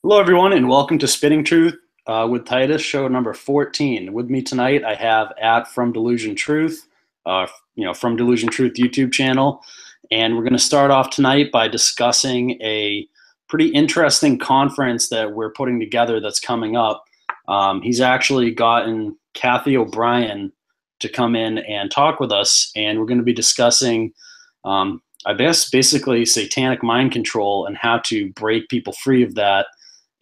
Hello, everyone, and welcome to Spitting Truth with Titus Show Number 14. With me tonight, I have at From Delusion Truth, From Delusion Truth YouTube channel, and we're going to start off tonight by discussing a pretty interesting conference that we're putting together that's coming up. He's actually gotten Kathy O'Brien to come in and talk with us, and we're going to be discussing I guess basically satanic mind control and how to break people free of that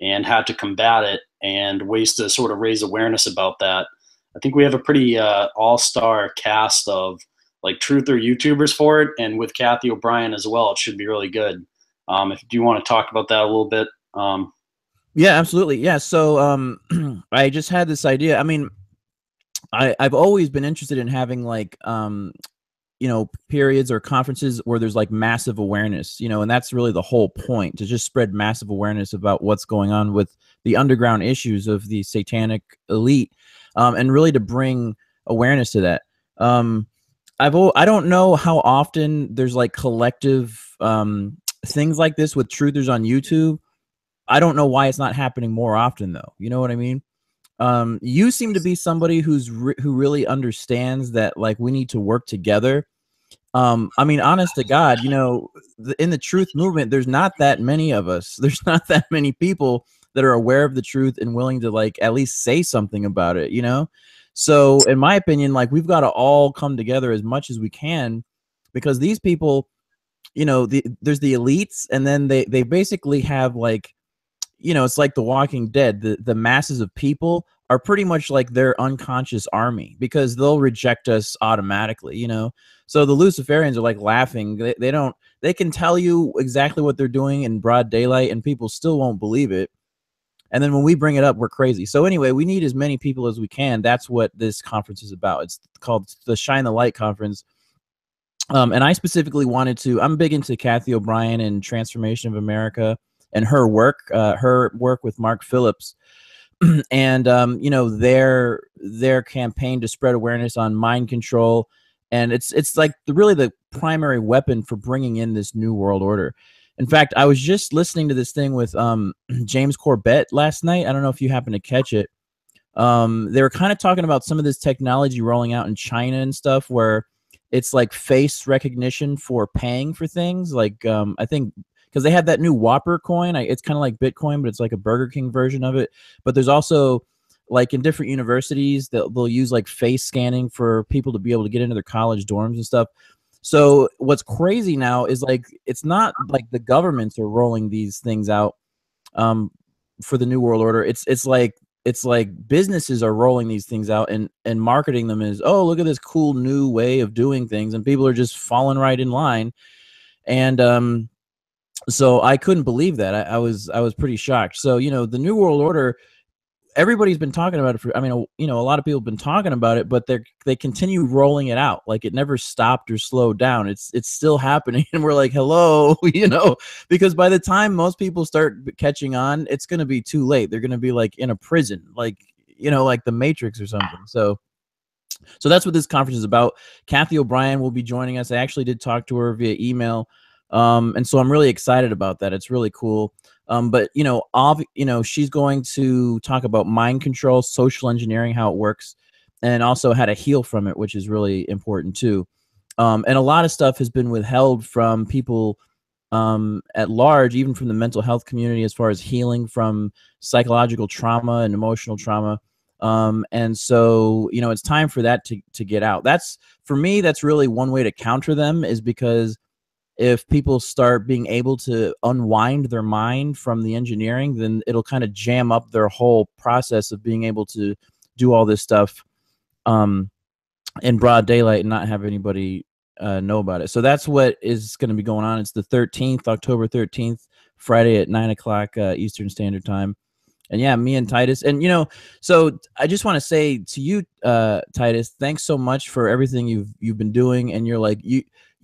and how to combat it and ways to sort of raise awareness about that. I think we have a pretty all-star cast of like truther YouTubers for it, and with Kathy O'Brien as well, it should be really good. If you want to talk about that a little bit. Yeah, absolutely. Yeah. So I just had this idea. I mean, I've always been interested in having like periods or conferences where there's like massive awareness, and that's really the whole point, to just spread massive awareness about what's going on with the underground issues of the satanic elite, and really to bring awareness to that. I don't know how often there's like collective things like this with truthers on YouTube. I don't know why it's not happening more often though. You know what I mean? You seem to be somebody who really understands that like we need to work together. I mean, honest to God, in the truth movement, there's not that many of us. There's not that many people that are aware of the truth and willing to like at least say something about it, So in my opinion, like we've got to all come together as much as we can, because these people, there's the elites, and then they basically have like, it's like The Walking Dead. The masses of people are pretty much like their unconscious army, because they'll reject us automatically, So the Luciferians are like laughing. They can tell you exactly what they're doing in broad daylight and people still won't believe it. And then when we bring it up, we're crazy. So anyway, we need as many people as we can. That's what this conference is about. It's called the Shine the Light Conference. And I specifically wanted to, I'm big into Kathy O'Brien and Transformation of America and her work with Mark Phillips, and their campaign to spread awareness on mind control, and it's like really the primary weapon for bringing in this new world order. In fact, I was just listening to this thing with James Corbett last night. I don't know if you happen to catch it. They were kind of talking about some of this technology rolling out in China and stuff, where it's like face recognition for paying for things. Like I think, because they have that new Whopper coin. It's kind of like Bitcoin, but it's like a Burger King version of it. But there's also, like in different universities, they'll use like face scanning for people to be able to get into their college dorms and stuff. So what's crazy now is like, it's not like the governments are rolling these things out for the New World Order. It's like businesses are rolling these things out and marketing them as, oh, look at this cool new way of doing things. And people are just falling right in line. And so I couldn't believe that. I was pretty shocked. So, the New World Order, everybody's been talking about it for, a lot of people have been talking about it, but they continue rolling it out. Like it never stopped or slowed down. It's still happening. And we're like, hello, because by the time most people start catching on, it's going to be too late. They're going to be like in a prison, like, like the Matrix or something. So that's what this conference is about. Kathy O'Brien will be joining us. I actually did talk to her via email. And so I'm really excited about that. It's really cool. But she's going to talk about mind control, social engineering, how it works, and also how to heal from it, which is really important too. And a lot of stuff has been withheld from people at large, even from the mental health community, as far as healing from psychological trauma and emotional trauma. And so, it's time for that to get out. For me, that's really one way to counter them, is because if people start being able to unwind their mind from the engineering, then it'll kind of jam up their whole process of being able to do all this stuff in broad daylight and not have anybody know about it. So that's what is going to be going on. It's the 13th, October 13th, Friday at 9 o'clock Eastern Standard Time. And yeah, me and Titus. And, so I just want to say to you, Titus, thanks so much for everything you've been doing. And you're like,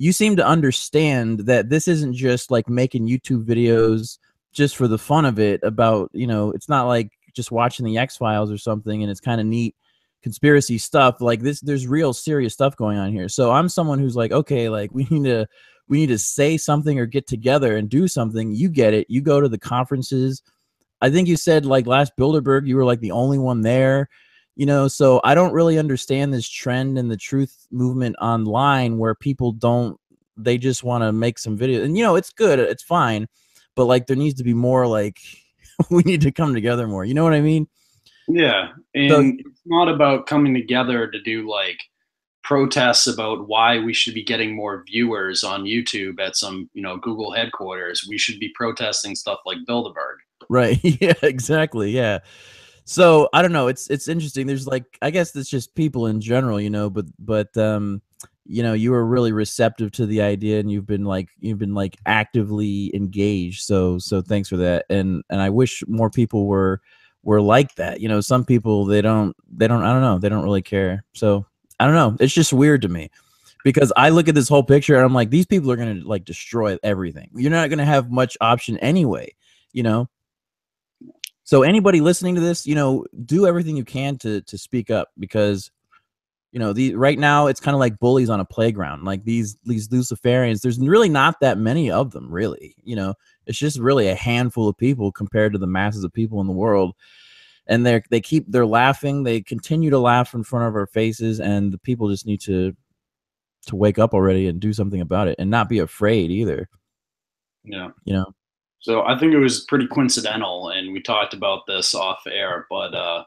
you seem to understand that this isn't just like making YouTube videos just for the fun of it about, it's not like just watching the X-Files or something and it's kind of neat conspiracy stuff. Like there's real serious stuff going on here. So I'm someone who's like, okay, like we need to say something or get together and do something. You get it. You go to the conferences I think you said like last Bilderberg, you were like the only one there, you know, so I don't really understand this trend in the truth movement online where people don't, they just want to make some videos, and you know, it's good, it's fine, but like there needs to be more like we need to come together more. You know what I mean? Yeah, So and it's not about coming together to do like protests about why we should be getting more viewers on YouTube at some, you know, Google headquarters. We should be protesting stuff like Bilderberg. right. Yeah, exactly. Yeah. So I don't know. It's interesting. There's like, I guess it's just people in general, you know, but you know, you were really receptive to the idea, and you've been like actively engaged. So thanks for that. And I wish more people were like that. You know, some people they don't I don't know, they don't really care. So I don't know. It's just weird to me because I look at this whole picture and I'm like, these people are gonna like destroy everything. You're not gonna have much option anyway, you know. So anybody listening to this, you know, do everything you can to speak up, because you know, right now it's kind of like bullies on a playground. Like these Luciferians, there's really not that many of them, really. You know, it's just really a handful of people compared to the masses of people in the world. And they're laughing, they continue to laugh in front of our faces, and the people just need to wake up already and do something about it, and not be afraid either. Yeah. You know. So I think it was pretty coincidental, and we talked about this off air, but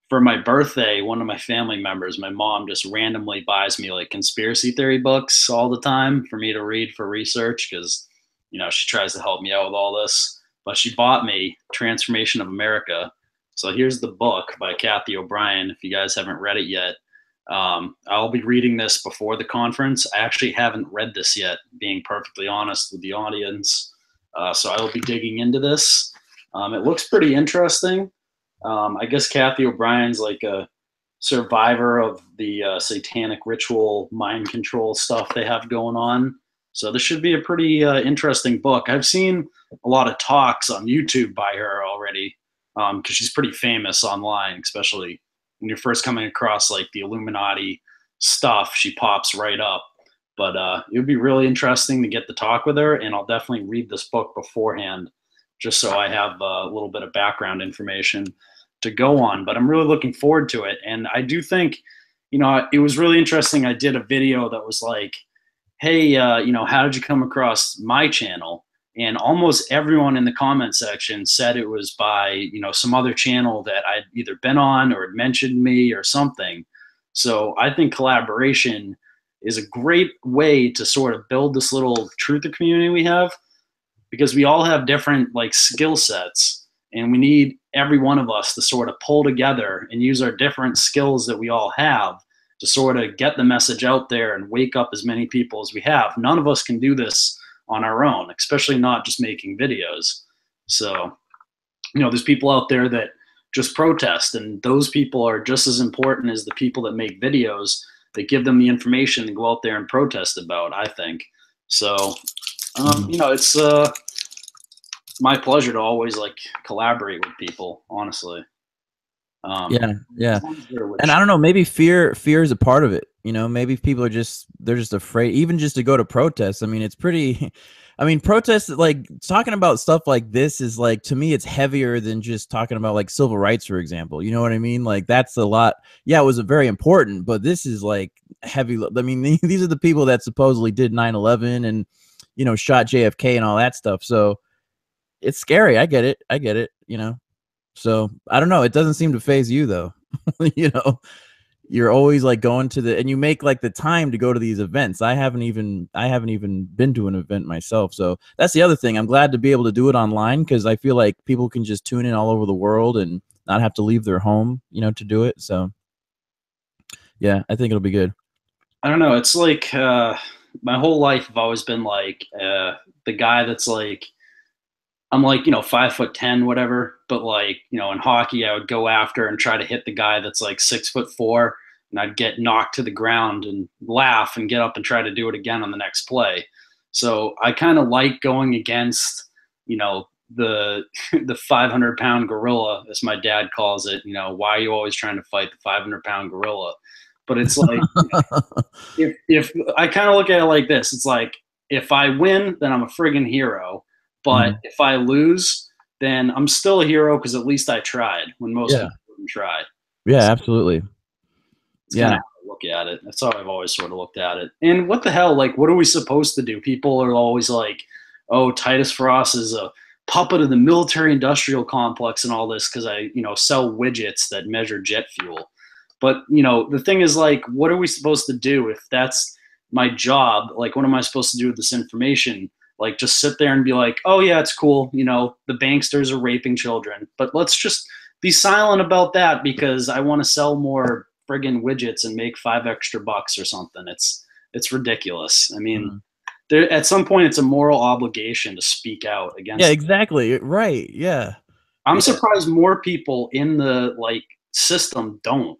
for my birthday, one of my family members, my mom, just randomly buys me like conspiracy theory books all the time for me to read for research, because, you know, she tries to help me out with all this. But she bought me Transformation of America. So here's the book by Kathy O'Brien, if you guys haven't read it yet. I'll be reading this before the conference. I actually haven't read this yet, being perfectly honest with the audience. So I will be digging into this. It looks pretty interesting. I guess Kathy O'Brien's like a survivor of the satanic ritual mind control stuff they have going on. So this should be a pretty interesting book. I've seen a lot of talks on YouTube by her already, because she's pretty famous online, especially when you're first coming across like the Illuminati stuff. She pops right up. But it would be really interesting to get to talk with her, and I'll definitely read this book beforehand, just so I have a little bit of background information to go on. But I'm really looking forward to it. And I do think, you know, it was really interesting. I did a video that was like, hey, you know, how did you come across my channel? And almost everyone in the comment section said it was by, you know, some other channel that I'd either been on or had mentioned me or something. So I think collaboration is a great way to sort of build this little truther community we have, because we all have different like skill sets, and we need every one of us to sort of pull together and use our different skills that we all have to sort of get the message out there and wake up as many people as we have. None of us can do this on our own, especially not just making videos. So, you know, there's people out there that just protest, and those people are just as important as the people that make videos that give them the information to go out there and protest about, I think. So, you know, it's my pleasure to always like collaborate with people, honestly. Yeah. And I don't know, maybe fear is a part of it. You know, maybe people are they're just afraid, even just to go to protests. I mean, it's pretty, I mean, protests, like talking about stuff like this is like, to me, it's heavier than just talking about like civil rights, for example. You know what I mean? Like that's a lot. Yeah, it was a very important, but this is like heavy. I mean, these are the people that supposedly did 9/11 and, you know, shot JFK and all that stuff. So it's scary. I get it, you know? So I don't know. It doesn't seem to phase you though. You know, you're always like going to and you make like the time to go to these events. I haven't even been to an event myself. So that's the other thing. I'm glad to be able to do it online, because I feel like people can just tune in all over the world and not have to leave their home, you know, to do it. So yeah, I think it'll be good. I don't know. It's like my whole life I've always been like the guy that's like, I'm like, you know, 5'10", whatever. But like, you know, in hockey, I would go after and try to hit the guy that's like 6'4", and I'd get knocked to the ground and laugh and get up and try to do it again on the next play. So I kind of like going against, you know, the 500-pound gorilla, as my dad calls it. You know, why are you always trying to fight the 500-pound gorilla? But it's like, if I kind of look at it like this, it's like, if I win, then I'm a friggin' hero. But if I lose, then I'm still a hero because at least I tried when most Yeah. people wouldn't try. Yeah, So absolutely. it's kind of how I look at it. That's how I've always sort of looked at it. And what the hell? Like, what are we supposed to do? People are always like, "Oh, Titus Frost is a puppet of the military-industrial complex and all this because I, sell widgets that measure jet fuel." But the thing is, like, what are we supposed to do if that's my job? Like, what am I supposed to do with this information? Like, just sit there and be like, "Oh yeah, it's cool. The banksters are raping children," but let's just be silent about that because I want to sell more friggin' widgets and make $5 extra or something. It's ridiculous. I mean, there at some point it's a moral obligation to speak out against. Yeah, exactly. Right. Yeah. I'm Yeah. surprised more people in the system don't.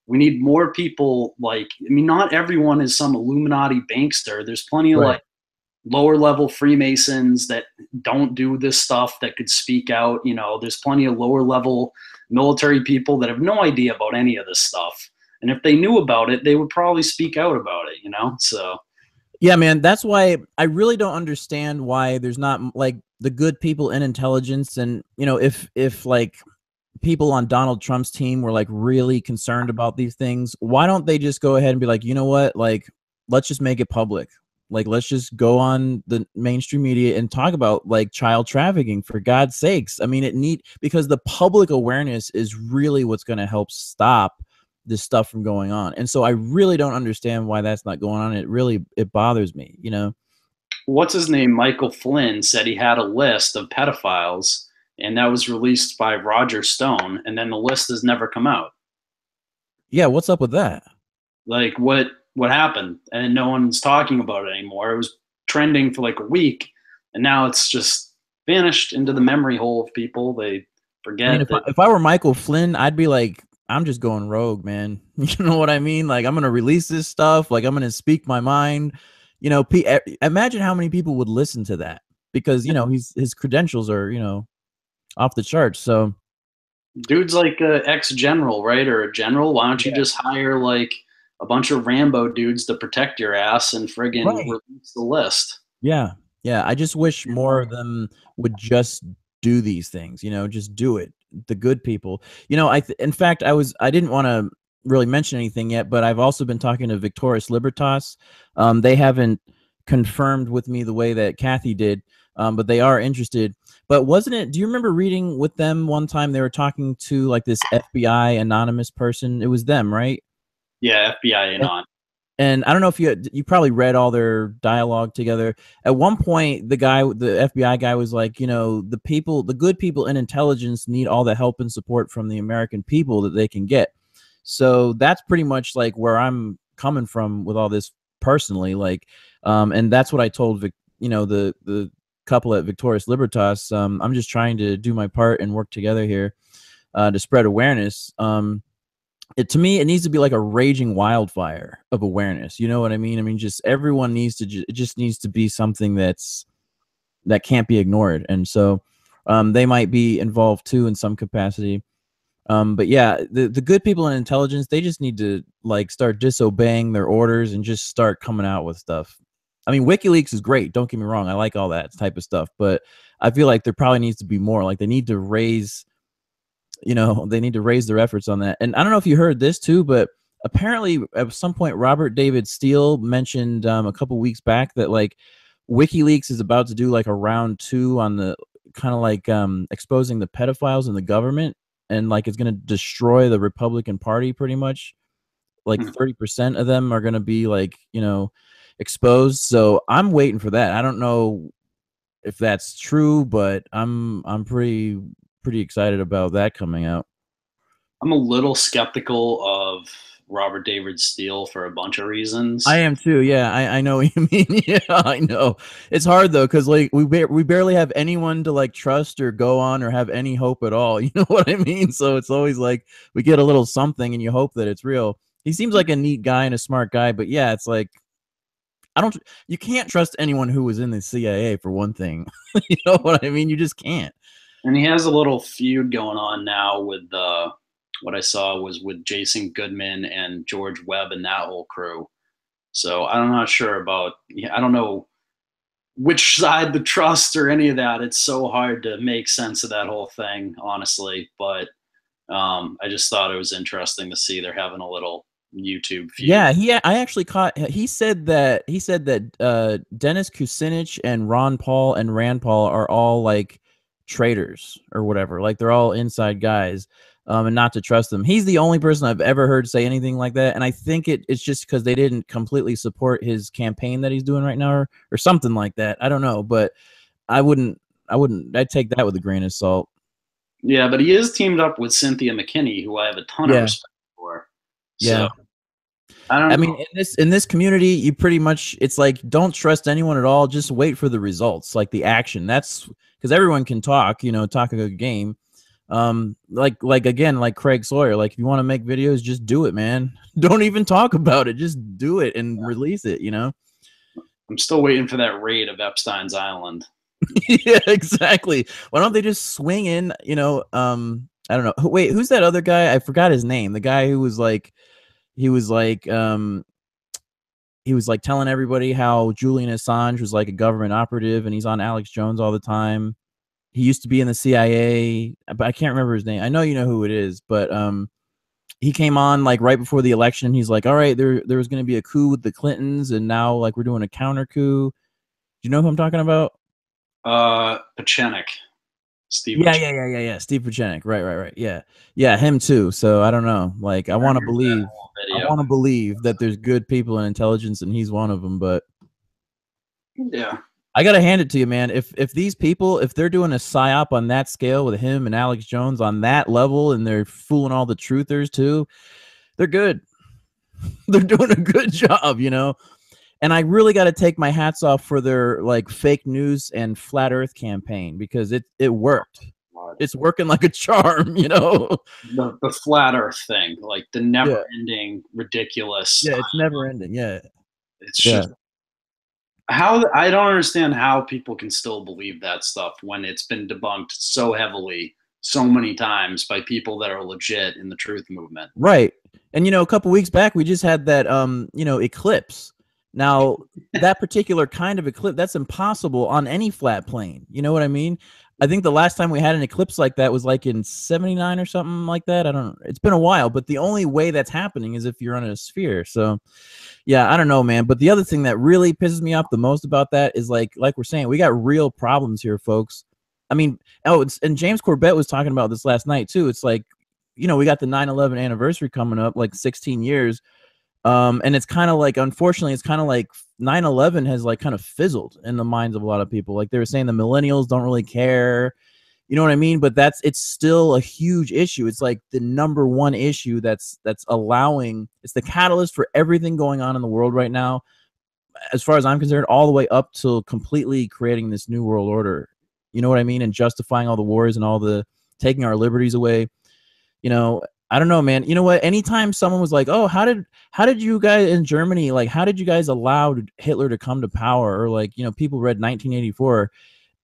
We need more people not everyone is some Illuminati bankster. There's plenty of Right. lower level Freemasons that don't do this stuff that could speak out. There's plenty of lower level military people that have no idea about any of this stuff. And if they knew about it, they would probably speak out about it, So Yeah, man, that's why I really don't understand why there's not like the good people in intelligence. And if like people on Donald Trump's team were like really concerned about these things, why don't they just go ahead and be like, you know what, like let's just make it public. Like let's just go on the mainstream media and talk about like child trafficking, for God's sakes. I mean, because the public awareness is really what's going to help stop this stuff from going on. And so I really don't understand why that's not going on. It bothers me, what's his name? Michael Flynn said he had a list of pedophiles, and that was released by Roger Stone, and then the list has never come out. Yeah, what's up with that? Like what happened? And no one's talking about it anymore. It was trending for like a week, and now it's just vanished into the memory hole of people. They forget I mean, that. if I were Michael Flynn, I'd be like, I'm just going rogue, man. You know what I mean? Like, I'm gonna release this stuff. Like, I'm gonna speak my mind. Imagine how many people would listen to that because his credentials are off the charts. So, Dude's like a ex-general, right? Or a general. Why don't you just hire like a bunch of Rambo dudes to protect your ass and friggin' right. release the list? Yeah, yeah. I just wish more of them would just do these things. Just do it. The good people. In fact, I didn't want to really mention anything yet, but I've also been talking to Victorious Libertas. They haven't confirmed with me the way that Kathy did, but they are interested. But wasn't it? Do you remember reading with them one time? They were talking to like this FBI anonymous person. It was them, right? Yeah, FBI anon. And I don't know if you probably read all their dialogue together. At one point, the FBI guy was like, the good people in intelligence need all the help and support from the American people that they can get. So that's pretty much like where I'm coming from with all this personally. Like, and that's what I told the couple at Victorious Libertas. I'm just trying to do my part and work together here to spread awareness. To me, it needs to be like a raging wildfire of awareness. You know what I mean? I mean, just everyone needs to. It just needs to be something that can't be ignored. And so, they might be involved too in some capacity. But yeah, the good people in intelligence, they just need to like start disobeying their orders and just start coming out with stuff. I mean, WikiLeaks is great. Don't get me wrong. I like all that type of stuff, but I feel like there probably needs to be more. Like they need to raise their efforts on that. And I don't know if you heard this too, but apparently at some point Robert David Steele mentioned a couple weeks back that like WikiLeaks is about to do like a round 2 on the kind of like exposing the pedophiles in the government, and like it's going to destroy the Republican Party pretty much. Like 30% of them are going to be like exposed. So I'm waiting for that. I don't know if that's true, but I'm pretty excited about that coming out. I'm a little skeptical of Robert David Steele for a bunch of reasons. I am too. Yeah, I know what you mean. Yeah, I know. It's hard though, because like we barely have anyone to like trust or go on or have any hope at all. You know what I mean? So it's always like we get a little something and you hope that it's real. He seems like a neat guy and a smart guy, but yeah, it's like you can't trust anyone who was in the CIA for one thing. You know what I mean? You just can't. And he has a little feud going on now with what I saw was with Jason Goodman and George Webb and that whole crew. So I'm not sure about. I don't know which side to trust or any of that. It's so hard to make sense of that whole thing, honestly. But I just thought it was interesting to see they're having a little YouTube feud. Yeah, I actually caught. He said that Dennis Kucinich and Ron Paul and Rand Paul are all like traitors or whatever. Like they're all inside guys, and not to trust them. He's the only person I've ever heard say anything like that, and I think it's just because they didn't completely support his campaign that he's doing right now, or something like that. I don't know, but I'd take that with a grain of salt. Yeah, but he is teamed up with Cynthia McKinney, who I have a ton of respect for. Yeah. So, I mean, in this community, you pretty much, it's like, don't trust anyone at all. Just wait for the results, like the action. That's because everyone can talk, talk a good game. Like Craig Sawyer, like if you want to make videos, just do it, man. Don't even talk about it. Just do it and release it, I'm still waiting for that raid of Epstein's Island. Yeah, exactly. Why don't they just swing in, I don't know. Wait, who's that other guy? I forgot his name. The guy who was like, he was like telling everybody how Julian Assange was like a government operative and he's on Alex Jones all the time. He used to be in the CIA, but I can't remember his name. I know you know who it is, but he came on like right before the election and he's like, all right, there was going to be a coup with the Clintons and now like we're doing a counter coup. Do you know who I'm talking about? Pachenik. Steve. Yeah. Steve Pachenik. Right. Yeah, him too. So I don't know. Like I want to believe that there's good people in intelligence and he's one of them, but yeah. I gotta hand it to you, man. If these people, if they're doing a psyop on that scale with him and Alex Jones on that level and they're fooling all the truthers too, they're good. They're doing a good job, And I really got to take my hats off for their like fake news and flat earth campaign because it worked. It's working like a charm, The flat earth thing, like the never ending ridiculous. Yeah, it's never ending. Yeah. It's just how I don't understand how people can still believe that stuff when it's been debunked so heavily so many times by people that are legit in the truth movement. Right. And a couple weeks back we just had that eclipse. Now, that particular kind of eclipse, that's impossible on any flat plane. You know what I mean? I think the last time we had an eclipse like that was like in 79 or something like that. I don't know. It's been a while, but the only way that's happening is if you're on a sphere. So, yeah, I don't know, man. But the other thing that really pisses me off the most about that is like we're saying, we got real problems here, folks. I mean, and James Corbett was talking about this last night, too. It's like, we got the 9/11 anniversary coming up, like 16 years. And it's kind of like, unfortunately, it's kind of like 9/11 has like kind of fizzled in the minds of a lot of people. Like they were saying the millennials don't really care. You know what I mean? But it's still a huge issue. It's like the #1 issue that's allowing, it's the catalyst for everything going on in the world right now. As far as I'm concerned, all the way up to completely creating this new world order. You know what I mean? And justifying all the wars and all the taking our liberties away. I don't know, man. You know what? Anytime someone was like, "Oh, how did you guys in Germany, like, how did you guys allow Hitler to come to power?" Or like, people read 1984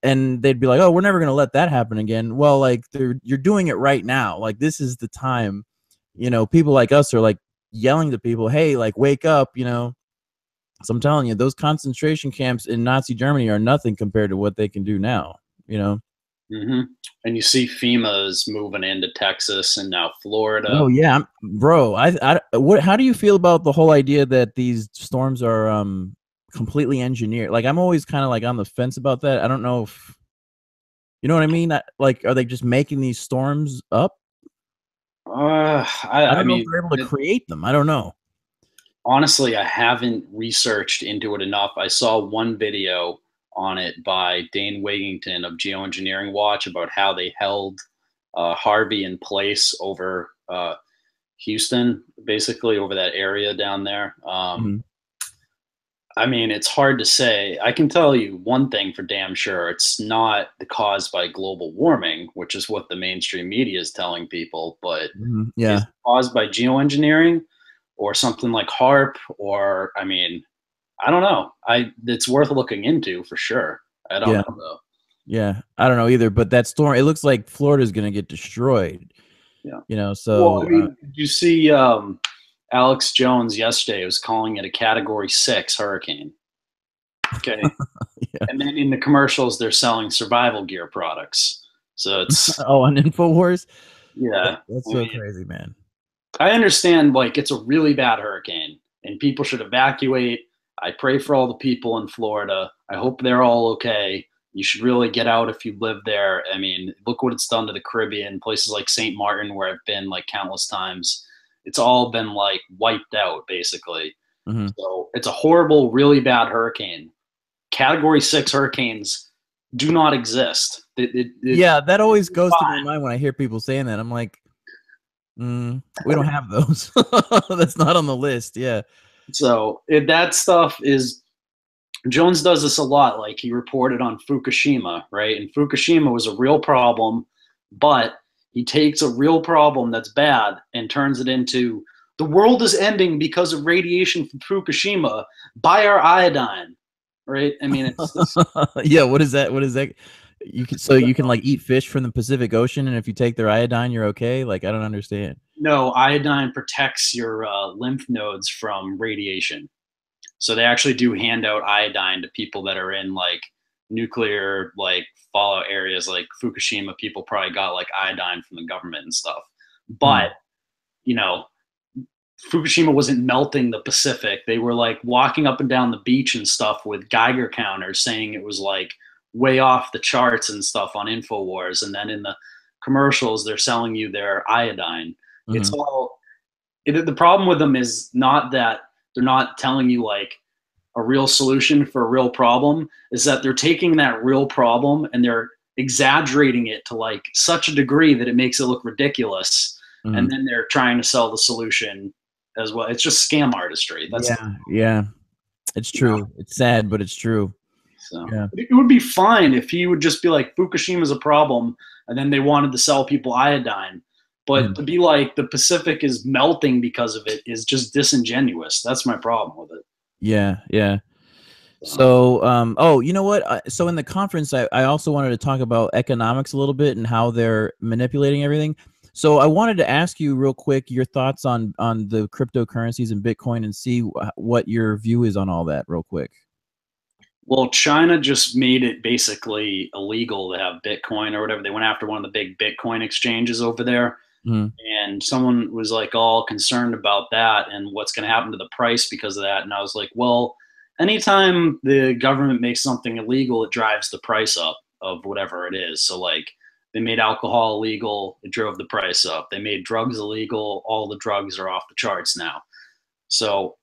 and they'd be like, "Oh, we're never going to let that happen again." Well, like you're doing it right now. Like this is the time, people like us are like yelling to people, "Hey, like wake up," So I'm telling you, those concentration camps in Nazi Germany are nothing compared to what they can do now, Mm-hmm. And you see FEMA's moving into Texas and now Florida. Oh yeah, bro. How do you feel about the whole idea that these storms are completely engineered? Like I'm always kind of like on the fence about that. I don't know if you know what I mean. Like, are they just making these storms up? I don't know if they're able to create them. I don't know. Honestly, I haven't researched into it enough. I saw one video on it by Dane Wigington of Geoengineering Watch about how they held Harvey in place over Houston, basically over that area down there. I mean, it's hard to say. I can tell you one thing for damn sure. It's not caused by global warming, which is what the mainstream media is telling people, but yeah, it's caused by geoengineering or something like HARP, or, I mean, I don't know. It's worth looking into for sure. I don't know though. Yeah, I don't know either. But that storm, it looks like Florida's going to get destroyed. Yeah. So well, I mean, did you see Alex Jones yesterday was calling it a Category 6 hurricane? Okay. Yeah. And then in the commercials, they're selling survival gear products. So it's, Oh, on InfoWars? yeah. That's I so mean, crazy, man. I understand, like, it's a really bad hurricane and people should evacuate. I pray for all the people in Florida. I hope they're all okay. You should really get out if you live there. I mean, look what it's done to the Caribbean, places like St. Martin, where I've been like countless times. It's all been like wiped out, basically. Hmm. So it's a horrible, really bad hurricane. Category 6 hurricanes do not exist. Yeah, that always goes to my Fine. mind when I hear people saying that. I'm like, we don't have those. That's not on the list. Yeah. So that stuff is, Jones does this a lot. Like he reported on Fukushima, right? And Fukushima was a real problem, but he takes a real problem that's bad and turns it into the world is ending because of radiation from Fukushima. Buy our iodine, right? I mean, it's this, Yeah. What is that? What is that? You can like eat fish from the Pacific Ocean, and if you take their iodine, you're okay. Like, I don't understand. no, iodine protects your lymph nodes from radiation. So they actually do hand out iodine to people that are in like nuclear like fallout areas like Fukushima. People probably got like iodine from the government and stuff. But, you know, Fukushima wasn't melting the Pacific. They were like walking up and down the beach and stuff with Geiger counters saying it was like way off the charts and stuff on InfoWars. And then in the commercials, they're selling you their iodine. It's Mm-hmm. all, the problem with them is not that they're not telling you like a real solution for a real problem, is that they're taking that real problem and they're exaggerating it to like such a degree that it makes it look ridiculous. Mm-hmm. And then they're trying to sell the solution as well. It's just scam artistry. That's Yeah. Yeah. It's true. It's sad, but it's true. so Yeah. it would be fine if he would just be like Fukushima is a problem and then they wanted to sell people iodine. But to be like the Pacific is melting because of it is just disingenuous. That's my problem with it. Yeah. Yeah. So, oh, you know what? So in the conference, I also wanted to talk about economics a little bit and how they're manipulating everything. So I wanted to ask you real quick your thoughts on the cryptocurrencies and Bitcoin and see what your view is on all that real quick. Well, China just made it basically illegal to have Bitcoin or whatever. They went after one of the big Bitcoin exchanges over there. Mm-hmm. And someone was like all concerned about that and what's going to happen to the price because of that. And I was like, well, anytime the government makes something illegal, it drives the price up of whatever it is. So like they made alcohol illegal, it drove the price up. They made drugs illegal, all the drugs are off the charts now. So,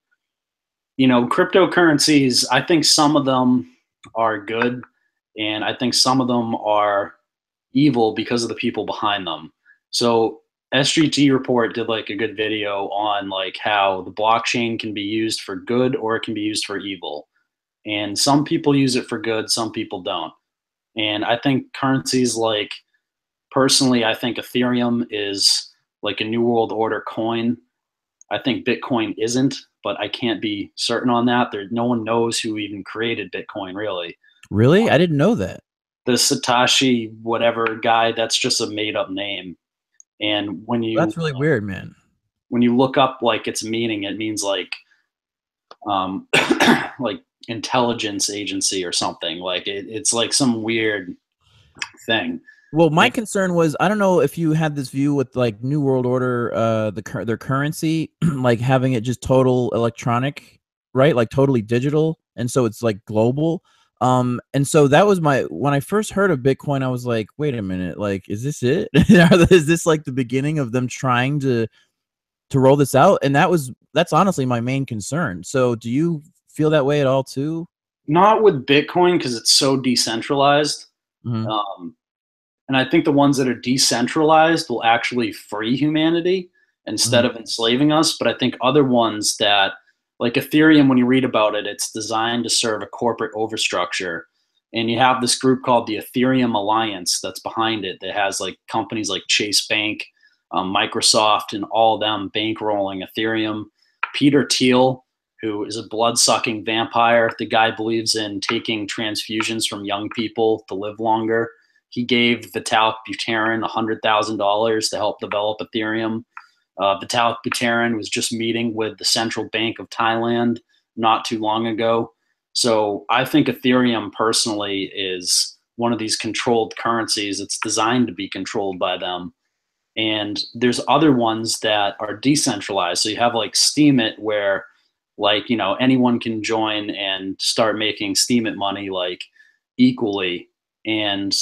you know, cryptocurrencies, I think some of them are good and I think some of them are evil because of the people behind them. So SGT report did like a good video on like how the blockchain can be used for good or it can be used for evil. And some people use it for good, some people don't. And I think currencies like, personally, I think Ethereum is like a new world order coin. I think Bitcoin isn't, but I can't be certain on that. No one knows who even created Bitcoin really. Really? I didn't know that. The Satoshi whatever guy, that's just a made up name. And That's really weird, man. when you look up like its meaning, it means like um, like intelligence agency or something. Like it's like some weird thing. Well, my And concern was I don't know if you had this view with like New World Order, their currency, like having it just total electronic, right? Like totally digital, and so it's like global. And so that was my when I first heard of Bitcoin, I was like, wait a minute, like, is this it? Is this like the beginning of them trying to roll this out? And that's honestly my main concern. So, do you feel that way at all too? not with Bitcoin because it's so decentralized. Mm-hmm. And I think the ones that are decentralized will actually free humanity instead Mm-hmm. of enslaving us. But I think other ones that, like Ethereum, when you read about it, it's designed to serve a corporate overstructure. And you have this group called the Ethereum Alliance that's behind it that has like companies like Chase Bank, Microsoft, and all of them bankrolling Ethereum. Peter Thiel, who is a blood-sucking vampire, the guy believes in taking transfusions from young people to live longer. He gave Vitalik Buterin $100,000 to help develop Ethereum. Vitalik Buterin was just meeting with the Central Bank of Thailand not too long ago. So I think Ethereum personally is one of these controlled currencies. It's designed to be controlled by them. And there's other ones that are decentralized. So you have like Steemit where like, you know, anyone can join and start making Steemit money like equally. And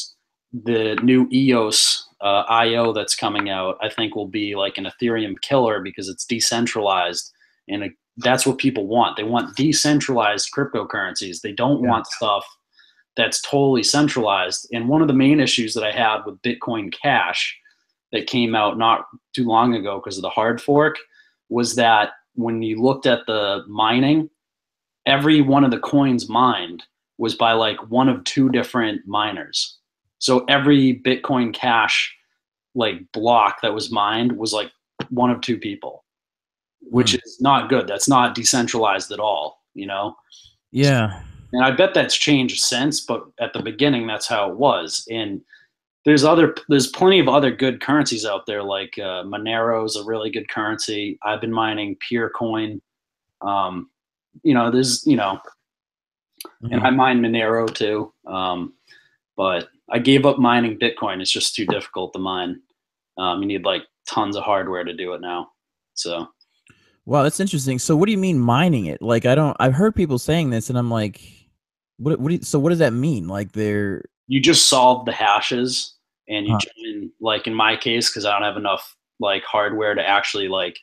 the new EOS IO that's coming out, I think will be like an Ethereum killer because it's decentralized. And that's what people want. They want decentralized cryptocurrencies. They don't want stuff that's totally centralized. And one of the main issues that I had with Bitcoin Cash that came out not too long ago because of the hard fork was that when you looked at the mining, every one of the coins mined was by like one of two different miners. So every Bitcoin Cash like block that was mined was like one of two people, which is not good. That's not decentralized at all, you know? Yeah. And I bet that's changed since, but at the beginning, that's how it was. And there's plenty of other good currencies out there. Like Monero is a really good currency. I've been mining Peercoin. You know, and I mine Monero too. But I gave up mining Bitcoin. It's just too difficult to mine. You need like tons of hardware to do it now. So. Wow, that's interesting. So what do you mean mining it? Like I've heard people saying this and I'm like, so what does that mean? Like you just solve the hashes and you join, like in my case, because I don't have enough like hardware to actually like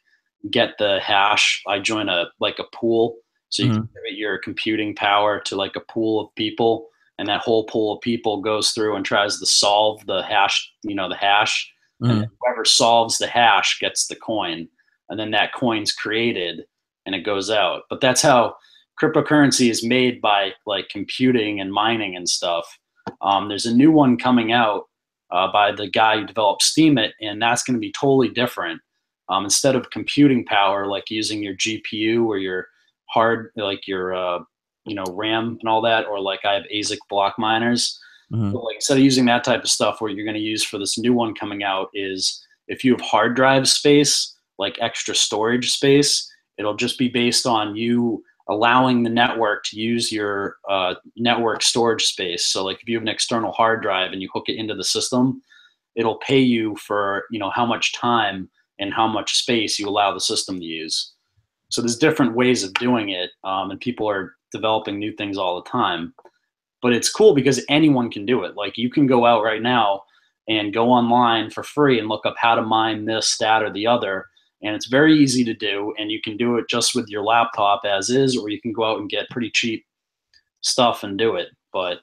get the hash, I join a pool. So you can give your computing power to like a pool of people, and that whole pool of people goes through and tries to solve the hash, you know, the hash. And then whoever solves the hash gets the coin. And then that coin's created and it goes out. But that's how cryptocurrency is made, by like computing and mining and stuff. There's a new one coming out by the guy who developed Steemit, and that's going to be totally different. Instead of computing power, like using your GPU or your like your you know, RAM and all that, or like I have ASIC block miners. But like instead of using that type of stuff, what you're going to use for this new one coming out is if you have hard drive space, like extra storage space, it'll just be based on you allowing the network to use your network storage space. So like if you have an external hard drive and you hook it into the system, it'll pay you for, you know, how much time and how much space you allow the system to use. So there's different ways of doing it, and people are developing new things all the time. But it's cool because anyone can do it. Like you can go out right now and go online for free and look up how to mine this, that, or the other. And it's very easy to do. And you can do it just with your laptop as is, or you can go out and get pretty cheap stuff and do it. But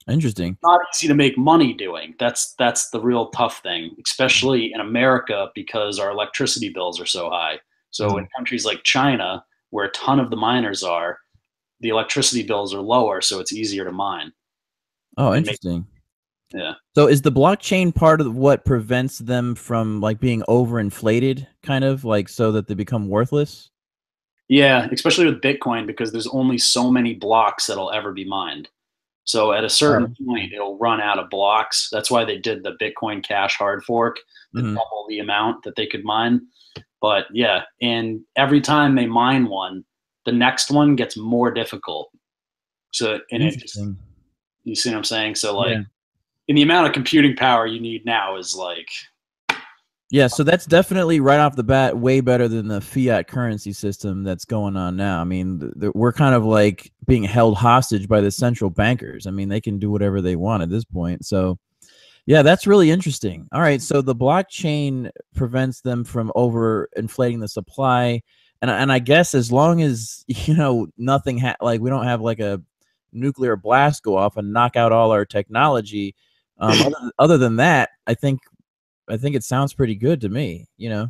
interesting. It's not easy to make money doing. That's the real tough thing, especially in America because our electricity bills are so high. So in countries like China, where a ton of the miners are, the electricity bills are lower, so it's easier to mine. Oh, interesting. Yeah. So is the blockchain part of what prevents them from like being overinflated, kind of like so that they become worthless? Yeah, especially with Bitcoin, because there's only so many blocks that'll ever be mined. So at a certain point, it'll run out of blocks. That's why they did the Bitcoin Cash hard fork to double the amount that they could mine. But yeah, and every time they mine one, the next one gets more difficult. So, and it just, you see what I'm saying? So like, and the amount of computing power you need now is like, yeah, so that's definitely right off the bat way better than the fiat currency system that's going on now. I mean, we're kind of like being held hostage by the central bankers. I mean, they can do whatever they want at this point. So yeah, that's really interesting. All right, so the blockchain prevents them from overinflating the supply. And I guess as long as, you know, nothing like we don't have like a nuclear blast go off and knock out all our technology, other than that, I think it sounds pretty good to me, you know.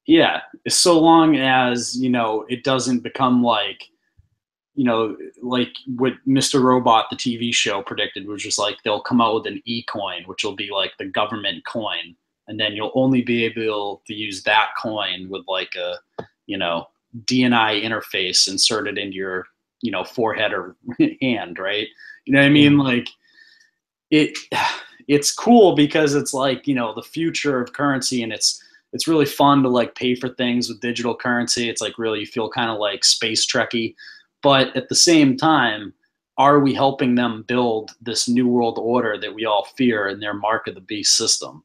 Yeah, so long as, you know, it doesn't become like, you know, like what Mr. Robot, the TV show, predicted, which was like they'll come out with an e-coin, which will be like the government coin, and then you'll only be able to use that coin with like a, you know, DNI interface inserted into your, you know, forehead or hand, right? You know what I mean? Like it's cool because it's like, you know, the future of currency, and it's really fun to like pay for things with digital currency. It's like really, you feel kind of like space trekky. But at the same time, are we helping them build this new world order that we all fear in their mark of the beast system?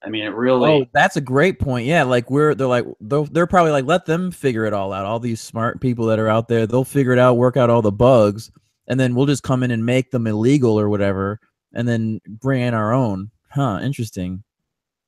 I mean, it really. Oh, that's a great point. Yeah, like they're probably like, let them figure it all out. All these smart people that are out there, they'll figure it out, work out all the bugs, and then we'll just come in and make them illegal or whatever, and then bring in our own. Huh, interesting.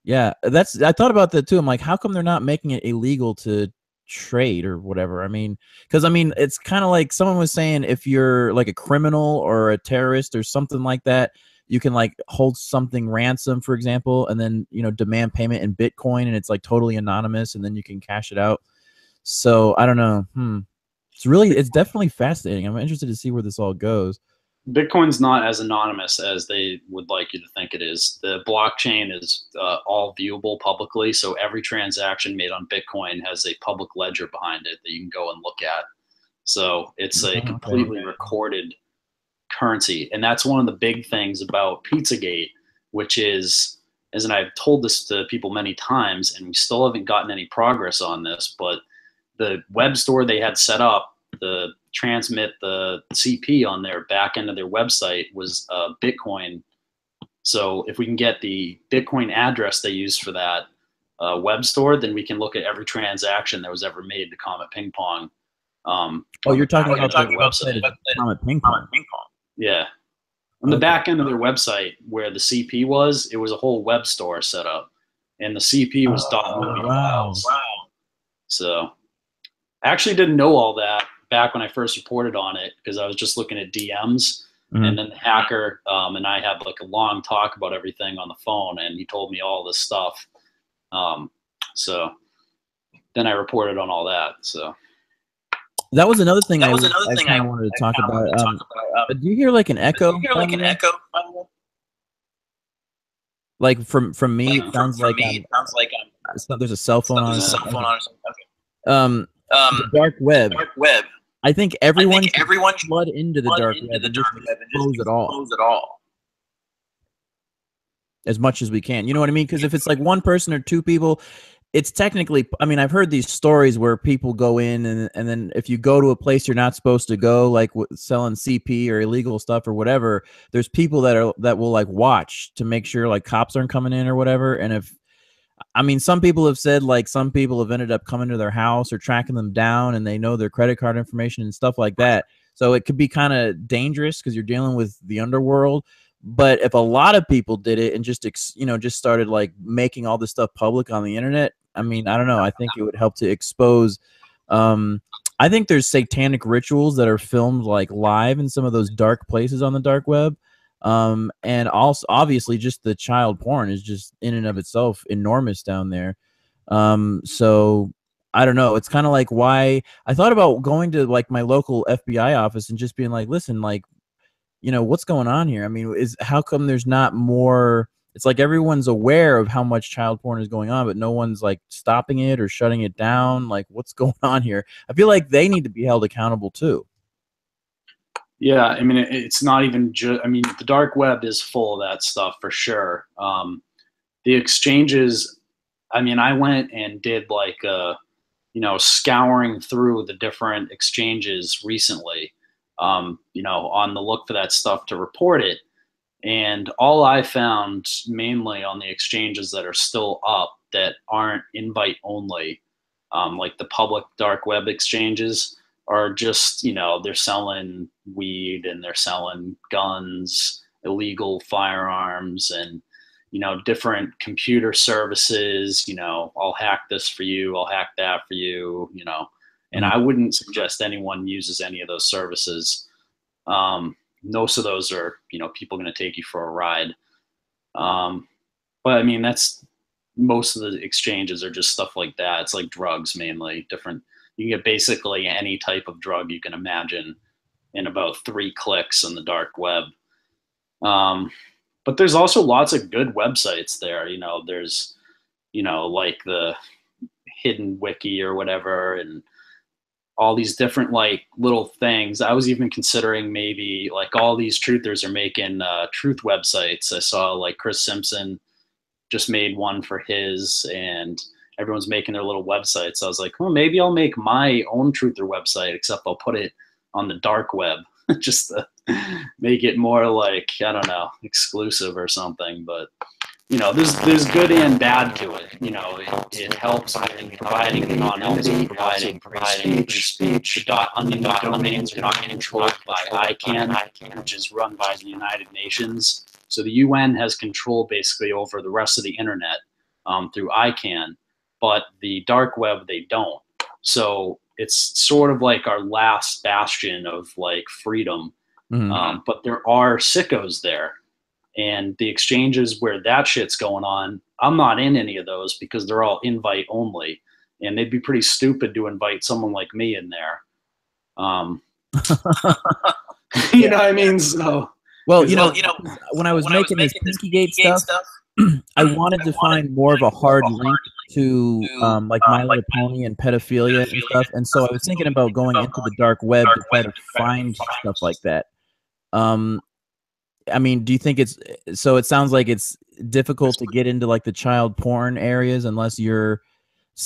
Yeah, I thought about that too. I'm like, how come they're not making it illegal to trade or whatever? I mean, because I mean, it's kind of like someone was saying, if you're like a criminal or a terrorist or something like that, you can like hold something ransom, for example, and then, you know, demand payment in Bitcoin, and it's like totally anonymous, and then you can cash it out. So I don't know. It's definitely fascinating. I'm interested to see where this all goes. Bitcoin's not as anonymous as they would like you to think it is. The blockchain is all viewable publicly, so every transaction made on Bitcoin has a public ledger behind it that you can go and look at. So it's a completely recorded currency, and that's one of the big things about PizzaGate, which is, as and I've told this to people many times, and we still haven't gotten any progress on this, but the web store they had set up, the transmit the CP on their back end of their website was Bitcoin. So if we can get the Bitcoin address they use for that web store, then we can look at every transaction that was ever made to Comet Ping Pong. You're talking about the website of Comet Ping Pong. Yeah. On the back end of their website where the CP was, it was a whole web store set up. And the CP was .movie files. Wow. So I actually didn't know all that back when I first reported on it, because I was just looking at DMs, and then the hacker and I had like a long talk about everything on the phone, and he told me all this stuff. So then I reported on all that. So that was another thing I kind of wanted to talk about. Do you hear like an echo? Like from me, it sounds like there's a cell phone on. The dark web. I think everyone flood into the dark web and just expose it all as much as we can. You know what I mean? Because if it's like one person or two people, it's technically, I mean, I've heard these stories where people go in and then if you go to a place you're not supposed to go, like selling CP or illegal stuff or whatever, there's people that will like watch to make sure like cops aren't coming in or whatever. And if, I mean, some people have said like some people have ended up coming to their house or tracking them down, and they know their credit card information and stuff like that. So it could be kind of dangerous because you're dealing with the underworld. But if a lot of people did it and just, you know, just started like making all this stuff public on the internet, I mean, I don't know. I think it would help to expose. I think there's satanic rituals that are filmed like live in some of those dark places on the dark web. And also obviously just the child porn is just in and of itself enormous down there. So I don't know. It's kind of like why I thought about going to like my local FBI office and just being like, listen, like, you know, what's going on here? I mean, how come there's not more? It's like everyone's aware of how much child porn is going on, but no one's like stopping it or shutting it down. Like, what's going on here? I feel like they need to be held accountable too. Yeah, I mean, it's not even just, I mean, the dark web is full of that stuff for sure. The exchanges, I mean, I went and did like, you know, scouring through the different exchanges recently, you know, on the look for that stuff to report it. And all I found mainly on the exchanges that are still up that aren't invite only, like the public dark web exchanges, are just, you know, they're selling weed and they're selling guns, illegal firearms, and, you know, different computer services. You know, I'll hack this for you, I'll hack that for you, you know, and I wouldn't suggest anyone uses any of those services. Most of those are, you know, people going to take you for a ride. But I mean, that's, most of the exchanges are just stuff like that. It's like drugs mainly. Different, you can get basically any type of drug you can imagine in about 3 clicks in the dark web. But there's also lots of good websites there. You know, there's, you know, like the Hidden Wiki or whatever, and all these different like little things. I was even considering maybe like all these truthers are making truth websites. I saw like Chris Simpson just made one for his, and everyone's making their little websites. So I was like, well, maybe I'll make my own truther website, except I'll put it on the dark web, just to make it more like, I don't know, exclusive or something. But you know, there's good and bad to it. You know, it helps in providing anonymity, providing free speech. The unnamed domains are not controlled by ICANN, which is run by the United Nations. So the UN has control basically over the rest of the internet through ICANN, but the dark web they don't. So it's sort of like our last bastion of like freedom. But there are sickos there. And the exchanges where that shit's going on, I'm not in any of those because they're all invite only. And they'd be pretty stupid to invite someone like me in there. You know what I mean? So, well, you know, when I was making this PizzaGate stuff, I wanted to find more of a hard link to like My Little Pony and pedophilia and stuff. And so I was thinking about going into the dark web to try to find stuff like that. I mean, do you think it's so? It sounds like it's difficult to get into like the child porn areas unless you're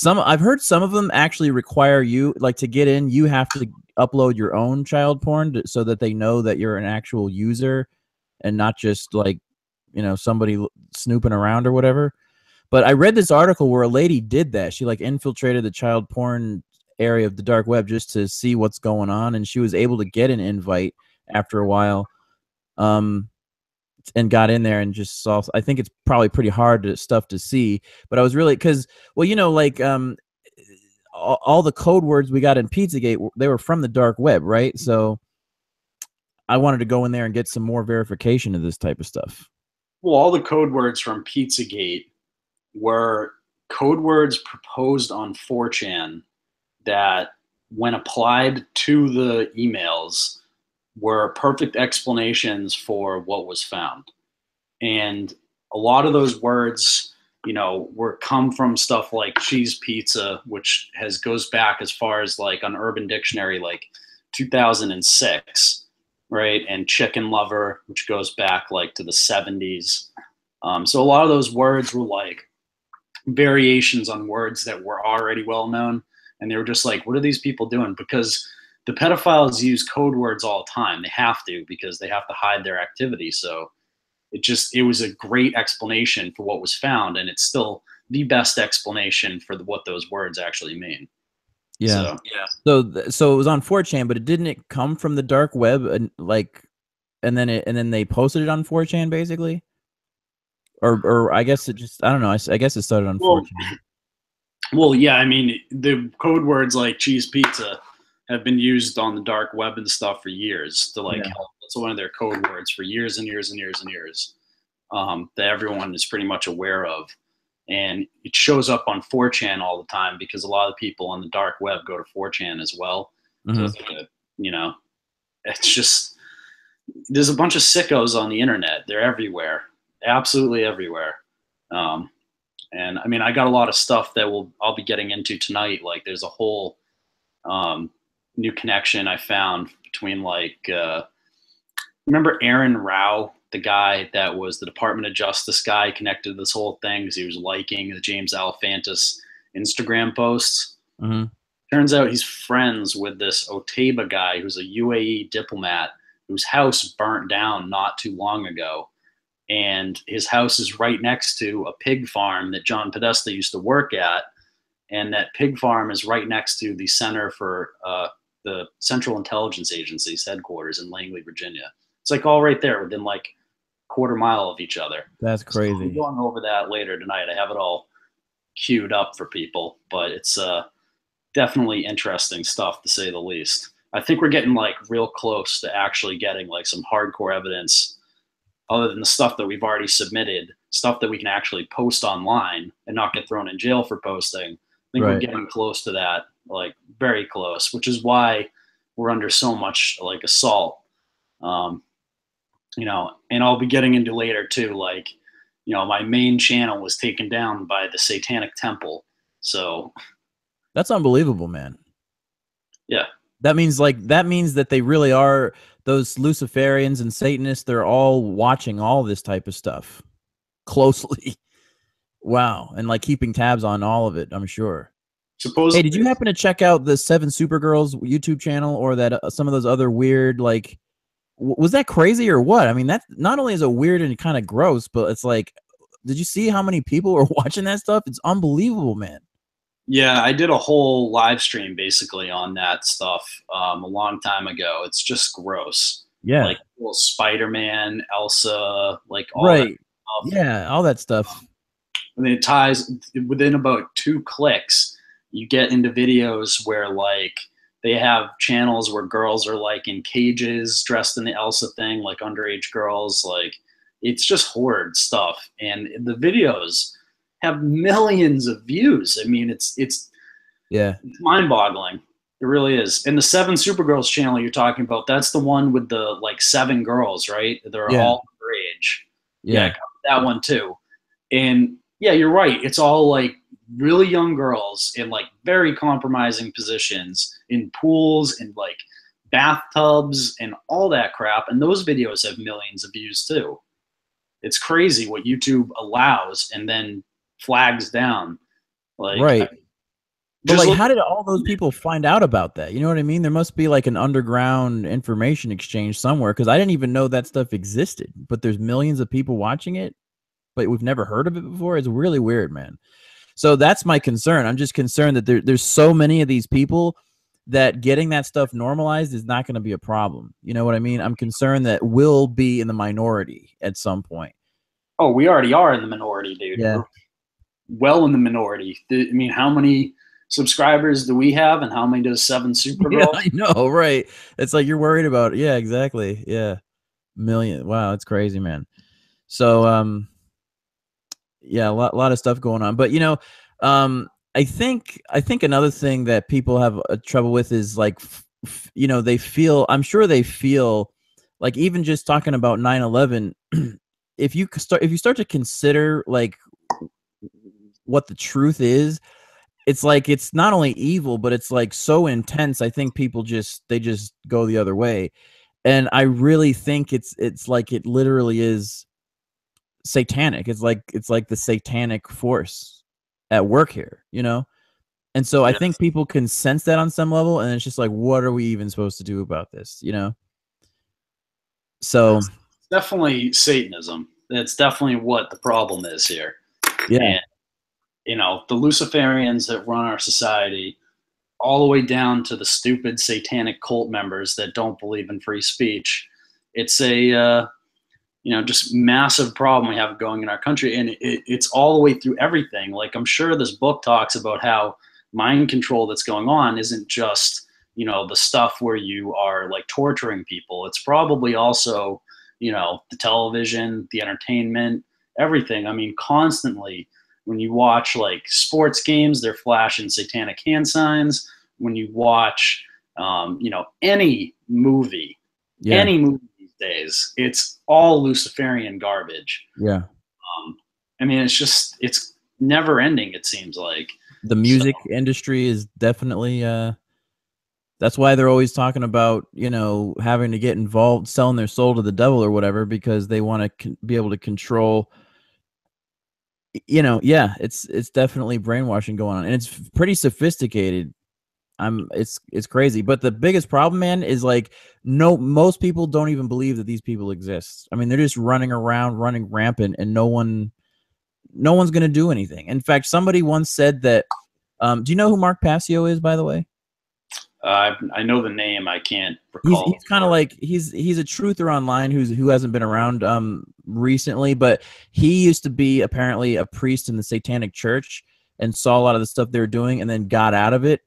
I've heard some of them actually require you, like, to get in, you have to upload your own child porn so that they know that you're an actual user and not just like, you know, somebody snooping around or whatever. But I read this article where a lady did that. She like infiltrated the child porn area of the dark web just to see what's going on, and she was able to get an invite after a while. And got in there and just saw. I think it's probably pretty hard stuff to see, but I was really, because, well, you know, like all the code words we got in PizzaGate, they were from the dark web, right? So I wanted to go in there and get some more verification of this type of stuff. Well, all the code words from PizzaGate were code words proposed on 4chan that, when applied to the emails, were perfect explanations for what was found. And a lot of those words, you know, come from stuff like cheese pizza, which goes back as far as like on Urban Dictionary, like 2006, right? And chicken lover, which goes back like to the 70s. So a lot of those words were like variations on words that were already well known. And they were just like, what are these people doing? Because the pedophiles use code words all the time. They have to, because they have to hide their activity. So it was a great explanation for what was found, and it's still the best explanation for what those words actually mean. Yeah. So it was on 4chan, but it didn't come from the dark web, and like, and then they posted it on 4chan basically, or I guess it just, I don't know. I guess it started on 4chan. Well, yeah. I mean, the code words like cheese pizza have been used on the dark web and stuff for years to like help. That's one of their code words for years and years and years and years, that everyone is pretty much aware of. And it shows up on 4chan all the time because a lot of people on the dark web go to 4chan as well. So, you know, it's just, there's a bunch of sickos on the internet. They're everywhere, absolutely everywhere. And I mean, I got a lot of stuff that I'll be getting into tonight. Like, there's a whole new connection I found between like, remember Arun Rao, the guy that was the Department of Justice guy connected to this whole thing because he was liking the James Alefantis Instagram posts. Turns out he's friends with this Otaiba guy who's a UAE diplomat whose house burnt down not too long ago. And his house is right next to a pig farm that John Podesta used to work at. And that pig farm is right next to the Center for the Central Intelligence Agency's headquarters in Langley, Virginia. It's like all right there within like a quarter mile of each other. That's crazy. So I'm going over that later tonight. I have it all queued up for people, but it's definitely interesting stuff to say the least. I think we're getting like real close to actually getting like some hardcore evidence other than the stuff that we've already submitted, stuff that we can actually post online and not get thrown in jail for posting. I think we're getting close to that, like very close, which is why we're under so much like assault. You know, and I'll be getting into later too, like, you know, my main channel was taken down by the Satanic Temple. So that's unbelievable, man. Yeah. That means that they really are, those Luciferians and Satanists, they're all watching all this type of stuff closely. Wow. And like keeping tabs on all of it, I'm sure. Supposedly, Hey, did you happen to check out the Seven Supergirls YouTube channel, or that some of those other weird, like, was that crazy or what? I mean, that not only is it weird and kind of gross, but it's like, did you see how many people are watching that stuff? It's unbelievable, man. yeah, I did a whole live stream basically on that stuff a long time ago. It's just gross. Yeah. Like little Spider-Man, Elsa, like all that Right. stuff. Yeah, all that stuff. And it ties within about 2 clicks. You get into videos where like they have channels where girls are like in cages dressed in the Elsa thing, like underage girls. Like it's just horrid stuff, and the videos have millions of views. I mean, it's Yeah. mind-boggling. It really is. And the Seven Supergirls channel you're talking about, that's the one with the like 7 girls, right? They're Yeah. all underage. Yeah, Yeah. that one too. And yeah, you're right. It's all like really young girls in like very compromising positions in pools and like bathtubs and all that crap. And those videos have millions of views too. It's crazy what YouTube allows and then flags down. Like, Right. But just like, look, how did all those people find out about that? You know what I mean? There must be like an underground information exchange somewhere, because I didn't even know that stuff existed. But there's millions of people watching it, but we've never heard of it before. It's really weird, man. So that's my concern. I'm just concerned that there's so many of these people that getting that stuff normalized is not going to be a problem. You know what I mean? I'm concerned that we'll be in the minority at some point. oh, we already are in the minority, dude. Yeah. We're well in the minority. I mean, how many subscribers do we have, and how many does Seven Yeah, Supergirls? I know, right? It's like you're worried about. Yeah, exactly. Yeah. Million. Wow, it's crazy, man. So yeah, a lot of stuff going on. But I think another thing that people have trouble with is like they feel, I'm sure they feel like, even just talking about 9/11, if you start to consider like what the truth is, it's like it's not only evil, but it's like so intense. I think people just go the other way. And I really think it's like it literally is satanic. It's like the satanic force at work here, And so I Yeah. think people can sense that on some level, and it's just like, what are we even supposed to do about this, So It's definitely Satanism. That's definitely what the problem is here. yeah, And the Luciferians that run our society, all the way down to the stupid satanic cult members that don't believe in free speech. It's a just massive problem we have going in our country, and it's all the way through everything. Like, I'm sure this book talks about how mind control that's going on isn't just the stuff where you are like torturing people. It's probably also the television, the entertainment, everything. I mean, constantly when you watch like sports games, they're flashing satanic hand signs. When you watch any movie, yeah, any movie these days, it's all Luciferian garbage. yeah. I mean, it's never ending, it seems like. The music industry is definitely that's why they're always talking about having to get involved, selling their soul to the devil or whatever, because they want to be able to control. Yeah, it's definitely brainwashing going on, and it's pretty sophisticated. It's crazy. But the biggest problem, man, is like most people don't even believe that these people exist. I mean, they're just running around, running rampant, and no one's going to do anything. In fact, somebody once said that. Do you know who Mark Passio is, by the way? I know the name. I can't recall. He's kind of like he's a truther online who hasn't been around recently, but he used to be apparently a priest in the Satanic Church and saw a lot of the stuff they were doing, and then got out of it.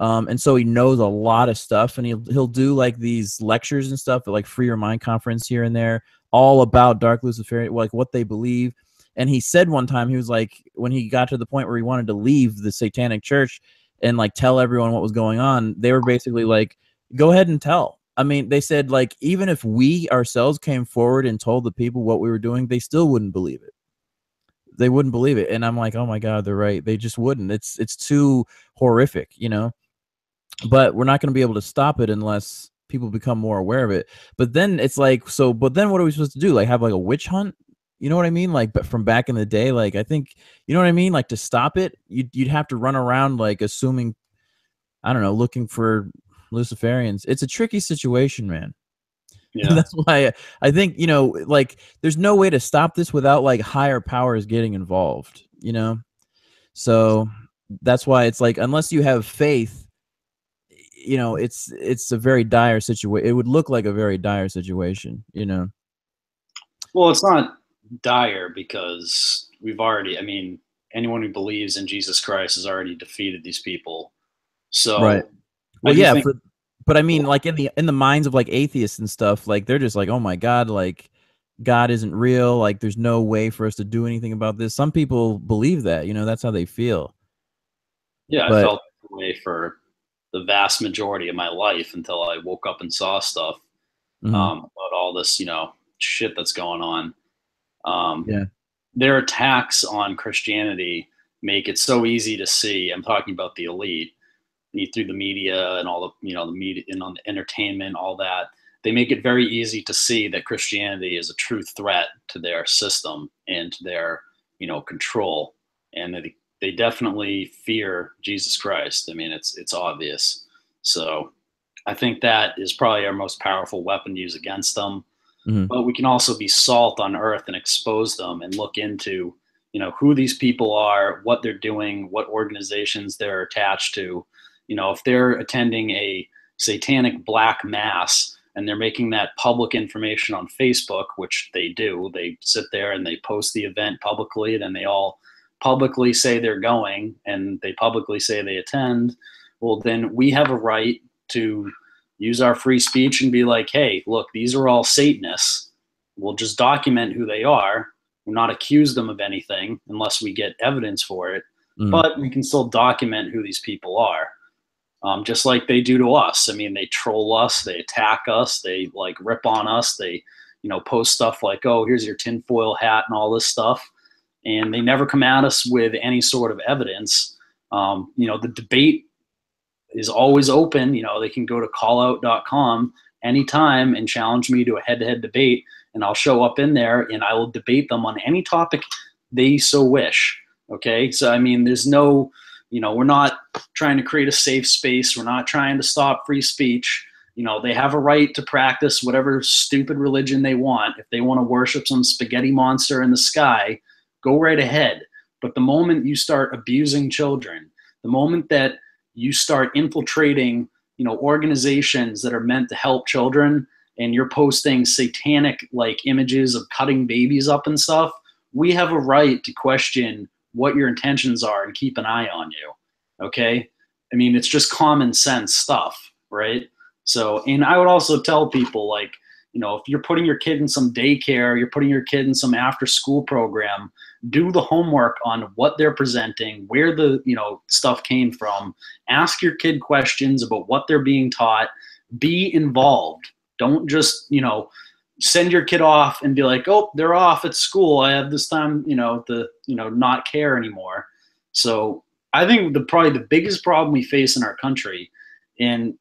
And so he knows a lot of stuff, and he'll do like these lectures and stuff at like Free Your Mind conference here and there, all about Dark Luciferian, like what they believe. And he said one time, he was like, when he got to the point where he wanted to leave the Satanic Church and like tell everyone what was going on, they were basically like, go ahead and tell. I mean, they said like, even if we ourselves came forward and told the people what we were doing, they still wouldn't believe it. They wouldn't believe it. And I'm like, oh my God, they're right. They just wouldn't. It's too horrific, but we're not going to be able to stop it unless people become more aware of it. But then it's like, but then what are we supposed to do? Like have like a witch hunt? You know what I mean? Like, but from back in the day, like, I think, you know what I mean? Like, to stop it, you'd have to run around, like, assuming, I don't know, looking for Luciferians. It's a tricky situation, man. Yeah. That's why I think, you know, like, there's no way to stop this without, like, higher powers getting involved, you know? So that's why it's like, unless you have faith, you know, it's a very dire situation. It would look like a very dire situation, you know? Well, it's not dire because we've already, I mean, anyone who believes in Jesus Christ has already defeated these people. Right. So I Well, do yeah, think, but I mean, like, in the minds of, like, atheists and stuff, like, they're just like, oh my God, like, God isn't real. Like, there's no way for us to do anything about this. Some people believe that, you know, that's how they feel. yeah, I But felt that way for the vast majority of my life until I woke up and saw stuff mhm, about all this, shit that's going on. Um, yeah, their attacks on Christianity make it so easy to see. I'm talking about the elite through the media and all the, the media and on the entertainment, all that. They make it very easy to see that Christianity is a true threat to their system and to their, control. And they definitely fear Jesus Christ. I mean, it's obvious. So I think that is probably our most powerful weapon to use against them. mhm, But we can also be salt on earth and expose them and look into, who these people are, what they're doing, what organizations they're attached to. If they're attending a satanic black mass and they're making that public information on Facebook, which they do, they sit there and they post the event publicly, then they all publicly say they're going and they publicly say they attend. Well, then we have a right to use our free speech and be like, hey, look, these are all Satanists. We'll just document who they are. We'll not accuse them of anything unless we get evidence for it. mhm, But we can still document who these people are, just like they do to us. I mean, they troll us, they attack us, they like rip on us. They, post stuff like, oh, here's your tinfoil hat and all this stuff. And they never come at us with any sort of evidence. The debate is always open. They can go to callout.com anytime and challenge me to a head-to-head debate, and I'll show up in there and I will debate them on any topic they so wish. Okay. So, I mean, there's no, we're not trying to create a safe space. We're not trying to stop free speech. They have a right to practice whatever stupid religion they want. If they want to worship some spaghetti monster in the sky, go right ahead. But the moment you start abusing children, the moment that you start infiltrating, organizations that are meant to help children, and you're posting satanic like images of cutting babies up and stuff, we have a right to question what your intentions are and keep an eye on you. Okay? I mean, it's just common sense stuff, right? So, and I would also tell people, like, if you're putting your kid in some daycare, you're putting your kid in some after school program, do the homework on what they're presenting, where the, stuff came from. Ask your kid questions about what they're being taught. Be involved. Don't just, send your kid off and be like, oh, they're off at school. I have this time, to, not care anymore. So I think probably the biggest problem we face in our country, and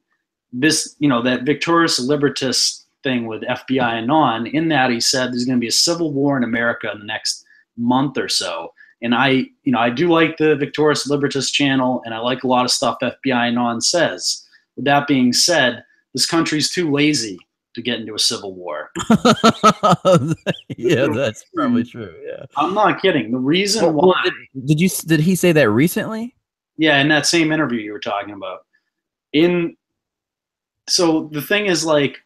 this, that Victorious Libertas thing with FBI and on, in that he said there's going to be a civil war in America in the next month or so. And I do like the Victorious Libertas channel, and I like a lot of stuff FBI and on says. With that being said, this country's too lazy to get into a civil war. yeah, that's probably true. Yeah, I'm not kidding. The reason well, why, did he say that recently? yeah, in that same interview you were talking about. So the thing is, like,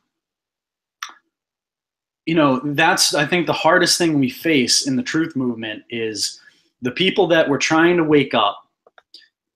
that's, I think, the hardest thing we face in the truth movement is the people that we're trying to wake up.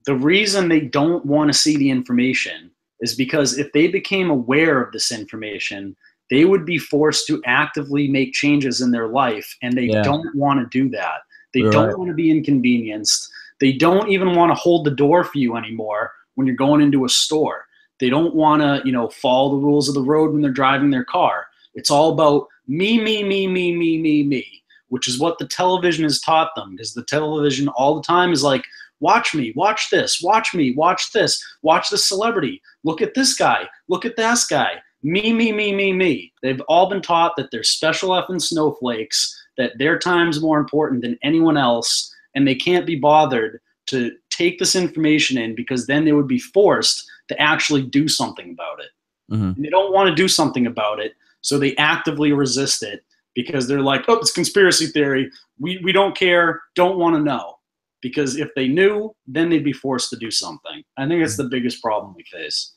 The reason they don't want to see the information is because if they became aware of this information, they would be forced to actively make changes in their life, and they don't want to do that. They don't want to be inconvenienced. They don't even want to hold the door for you anymore when you're going into a store. They don't want to, follow the rules of the road when they're driving their car. It's all about me, me, me, me, me, me, me, which is what the television has taught them, because the television all the time is like, watch me, watch this, watch me, watch this, watch this celebrity, look at this guy, look at that guy, me, me, me, me, me. They've all been taught that they're special effing snowflakes, that their time's more important than anyone else, and they can't be bothered to take this information in, because then they would be forced to actually do something about it. Mm-hmm. And they don't want to do something about it, so they actively resist it, because they're like, oh, it's conspiracy theory. We don't care, don't want to know. Because if they knew, then they'd be forced to do something. I think it's the biggest problem we face.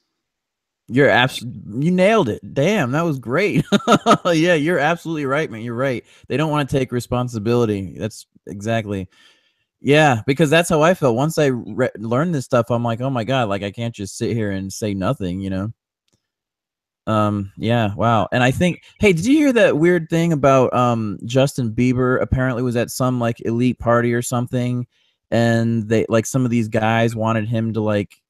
You nailed it. Damn, that was great. Yeah, you're absolutely right, man. You're right. They don't want to take responsibility. That's exactly. Yeah, because that's how I felt. Once I learned this stuff, I'm like, oh my God, like I can't just sit here and say nothing, you know? Yeah, wow. And I think, hey, did you hear that weird thing about Justin Bieber apparently was at some like elite party or something, and they like some of these guys wanted him to like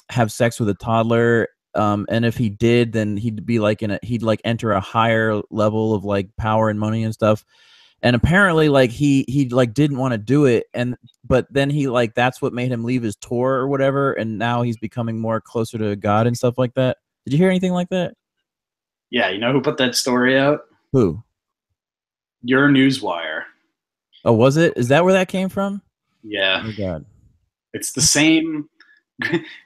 have sex with a toddler, and if he did, then he'd be like he'd like enter a higher level of like power and money and stuff. And apparently like he like didn't want to do it, but then he like that's what made him leave his tour or whatever, and now he's becoming more closer to God and stuff like that. Did you hear anything like that? Yeah, you know who put that story out? Who? Your Newswire. Oh, was it? Is that where that came from? Yeah. Oh God. It's the same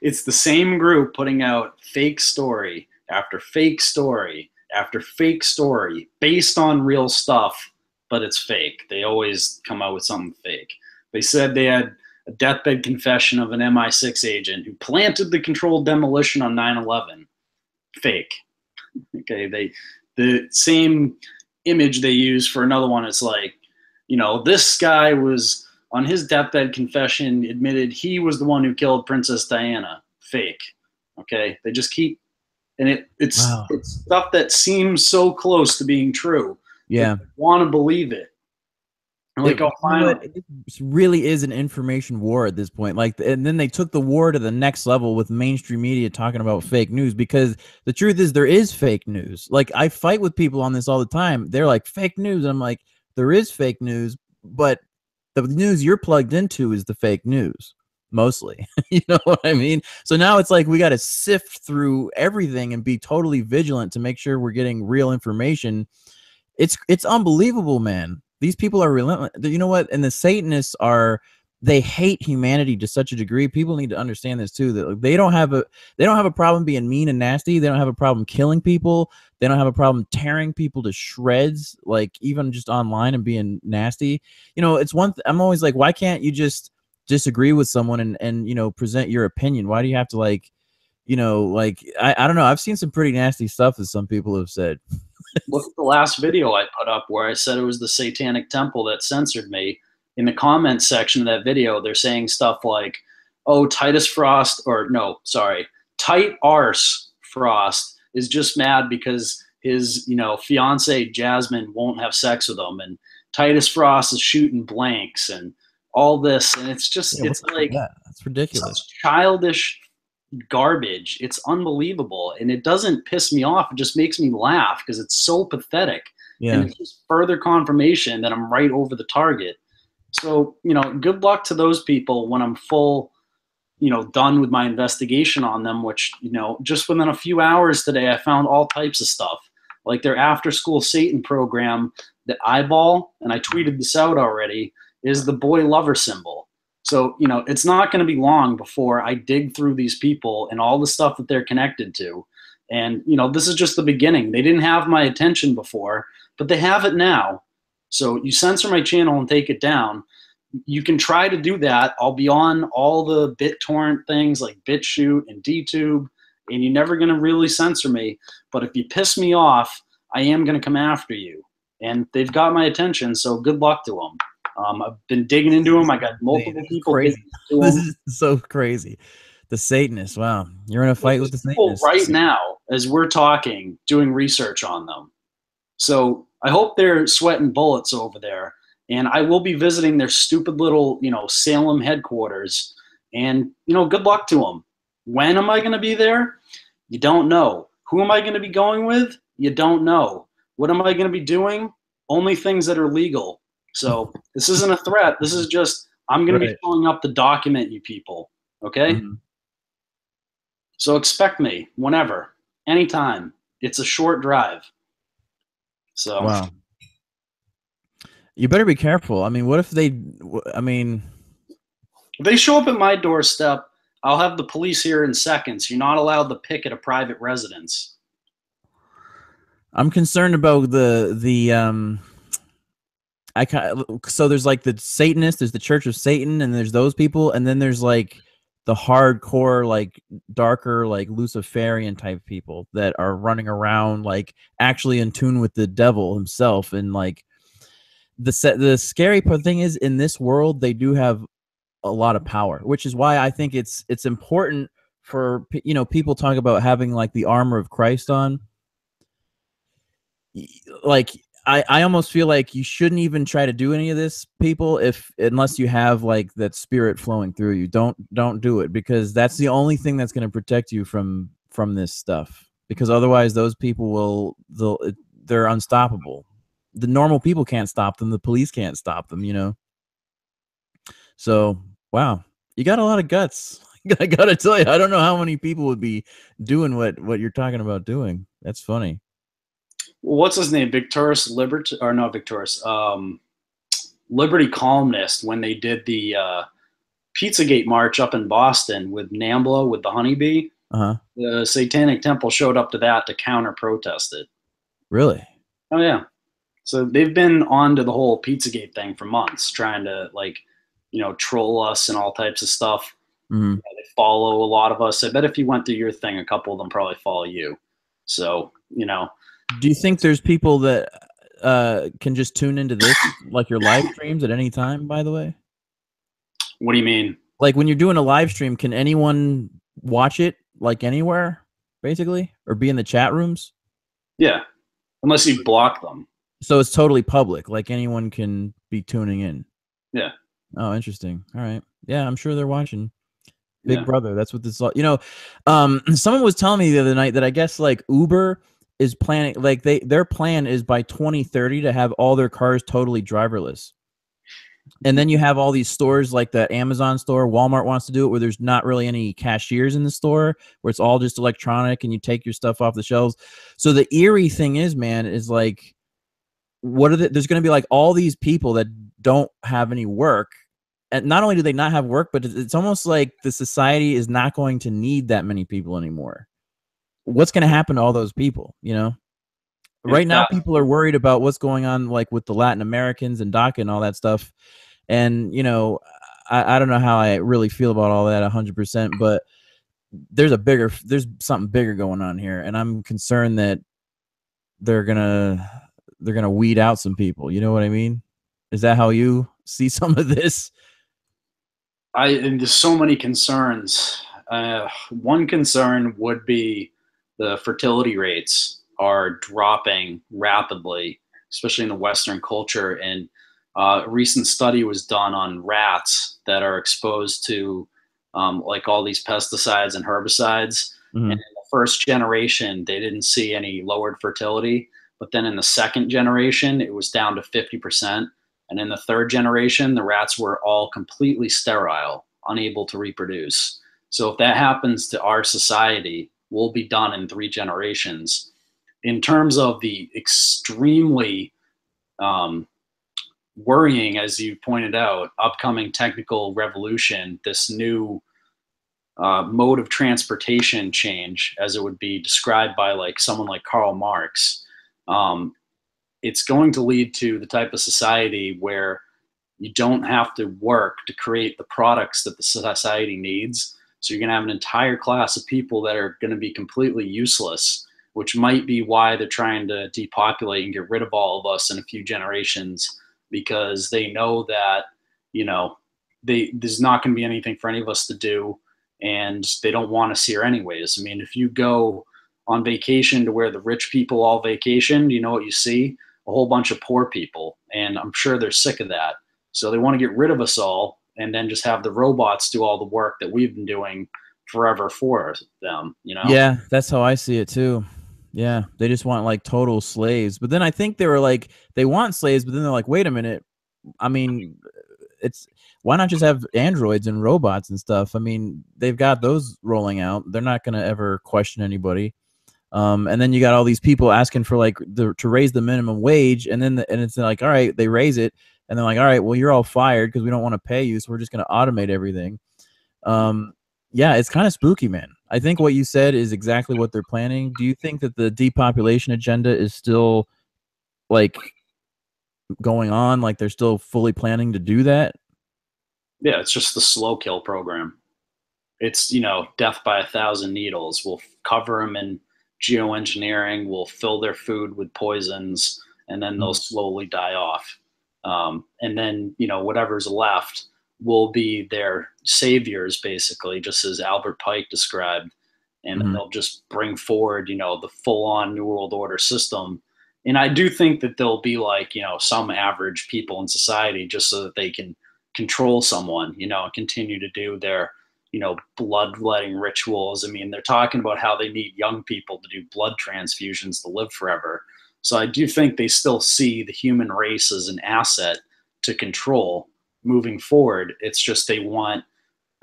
it's the same group putting out fake story after fake story after fake story based on real stuff, but it's fake. They always come out with something fake. They said they had a deathbed confession of an MI6 agent who planted the controlled demolition on 9/11. Fake. Okay, the same image they use for another one is like, you know, this guy was on his deathbed confession admitted he was the one who killed Princess Diana. Fake. Okay, they just keep, and it's Wow. it's stuff that seems so close to being true. Yeah, Want to believe it. And like, it really is an information war at this point. Like, and then they took the war to the next level with mainstream media talking about fake news, because the truth is there is fake news. Like, I fight with people on this all the time. They're like, fake news. And I'm like, there is fake news, but the news you're plugged into is the fake news mostly. You know what I mean? So now it's like we got to sift through everything and be totally vigilant to make sure we're getting real information. It's unbelievable, man. These people are relentless. You know what? And the Satanists they hate humanity to such a degree. People need to understand this too, that they don't have a problem being mean and nasty. They don't have a problem killing people. They don't have a problem tearing people to shreds, like even just online and being nasty. You know, it's I'm always like, why can't you just disagree with someone and you know, present your opinion? Why do you have to like, you know, like I don't know. I've seen some pretty nasty stuff that some people have said. Look at the last video I put up where I said it was the Satanic Temple that censored me. In the comments section of that video, they're saying stuff like, oh, Titus Frost, or no, sorry, Tight Arse Frost is just mad because his, you know, fiance Jasmine won't have sex with him, and Titus Frost is shooting blanks and all this, and it's just, Yeah, it's like, that's ridiculous. Such childish garbage. It's unbelievable, and it doesn't piss me off. It just makes me laugh because it's so pathetic. Yeah. And it's just further confirmation that I'm right over the target. So, you know, good luck to those people when I'm full, you know, done with my investigation on them, which, you know, just within a few hours today, I found all types of stuff, like their after-school Satan program, the eyeball, and I tweeted this out already, is the boy lover symbol. So, you know, it's not going to be long before I dig through these people and all the stuff that they're connected to. And, you know, this is just the beginning. They didn't have my attention before, but they have it now. So you censor my channel and take it down. You can try to do that. I'll be on all the BitTorrent things like BitChute and DTube, and you're never going to really censor me. But if you piss me off, I am going to come after you. And they've got my attention, so good luck to them. I've been digging into them. I got multiple people digging into them. This is so crazy. The Satanists, wow. You're in a fight with the Satanists. Right now, as we're talking, doing research on them. So I hope they're sweating bullets over there. And I will be visiting their stupid little, you know, Salem headquarters. And, you know, good luck to them. When am I going to be there? You don't know. Who am I going to be going with? You don't know. What am I going to be doing? Only things that are legal. So this isn't a threat. This is just, I'm going to be showing up to document you people. Okay? Mm-hmm. So expect me whenever, anytime. It's a short drive. So. Wow. You better be careful. I mean, what if they? I mean, If they show up at my doorstep, I'll have the police here in seconds. You're not allowed to picket a private residence. I'm concerned about the. So there's like the Satanists, there's the Church of Satan, and there's those people, and then there's like the hardcore, like darker, like Luciferian type people that are running around like actually in tune with the devil himself. And like the scary thing is, in this world they do have a lot of power, which is why I think it's important for people talk about having like the armor of Christ on. Like I almost feel like you shouldn't even try to do any of this, people, unless you have like that spirit flowing through you. Don't do it, because that's the only thing that's going to protect you from this stuff. Because otherwise, those people they're unstoppable. The normal people can't stop them. The police can't stop them. So wow, you got a lot of guts. I gotta tell you, I don't know how many people would be doing what you're talking about doing. That's funny. What's his name? Victorious Liberty, or not Victorious, Liberty Columnist, when they did the PizzaGate march up in Boston with NAMBLA, with the honeybee. The Satanic Temple showed up to that to counter protest it. Really? Oh yeah. So they've been on to the whole PizzaGate thing for months, trying to troll us and all types of stuff. Mm-hmm. They follow a lot of us. I bet if you went through your thing, a couple of them probably follow you. So Do you think there's people that can just tune into this, like your live streams at any time, by the way? What do you mean? Like when you're doing a live stream, can anyone watch it like anywhere, basically, or be in the chat rooms? Yeah, unless you block them. So it's totally public, like anyone can be tuning in. Yeah. Oh, interesting. All right. Yeah, I'm sure they're watching. Big Yeah. Brother. That's what this. Someone was telling me the other night that I guess like Uber is planning, like their plan is by 2030 to have all their cars totally driverless. And then you have all these stores like the Amazon store, Walmart wants to do it, where there's not really any cashiers in the store, where it's all just electronic and you take your stuff off the shelves. So the eerie thing is, man, is like, there's going to be like all these people that don't have any work. And not only do they not have work, but it's almost like the society is not going to need that many people anymore. What's going to happen to all those people, Right now, people are worried about what's going on, like with the Latin Americans and DACA and all that stuff. And, I don't know how I really feel about all that 100%, but there's something bigger going on here. And I'm concerned that they're going to weed out some people. You know what I mean? Is that how you see some of this? And there's so many concerns. One concern would be the fertility rates are dropping rapidly, especially in the Western culture. And a recent study was done on rats that are exposed to like all these pesticides and herbicides. Mm-hmm. And in the first generation, they didn't see any lowered fertility. But then in the second generation, it was down to 50%. And in the third generation, the rats were all completely sterile, unable to reproduce. So if that happens to our society, we'll be done in 3 generations. In terms of the extremely worrying, as you pointed out, upcoming technical revolution, this new mode of transportation change, as it would be described by like someone like Karl Marx, it's going to lead to the type of society where you don't have to work to create the products that the society needs. So you're going to have an entire class of people that are going to be completely useless, which might be why they're trying to depopulate and get rid of all of us in a few generations, because they know that, there's not going to be anything for any of us to do, and they don't want us here anyways. I mean, if you go on vacation to where the rich people all vacation, you know what you see? A whole bunch of poor people, and I'm sure they're sick of that. So they want to get rid of us all and then just have the robots do all the work that we've been doing forever for them, Yeah, that's how I see it too. Yeah, they just want like total slaves. But then I think they were like, they want slaves, but then they're like, wait a minute. I mean, why not just have androids and robots and stuff? I mean, they've got those rolling out. They're not going to ever question anybody. And then you got all these people asking for like to raise the minimum wage, and then and it's like, all right, they raise it, and they're like, all right, well, you're all fired because we don't want to pay you, so we're just going to automate everything. Yeah, it's kind of spooky, man. I think what you said is exactly what they're planning. Do you think that the depopulation agenda is still like going on? Like they're still fully planning to do that? Yeah, it's just the slow kill program. It's, you know, death by 1,000 needles. We'll cover them in geoengineering. We'll fill their food with poisons, and then they'll slowly die off. And then, you know, whatever's left will be their saviors, basically, just as Albert Pike described. And then they'll just bring forward, you know, the full-on New World Order system. And I do think that there'll be like, you know, some average people in society just so that they can control someone, you know, and continue to do their, you know, bloodletting rituals. I mean, they're talking about how they need young people to do blood transfusions to live forever. So I do think they still see the human race as an asset to control moving forward. It's just they want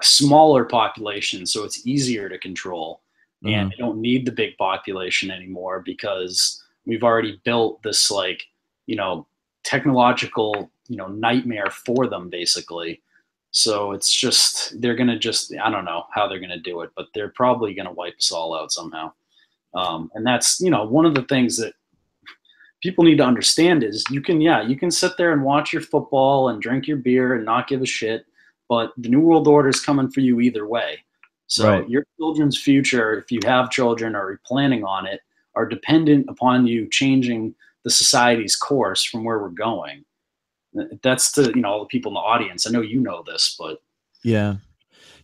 a smaller population so it's easier to control. And they don't need the big population anymore because we've already built this, like, you know, technological, you know, nightmare for them, basically. So it's just, they're going to just, I don't know how they're going to do it, but they're probably going to wipe us all out somehow. And that's, you know, one of the things that people need to understand is you can sit there and watch your football and drink your beer and not give a shit, but the New World Order is coming for you either way. So your children's future, if you have children or you're planning on it, are dependent upon you changing the society's course from where we're going. That's to, you know, all the people in the audience. I know you know this, but yeah,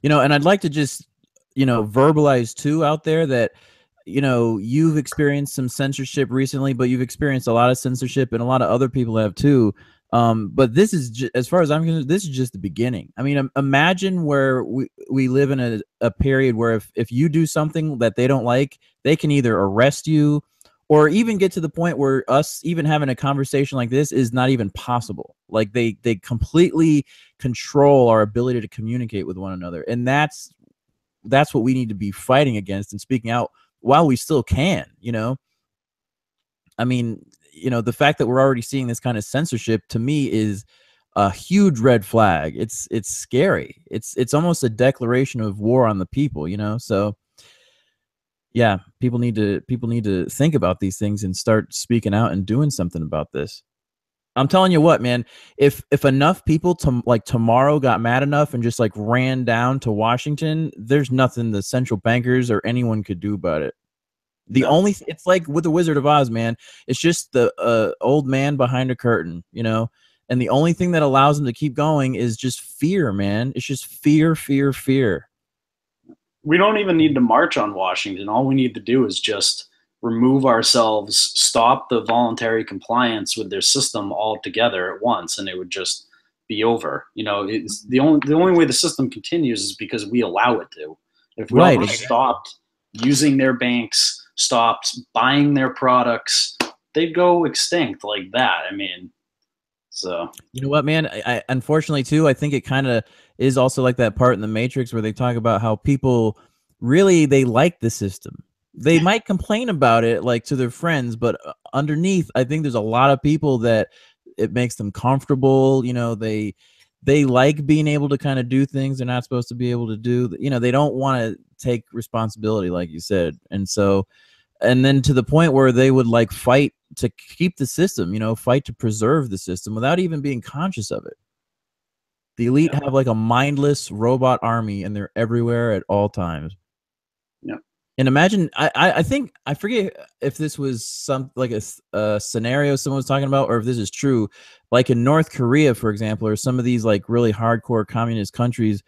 you know, and I'd like to just, you know, verbalize too out there that, you know, you've experienced some censorship recently, but you've experienced a lot of censorship, and a lot of other people have too. But this is, as far as I'm concerned, this is just the beginning. I mean, imagine where we live in a period where if you do something that they don't like, they can either arrest you or even get to the point where us even having a conversation like this is not even possible. Like they completely control our ability to communicate with one another. And that's what we need to be fighting against and speaking out while we still can, you know? I mean, you know, the fact that we're already seeing this kind of censorship to me is a huge red flag. It's scary. It's almost a declaration of war on the people, you know? So yeah, people need to think about these things and start speaking out and doing something about this. I'm telling you what, man, if enough people like tomorrow got mad enough and just like ran down to Washington, there's nothing the central bankers or anyone could do about it. It's like with the Wizard of Oz, man. It's just the old man behind a curtain, you know? And the only thing that allows them to keep going is just fear, man. It's just fear, fear, fear. We don't even need to march on Washington. All we need to do is just remove ourselves, stop the voluntary compliance with their system altogether at once, and it would just be over. You know, it's the only way the system continues is because we allow it to. If we all stopped using their banks, stopped buying their products, they'd go extinct like that. I mean, so you know what, man? I unfortunately too, I think it kind of is also like that part in the Matrix where they talk about how people really, they like the system. They might complain about it like to their friends, but underneath, I think there's a lot of people that it makes them comfortable. You know, they like being able to kind of do things they're not supposed to be able to do. You know, they don't want to take responsibility, like you said. And so, and then to the point where they would like fight to keep the system, you know, fight to preserve the system without even being conscious of it. The elite have like a mindless robot army, and they're everywhere at all times. Yeah. And imagine, I think, I forget if this was some like a scenario someone was talking about, or if this is true, like in North Korea, for example, or some of these like really hardcore communist countries,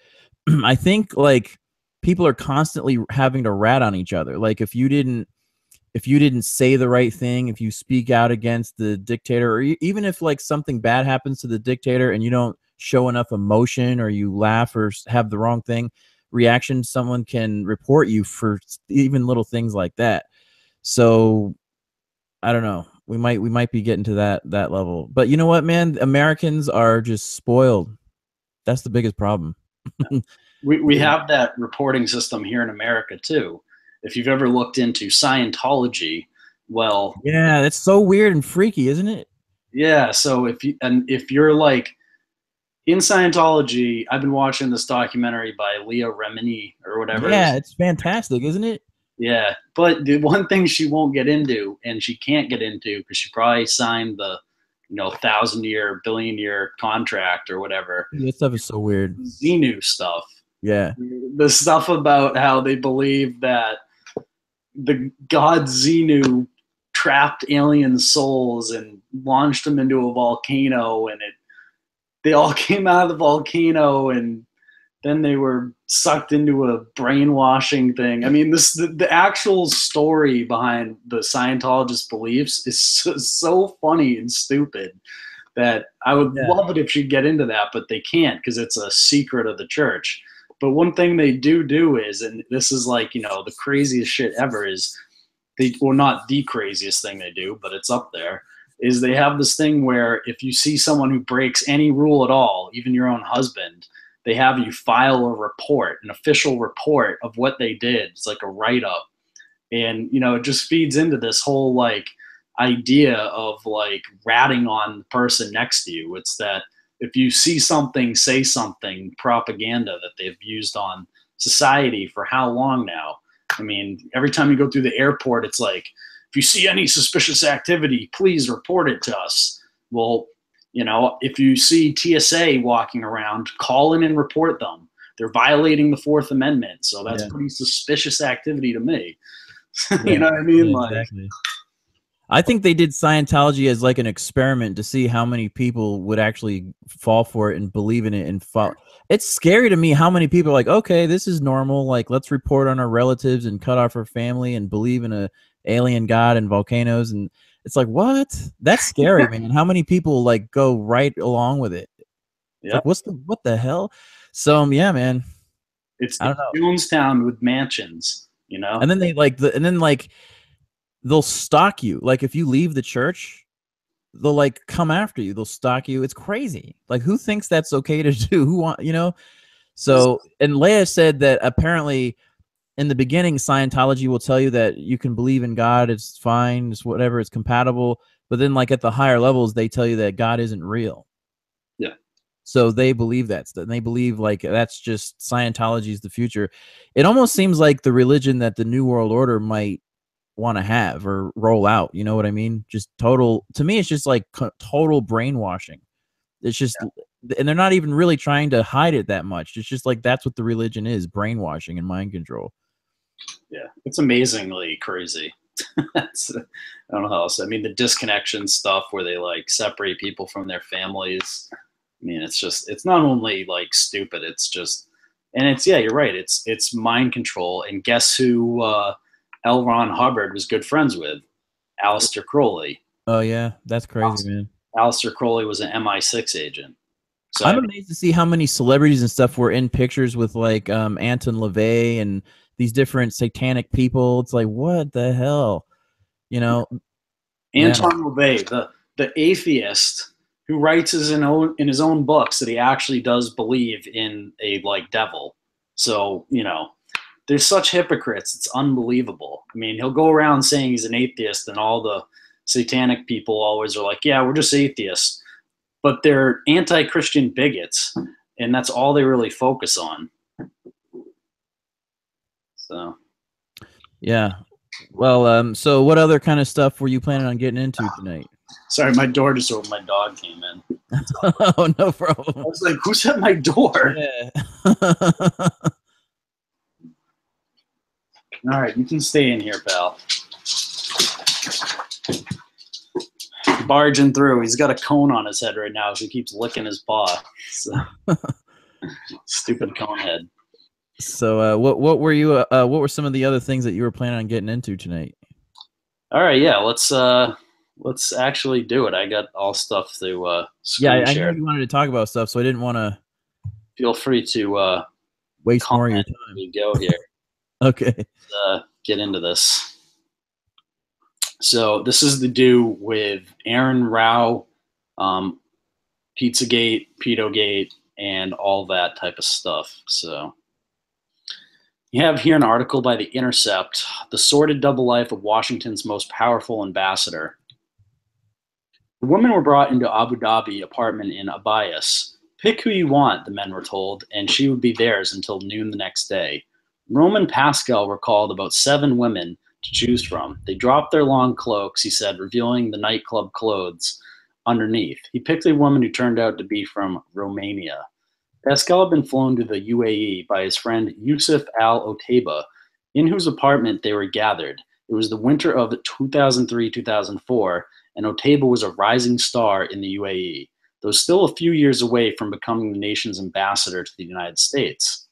I think like people are constantly having to rat on each other. Like if you didn't say the right thing, if you speak out against the dictator, or even if like something bad happens to the dictator and you don't show enough emotion, or you laugh or have the wrong reaction, someone can report you for even little things like that. So I don't know. We might be getting to that level. But you know what, man? Americans are just spoiled. That's the biggest problem. we have that reporting system here in America too. if you've ever looked into Scientology, well, Yeah, that's so weird and freaky, isn't it? yeah. So if you're like in Scientology, I've been watching this documentary by Leah Remini or whatever. Yeah, it's fantastic, isn't it? Yeah, but the one thing she won't get into, and she can't get into because she probably signed the, 1,000-year, billion-year contract or whatever. That stuff is so weird. Xenu stuff. Yeah. The stuff about how they believe that the god Xenu trapped alien souls and launched them into a volcano, and they all came out of the volcano, and then they were sucked into a brainwashing thing. I mean, the actual story behind the Scientologist beliefs is so funny and stupid that I would love it if she'd get into that, but they can't because it's a secret of the church. But one thing they do is, and this is like, the craziest shit ever is well, not the craziest thing they do, but it's up there, is they have this thing where if you see someone who breaks any rule at all, even your own husband, they have you file a report, an official report of what they did. It's like a write-up. And, it just feeds into this whole like idea of like ratting on the person next to you. It's that if you see something, say something, propaganda that they've used on society for how long now? I mean, every time you go through the airport, it's like, if you see any suspicious activity, please report it to us. Well, if you see TSA walking around, call in and report them. They're violating the Fourth Amendment. So that's pretty suspicious activity to me. You know what I mean? Yeah, exactly. I think they did Scientology as like an experiment to see how many people would actually fall for it and believe in it and follow. It's scary to me how many people are like, okay, this is normal. Like, let's report on our relatives and cut off our family and believe in a alien god and volcanoes. And it's like, what? That's scary, man. How many people like go right along with it? Yeah. Like, what the hell? So yeah, man. It's the Jonestown with mansions, And then they'll stalk you. Like if you leave the church, they'll like come after you. They'll stalk you. It's crazy. Like who thinks that's okay to do? Who want, So, and Leia said that apparently in the beginning, Scientology will tell you that you can believe in God. It's fine. It's whatever. It's compatible. But then like at the higher levels, they tell you that God isn't real. Yeah. So they believe that stuff. And they believe like that's just Scientology is the future. It almost seems like the religion that the New World Order might want to have or roll out. You know what I mean? Just total, to me, it's just like total brainwashing. It's just, and they're not even really trying to hide it that much. It's just like, that's what the religion is, brainwashing and mind control. Yeah. It's amazingly crazy. I don't know how else. I mean, the disconnection stuff where they like separate people from their families. I mean, it's not only like stupid, it's just, and it's, yeah, you're right. It's mind control. And guess who, L. Ron Hubbard was good friends with? Aleister Crowley. Oh yeah, that's crazy, man. Aleister Crowley was an MI6 agent. So I'm amazed to see how many celebrities and stuff were in pictures with like Anton LaVey and these different satanic people. It's like, what the hell, Anton LaVey, the atheist who writes in his own books that he actually does believe in a like devil. So there's such hypocrites. It's unbelievable. I mean, he'll go around saying he's an atheist, and all the satanic people always are like, yeah, we're just atheists. But they're anti-Christian bigots, and that's all they really focus on. So. Yeah. Well, so what other kind of stuff were you planning on getting into tonight? Sorry, my door just opened. My dog came in. Oh, no problem. I was like, who's at my door? Yeah. All right, you can stay in here, pal. Barging through. He's got a cone on his head right now, so he keeps licking his paw. So. Stupid cone head. So, what were you? What were some of the other things that you were planning on getting into tonight? All right, yeah, let's actually do it. I got all stuff to screen I share. knew you wanted to talk about stuff, so I didn't want to. Feel free to waste more of your time. We go here. Okay. Let's, get into this. So this is to do with Arun Rao, PizzaGate, PedoGate, and all that type of stuff. So You have here an article by The Intercept, The Sordid Double Life of Washington's Most Powerful Ambassador. The women were brought into Abu Dhabi apartment in Abayas. Pick who you want, the men were told, and she would be theirs until noon the next day. Roman Pascal recalled about 7 women to choose from. They dropped their long cloaks, he said, revealing the nightclub clothes underneath. He picked a woman who turned out to be from Romania. Pascal had been flown to the UAE by his friend Yousef al-Otaiba, in whose apartment they were gathered. It was the winter of 2003-2004, and Otaiba was a rising star in the UAE, though still a few years away from becoming the nation's ambassador to the United States.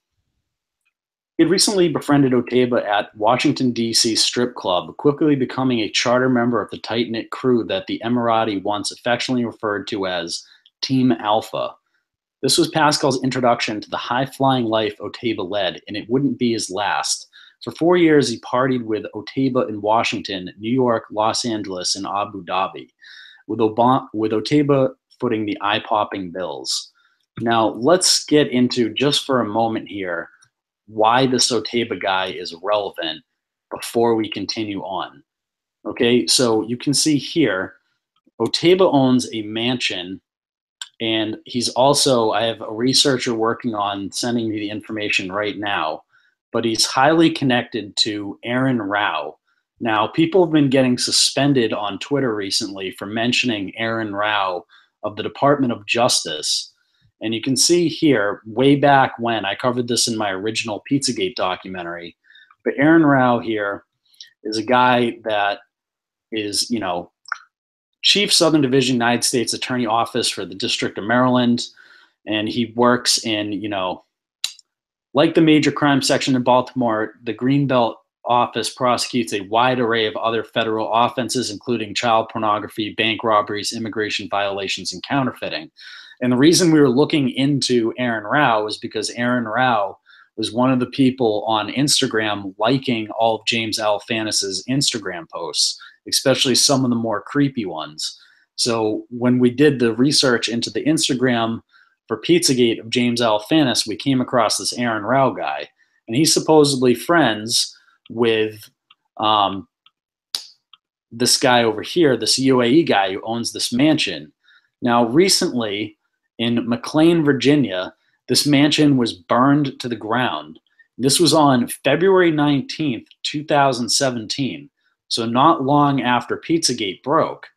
He had recently befriended Otaiba at Washington, D.C. strip club, quickly becoming a charter member of the tight-knit crew that the Emirati once affectionately referred to as Team Alpha. This was Pascal's introduction to the high-flying life Otaiba led, and it wouldn't be his last. For 4 years, he partied with Otaiba in Washington, New York, Los Angeles, and Abu Dhabi, with Otaiba footing the eye-popping bills. Now, let's get into, just for a moment here, why this Otaiba guy is relevant before we continue on. Okay, so you can see here, Otaiba owns a mansion, and he's also, I have a researcher working on sending me the information right now, but he's highly connected to Arun Rao. Now, people have been getting suspended on Twitter recently for mentioning Arun Rao of the Department of Justice. And you can see here, way back when, I covered this in my original PizzaGate documentary, but Arun Rao here is a guy that is, you know, Chief Southern Division United States Attorney Office for the District of Maryland, and he works in, you know, like the major crime section in Baltimore, the Greenbelt office prosecutes a wide array of other federal offenses, including child pornography, bank robberies, immigration violations, and counterfeiting. And the reason we were looking into Arun Rao is because Arun Rao was one of the people on Instagram liking all of James Alefantis's Instagram posts, especially some of the more creepy ones. So when we did the research into the Instagram for Pizzagate of James Alefantis, we came across this Arun Rao guy, and he's supposedly friends with this guy over here, this UAE guy who owns this mansion. Now, recently in Mclean, Virginia, this mansion was burned to the ground. This was on February 19th, 2017, so not long after Pizzagate broke.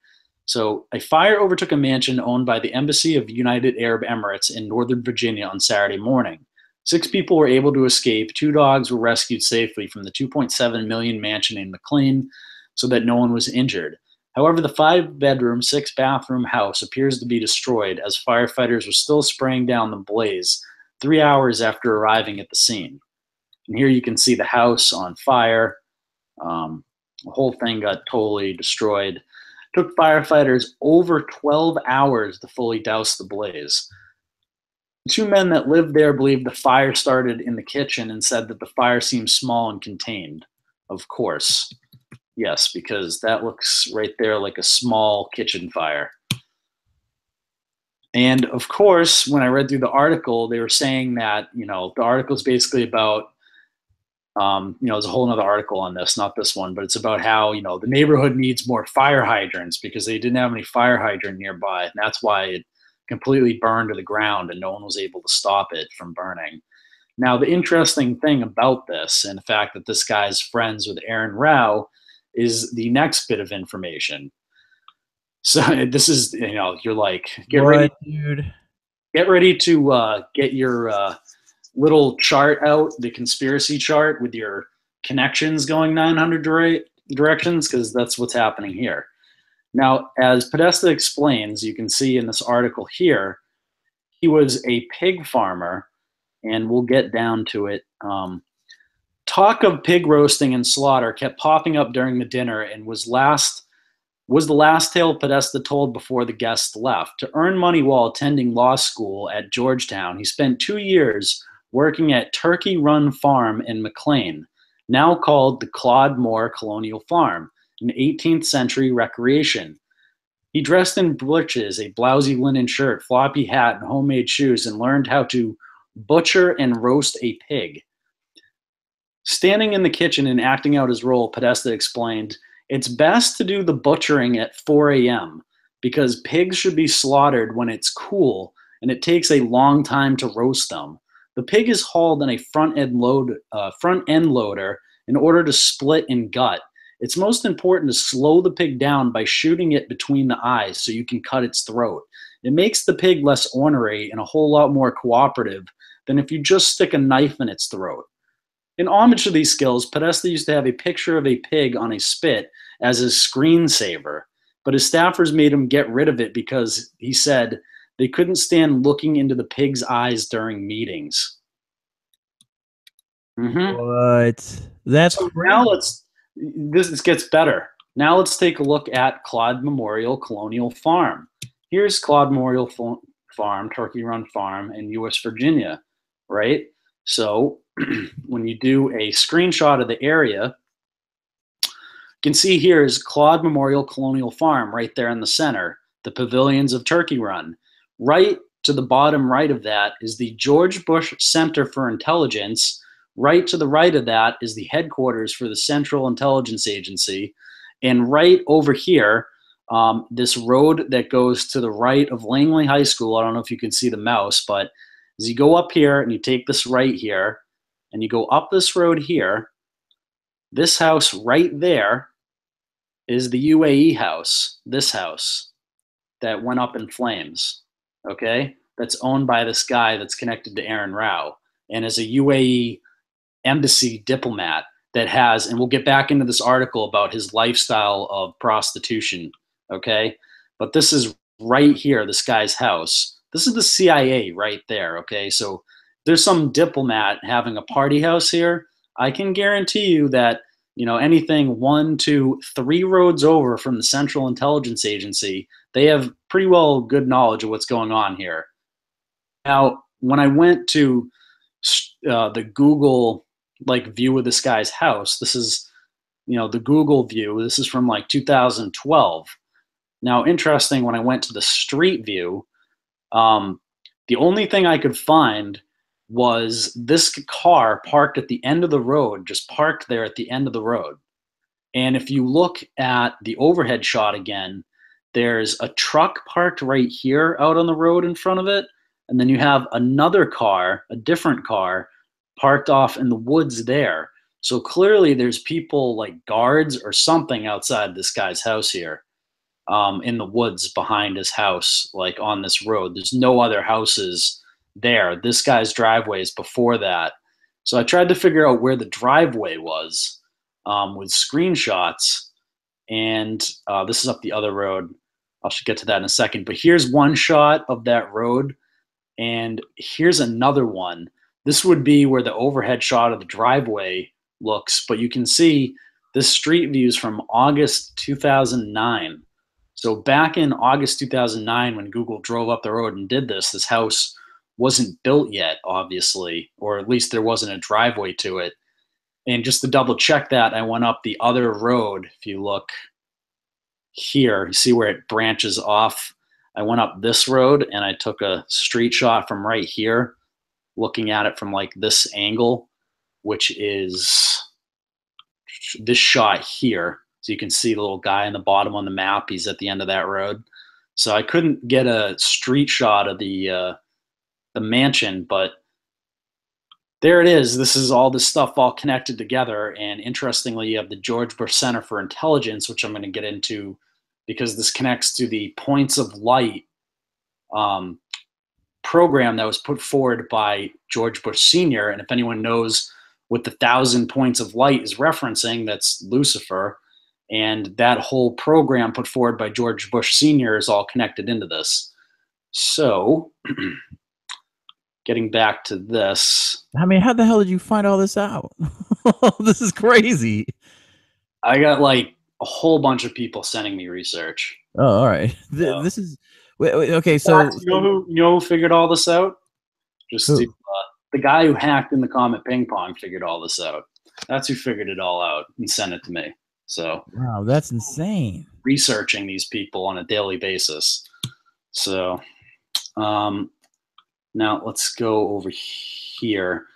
So a fire overtook a mansion owned by the Embassy of the United Arab Emirates in Northern Virginia on Saturday morning. 6 people were able to escape. 2 dogs were rescued safely from the $2.7 million mansion in Mclean so that no one was injured. However, the 5-bedroom, 6-bathroom house appears to be destroyed as firefighters were still spraying down the blaze 3 hours after arriving at the scene. And here you can see the house on fire. The whole thing got totally destroyed. It took firefighters over 12 hours to fully douse the blaze. The 2 men that lived there believed the fire started in the kitchen and said that the fire seemed small and contained. Of course. Yes, because that looks right there like a small kitchen fire. And of course, when I read through the article, they were saying that, you know, the article is basically about, you know, there's a whole other article on this, not this one, but it's about how, you know, the neighborhood needs more fire hydrants because they didn't have any fire hydrant nearby. And that's why it completely burned to the ground and no one was able to stop it from burning. Now, the interesting thing about this and the fact that this guy's friends with Arun Rao is the next bit of information. So this is, you know, you're like, get ready to get your little chart out, the conspiracy chart with your connections going 900 directions, because that's what's happening here. Now, as Podesta explains, you can see in this article here, he was a pig farmer, and we'll get down to it. Talk of pig roasting and slaughter kept popping up during the dinner and was the last tale Podesta told before the guests left. To earn money while attending law school at Georgetown, he spent 2 years working at Turkey Run Farm in Mclean, now called the Claude Moore Colonial Farm, an 18th century recreation. He dressed in breeches, a blousy linen shirt, floppy hat, and homemade shoes, and learned how to butcher and roast a pig. Standing in the kitchen and acting out his role, Podesta explained, "It's best to do the butchering at 4 a.m. because pigs should be slaughtered when it's cool and it takes a long time to roast them. The pig is hauled on a front-end loader in order to split and gut. It's most important to slow the pig down by shooting it between the eyes so you can cut its throat. It makes the pig less ornery and a whole lot more cooperative than if you just stick a knife in its throat." In homage to these skills, Podesta used to have a picture of a pig on a spit as his screensaver, but his staffers made him get rid of it because, he said, they couldn't stand looking into the pig's eyes during meetings. What? That's so crazy. now this gets better. Now let's take a look at Claude Memorial Colonial Farm. Here's Claude Memorial Farm, Turkey Run Farm in US Virginia, right? So when you do a screenshot of the area, you can see here is Claude Memorial Colonial Farm right there in the center, the pavilions of Turkey Run. Right to the bottom right of that is the George Bush Center for Intelligence. Right to the right of that is the headquarters for the Central Intelligence Agency. And right over here, this road that goes to the right of Langley High School, I don't know if you can see the mouse, but as you go up here and you take this right here, and you go up this road here, this house right there is the UAE house, this house that went up in flames, okay? That's owned by this guy that's connected to Arun Rao and is a UAE embassy diplomat that has, and we'll get back into this article about his lifestyle of prostitution, okay? But this is right here, this guy's house. This is the CIA right there, okay? So there's some diplomat having a party house here. I can guarantee you that, you know, anything 1, 2, 3 roads over from the Central Intelligence Agency, they have pretty well good knowledge of what's going on here. Now, when I went to the Google view of this guy's house, this is, you know, the Google view. This is from like 2012. Now, interesting, when I went to the street view, the only thing I could find was this car parked at the end of the road, just parked there at the end of the road. And if you look at the overhead shot again, there's a truck parked right here out on the road in front of it. And then you have another car, a different car, parked off in the woods there. So clearly there's people like guards or something outside this guy's house here, in the woods behind his house, like on this road. There's no other houses there. This guy's driveway is before that. So I tried to figure out where the driveway was with screenshots, and this is up the other road. I should get to that in a second. But here's one shot of that road, and here's another one. This would be where the overhead shot of the driveway looks, but you can see this street view is from August 2009. So back in August 2009, when Google drove up the road and did this, this house wasn't built yet, obviously, or at least there wasn't a driveway to it. And just to double check that, I went up the other road. If you look here, you see where it branches off. I went up this road and I took a street shot from right here, looking at it from like this angle, which is this shot here. So you can see the little guy in the bottom on the map. He's at the end of that road. So I couldn't get a street shot of the mansion, but there it is. This is all this stuff all connected together. And interestingly, you have the George Bush Center for Intelligence, which I'm going to get into because this connects to the Points of Light program that was put forward by George Bush Sr. And if anyone knows what the 1,000 Points of Light is referencing, that's Lucifer. And that whole program put forward by George Bush Sr. is all connected into this. So getting back to this. I mean, how the hell did you find all this out? This is crazy. I got like a whole bunch of people sending me research. Oh, all right. This is wait, okay. So you know who figured all this out? Just the guy who hacked in the Comet Ping Pong figured all this out. That's who figured it all out and sent it to me. So wow, that's insane. Researching these people on a daily basis. So now let's go over here.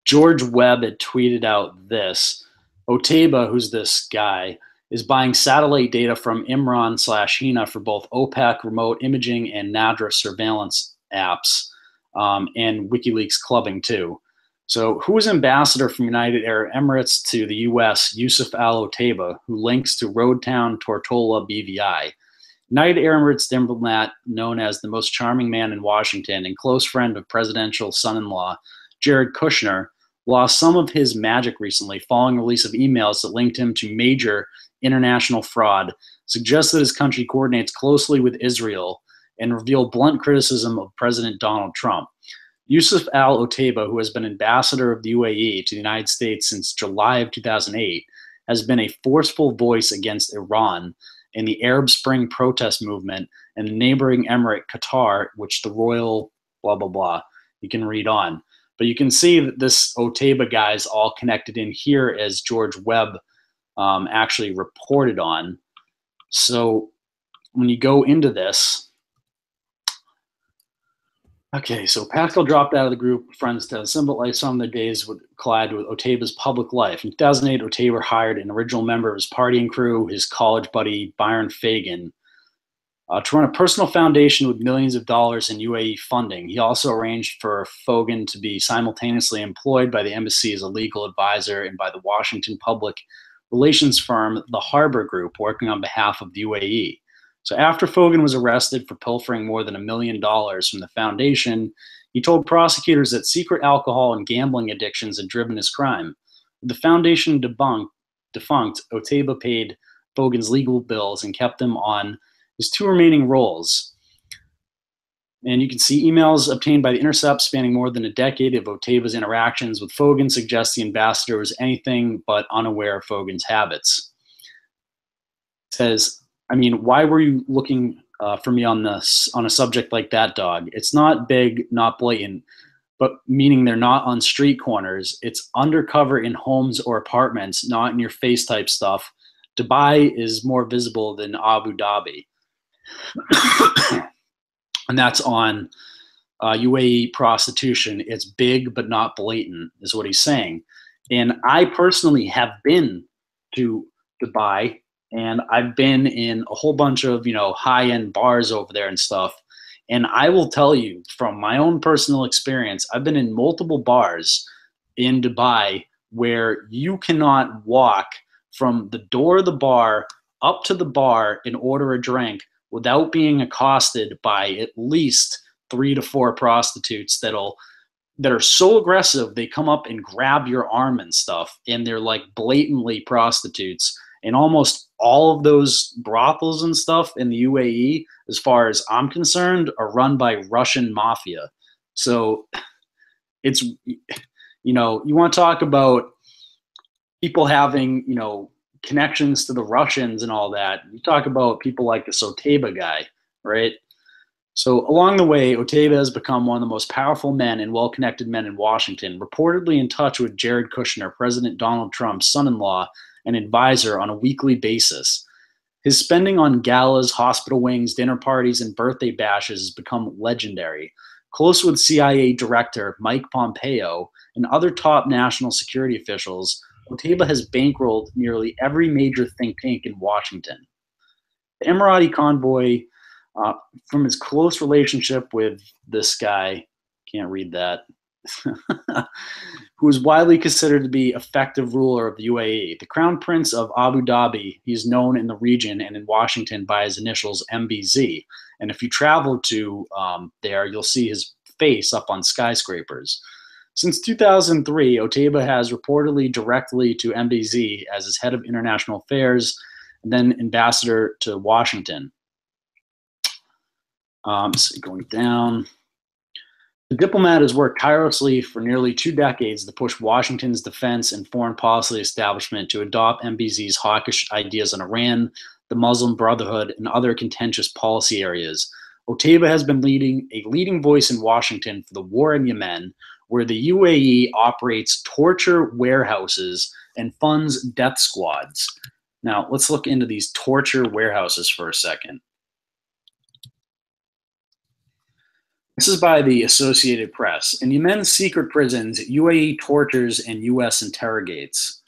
George Webb had tweeted out this. Otaiba, who's this guy, is buying satellite data from Imran/Hina for both OPEC remote imaging and NADRA surveillance apps, and WikiLeaks clubbing too. So who is ambassador from United Arab Emirates to the U.S., Yousef Al-Otaiba, who links to Roadtown Tortola BVI? United Arab Emirates diplomat known as the most charming man in Washington and close friend of presidential son-in-law Jared Kushner lost some of his magic recently following release of emails that linked him to major international fraud, suggests that his country coordinates closely with Israel, and revealed blunt criticism of President Donald Trump. Yousef Al-Otaiba, who has been ambassador of the UAE to the United States since July of 2008, has been a forceful voice against Iran and the Arab Spring protest movement and the neighboring emirate Qatar, which the royal blah, blah, blah. You can read on. But you can see that this Otaiba guy is all connected in here as George Webb actually reported on. So when you go into this, okay, so Pascal dropped out of the group, friends to symbolize some of their days would collide with Otaiba's public life. In 2008, Otaiba hired an original member of his partying crew, his college buddy Byron Fagan, to run a personal foundation with millions of dollars in UAE funding. He also arranged for Fagan to be simultaneously employed by the embassy as a legal advisor and by the Washington public relations firm, the Harbor Group, working on behalf of the UAE. So after Fagan was arrested for pilfering more than $1 million from the foundation, he told prosecutors that secret alcohol and gambling addictions had driven his crime. With the foundation defunct, Otaiba paid Fagan's legal bills and kept him on his two remaining roles. And you can see emails obtained by The Intercept spanning more than a decade of Otaiba's interactions with Fagan suggest the ambassador was anything but unaware of Fagan's habits. It says, I mean, why were you looking for me on this, on a subject like that, dog? It's not big, not blatant, but meaning they're not on street corners. It's undercover in homes or apartments, not in your face type stuff. Dubai is more visible than Abu Dhabi. And that's on UAE prostitution. It's big, but not blatant, is what he's saying. And I personally have been to Dubai, and I've been in a whole bunch of, high-end bars over there and stuff. And I will tell you from my own personal experience, I've been in multiple bars in Dubai where you cannot walk from the door of the bar up to the bar and order a drink without being accosted by at least 3 to 4 prostitutes that are so aggressive they come up and grab your arm and stuff, and they're like blatantly prostitutes. And almost all of those brothels and stuff in the UAE, as far as I'm concerned, are run by Russian mafia. So it's, you want to talk about people having, connections to the Russians and all that. You talk about people like this Otaiba guy, right? So along the way, Otaiba has become one of the most powerful men and well-connected men in Washington, reportedly in touch with Jared Kushner, President Donald Trump's son-in-law, and advisor on a weekly basis. His spending on galas, hospital wings, dinner parties, and birthday bashes has become legendary. Close with CIA Director Mike Pompeo and other top national security officials, Otaiba has bankrolled nearly every major think tank in Washington. The Emirati convoy, from his close relationship with this guy, can't read that, who is widely considered to be effective ruler of the UAE. The Crown Prince of Abu Dhabi, he's known in the region and in Washington by his initials MBZ. And if you travel to there, you'll see his face up on skyscrapers. Since 2003, Otaiba has reportedly directly to MBZ as his head of international affairs and then ambassador to Washington. So going down. The Diplomat has worked tirelessly for nearly 2 decades to push Washington's defense and foreign policy establishment to adopt MBZ's hawkish ideas on Iran, the Muslim Brotherhood, and other contentious policy areas. Otaiba has been a leading voice in Washington for the war in Yemen, where the UAE operates torture warehouses and funds death squads. Now, let's look into these torture warehouses for a second. This is by the Associated Press. In Yemen's secret prisons, UAE tortures and US interrogates.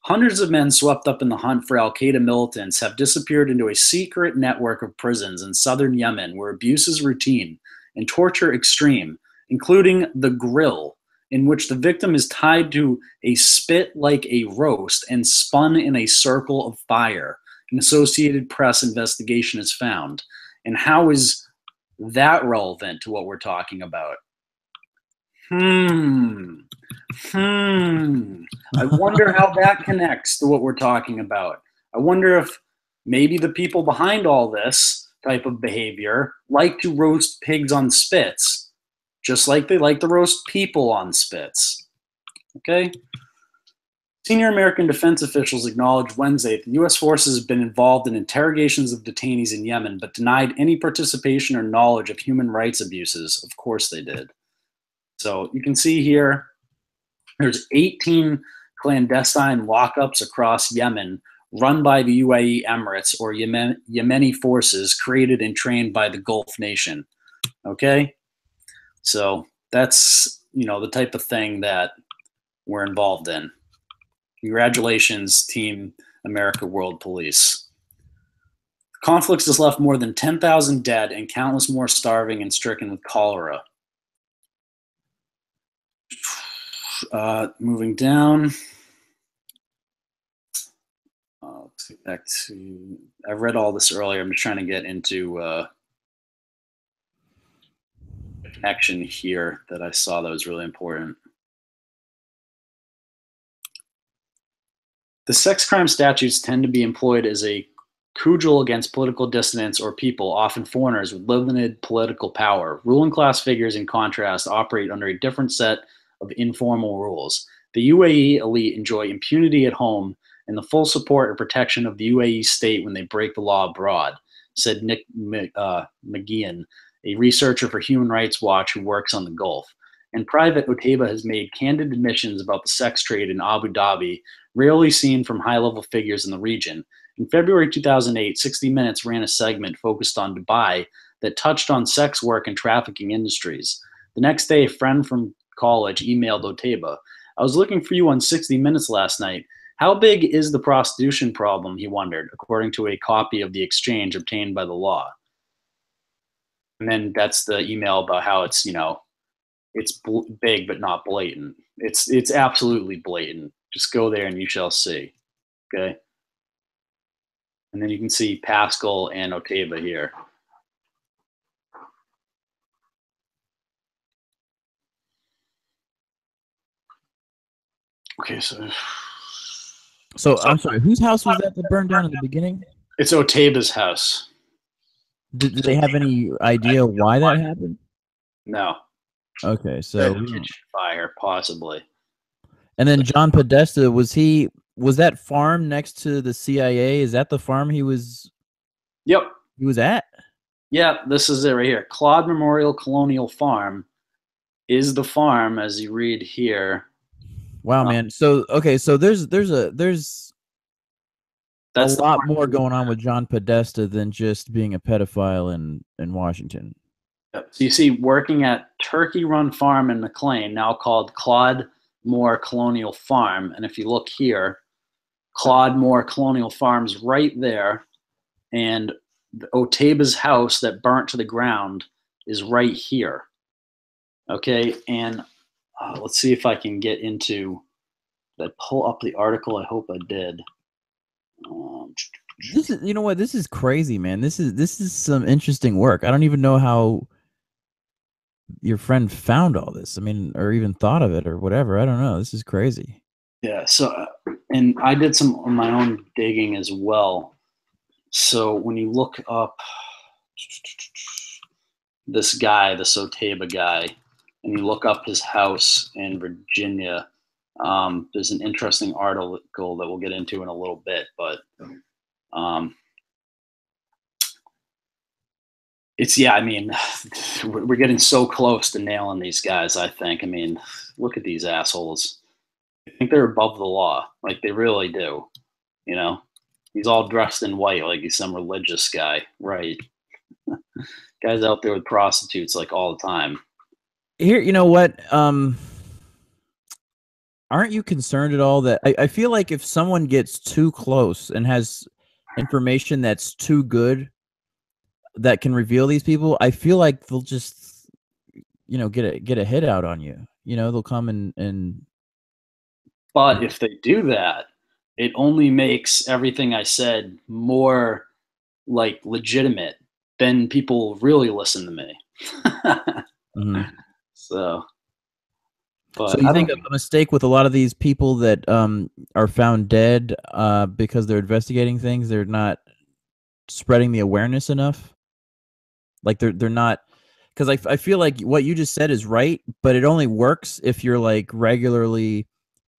Hundreds of men swept up in the hunt for al-Qaeda militants have disappeared into a secret network of prisons in southern Yemen where abuse is routine and torture extreme, including the grill, in which the victim is tied to a spit like a roast and spun in a circle of fire. An Associated Press investigation is found. And how is that relevant to what we're talking about? I wonder how that connects to what we're talking about. I wonder if maybe the people behind all this type of behavior like to roast pigs on spits, just like they like to roast people on spits. Okay? Senior American defense officials acknowledged Wednesday that the U.S. forces have been involved in interrogations of detainees in Yemen, but denied any participation or knowledge of human rights abuses. Of course they did. So you can see here, there's 18 clandestine lockups across Yemen run by the UAE Emirates or Yemeni forces created and trained by the Gulf nation. Okay? So that's, the type of thing that we're involved in. Congratulations, Team America World Police. Conflicts has left more than 10,000 dead and countless more starving and stricken with cholera. Moving down. Let's get back to. I read all this earlier. I'm just trying to get into a connection here that I saw that was really important. The sex crime statutes tend to be employed as a cudgel against political dissidents or people, often foreigners with limited political power. Ruling class figures, in contrast, operate under a different set of informal rules. The UAE elite enjoy impunity at home and the full support and protection of the UAE state when they break the law abroad, said Nick McGeehan, a researcher for Human Rights Watch who works on the Gulf. In private, Otaiba has made candid admissions about the sex trade in Abu Dhabi, rarely seen from high-level figures in the region. In February 2008, 60 Minutes ran a segment focused on Dubai that touched on sex work and trafficking industries. The next day, a friend from college emailed Otaiba, "I was looking for you on 60 Minutes last night. How big is the prostitution problem?" he wondered, according to a copy of the exchange obtained by the law. And then that's the email about how it's, it's big but not blatant. It's absolutely blatant. Just go there and you shall see. Okay? And then you can see Pascal and Otaiba here. Okay, so I'm sorry, whose house was that burned down in the beginning? It's Otaiba's house. Did they have any idea why that happened? No. Okay, so kitchen fire, possibly. And then John Podesta, was that farm next to the CIA? Is that the farm he was? Yep. He was at? Yeah, this is it right here. Claude Memorial Colonial Farm is the farm, as you read here. Wow, man. So okay, so there's a lot more going on with John Podesta than just being a pedophile in Washington. Yep. So you see, working at Turkey Run Farm in Mclean, now called Claude Moore Colonial Farm, and if you look here, Claude Moore Colonial Farm's right there, and Otaiba's house that burnt to the ground is right here. Okay, and let's see if I can get into. Did I pull up the article? I hope I did. This is, what? This is crazy, man. This is some interesting work. I don't even know how your friend found all this. I mean, or even thought of it or whatever. I don't know. This is crazy. Yeah. So, and I did some of my own digging as well. So when you look up this guy, the Otaiba guy, and you look up his house in Virginia, there's an interesting article that we'll get into in a little bit, but I mean, we're getting so close to nailing these guys, I think. I mean, look at these assholes. I think they're above the law. Like, they really do. He's all dressed in white like he's some religious guy. Right. Guys out there with prostitutes like all the time. Here, you know what? Aren't you concerned at all that I feel like if someone gets too close and has information that's too good that can reveal these people, I feel like they'll just, you know, get a hit out on you. You know, they'll come and. But if they do that, it only makes everything I said more like legitimate. Then people really listen to me. Mm-hmm. So. But so you think a mistake with a lot of these people that are found dead because they're investigating things, they're not spreading the awareness enough? Like they're not, because I feel like what you just said is right, but it only works if you're like regularly,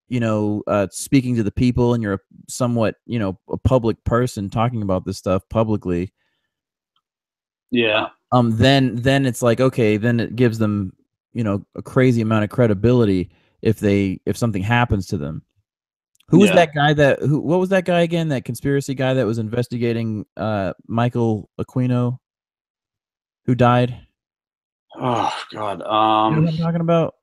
you know, speaking to the people and you're a somewhat, you know, a public person talking about this stuff publicly. Yeah. Then it's like, okay, then it gives them, you know, a crazy amount of credibility if something happens to them. Who was that guy what was that guy again? That conspiracy guy that was investigating Michael Aquino, who died? Oh God. You know what I'm talking about?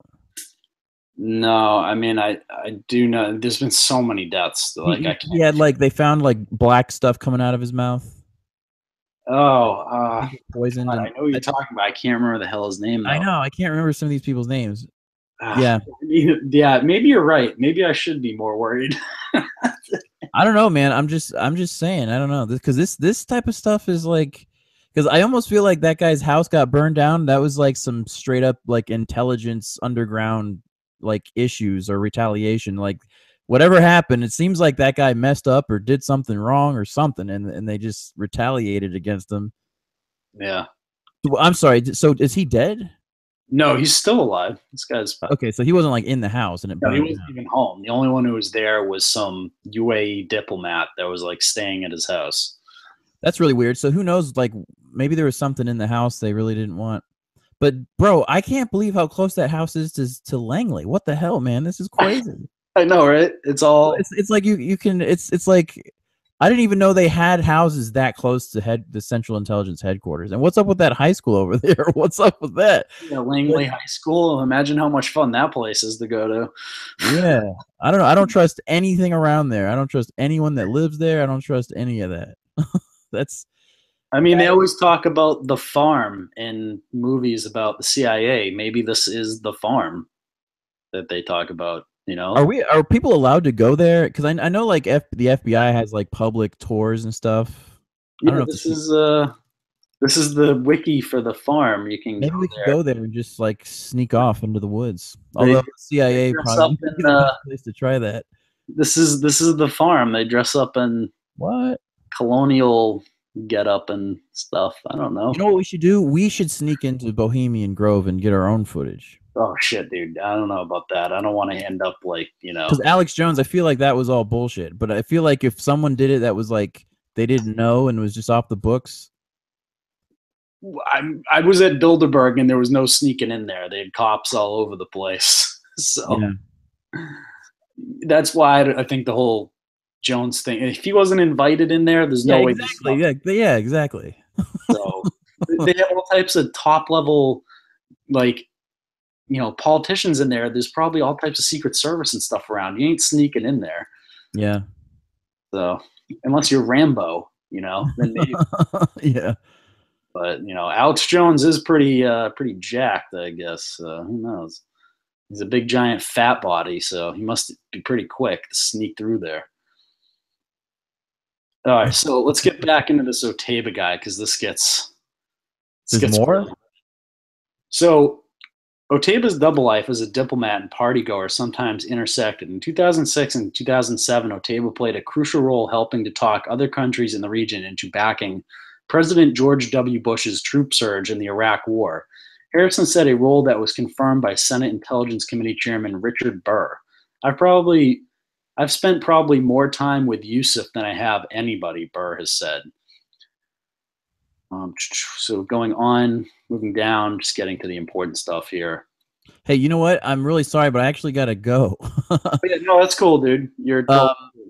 No, I mean I do know. There's been so many deaths. Like I can't. Yeah, like they found like black stuff coming out of his mouth. Oh, poisoned. God, I know what you're talking about. I can't remember the hell his name. Though. I know. I can't remember some of these people's names. Yeah. Yeah. Maybe you're right. Maybe I should be more worried. I don't know, man. I'm just saying. I don't know, because this type of stuff is like, because I almost feel like that guy's house got burned down. That was like some straight up like intelligence underground like issues or retaliation. Like whatever happened, it seems like that guy messed up or did something wrong or something, and they just retaliated against him. Yeah. I'm sorry. So is he dead? No, he's still alive. This guy's okay. So he wasn't like in the house, and it burned. No, he wasn't even home. The only one who was there was some UAE diplomat that was like staying at his house. That's really weird. So who knows? Like maybe there was something in the house they really didn't want. But bro, I can't believe how close that house is to Langley. What the hell, man? This is crazy. I know, right? It's all. It's like you can. It's like I didn't even know they had houses that close to the Central Intelligence headquarters. And what's up with that high school over there? What's up with that? Yeah, Langley High School. Imagine how much fun that place is to go to. Yeah, I don't know. I don't trust anything around there. I don't trust anyone that lives there. I don't trust any of that. I mean, they always talk about the farm in movies about the CIA. Maybe this is the farm that they talk about. You know, are people allowed to go there? Because I know like the FBI has like public tours and stuff. Yeah, I don't know this is the wiki for the farm. You can maybe we can go there and just like sneak off into the woods. Although the CIA probably is the place to try that. This is the farm. They dress up in what colonial get up and stuff. I don't know. You know what we should do? We should sneak into Bohemian Grove and get our own footage. Oh shit, dude! I don't know about that. I don't want to end up like, you know. Because Alex Jones, I feel like that was all bullshit. But I feel like if someone did it that was like they didn't know and was just off the books. I was at Bilderberg and there was no sneaking in there. They had cops all over the place. So yeah. That's why I think the whole Jones thing. If he wasn't invited in there, there's no way. Exactly. Yeah, exactly. So they have all types of top level, like, you know, politicians in there. There's probably all types of Secret Service and stuff around. You ain't sneaking in there. Yeah. So unless you're Rambo, you know, then maybe. Yeah. But you know, Alex Jones is pretty jacked, I guess. Who knows? He's a big giant fat body, so he must be pretty quick to sneak through there. All right, so let's get back into this Otaiba guy because this gets more. So Otaiba's double life as a diplomat and partygoer sometimes intersected. In 2006 and 2007, Otaiba played a crucial role helping to talk other countries in the region into backing President George W. Bush's troop surge in the Iraq War. Harrison said a role that was confirmed by Senate Intelligence Committee Chairman Richard Burr. I've spent probably more time with Yousef than I have anybody, Burr has said. So going on, moving down, just getting to the important stuff here. Hey, you know what? I'm really sorry, but I actually got to go. Yeah, no, that's cool, dude. You're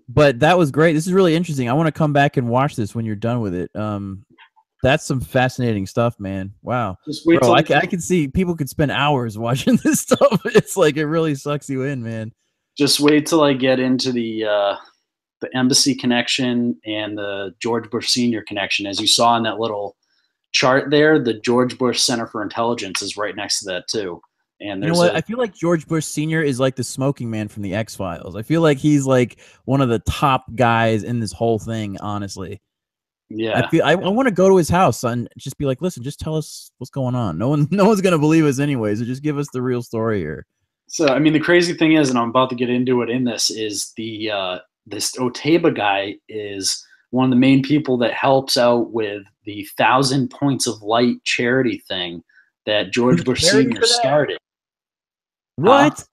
but that was great. This is really interesting. I want to come back and watch this when you're done with it. That's some fascinating stuff, man. Wow. Just wait Bro, till I can see people could spend hours watching this stuff. It's like it really sucks you in, man. just wait till I get into the embassy connection and the George Bush Sr. connection. As you saw in that little chart there, the George Bush Center for Intelligence is right next to that too. And You know there's what? I feel like George Bush Sr. is like the smoking man from the X-Files. I feel like he's like one of the top guys in this whole thing, honestly. yeah. I want to go to his house and just be like, listen, just tell us what's going on. No one's gonna believe us anyways. So just give us the real story here. So I mean, the crazy thing is, and I'm about to get into it in this, is this Otaiba guy is one of the main people that helps out with the 1,000 Points of Light charity thing that George Bush Sr. started. What? Huh?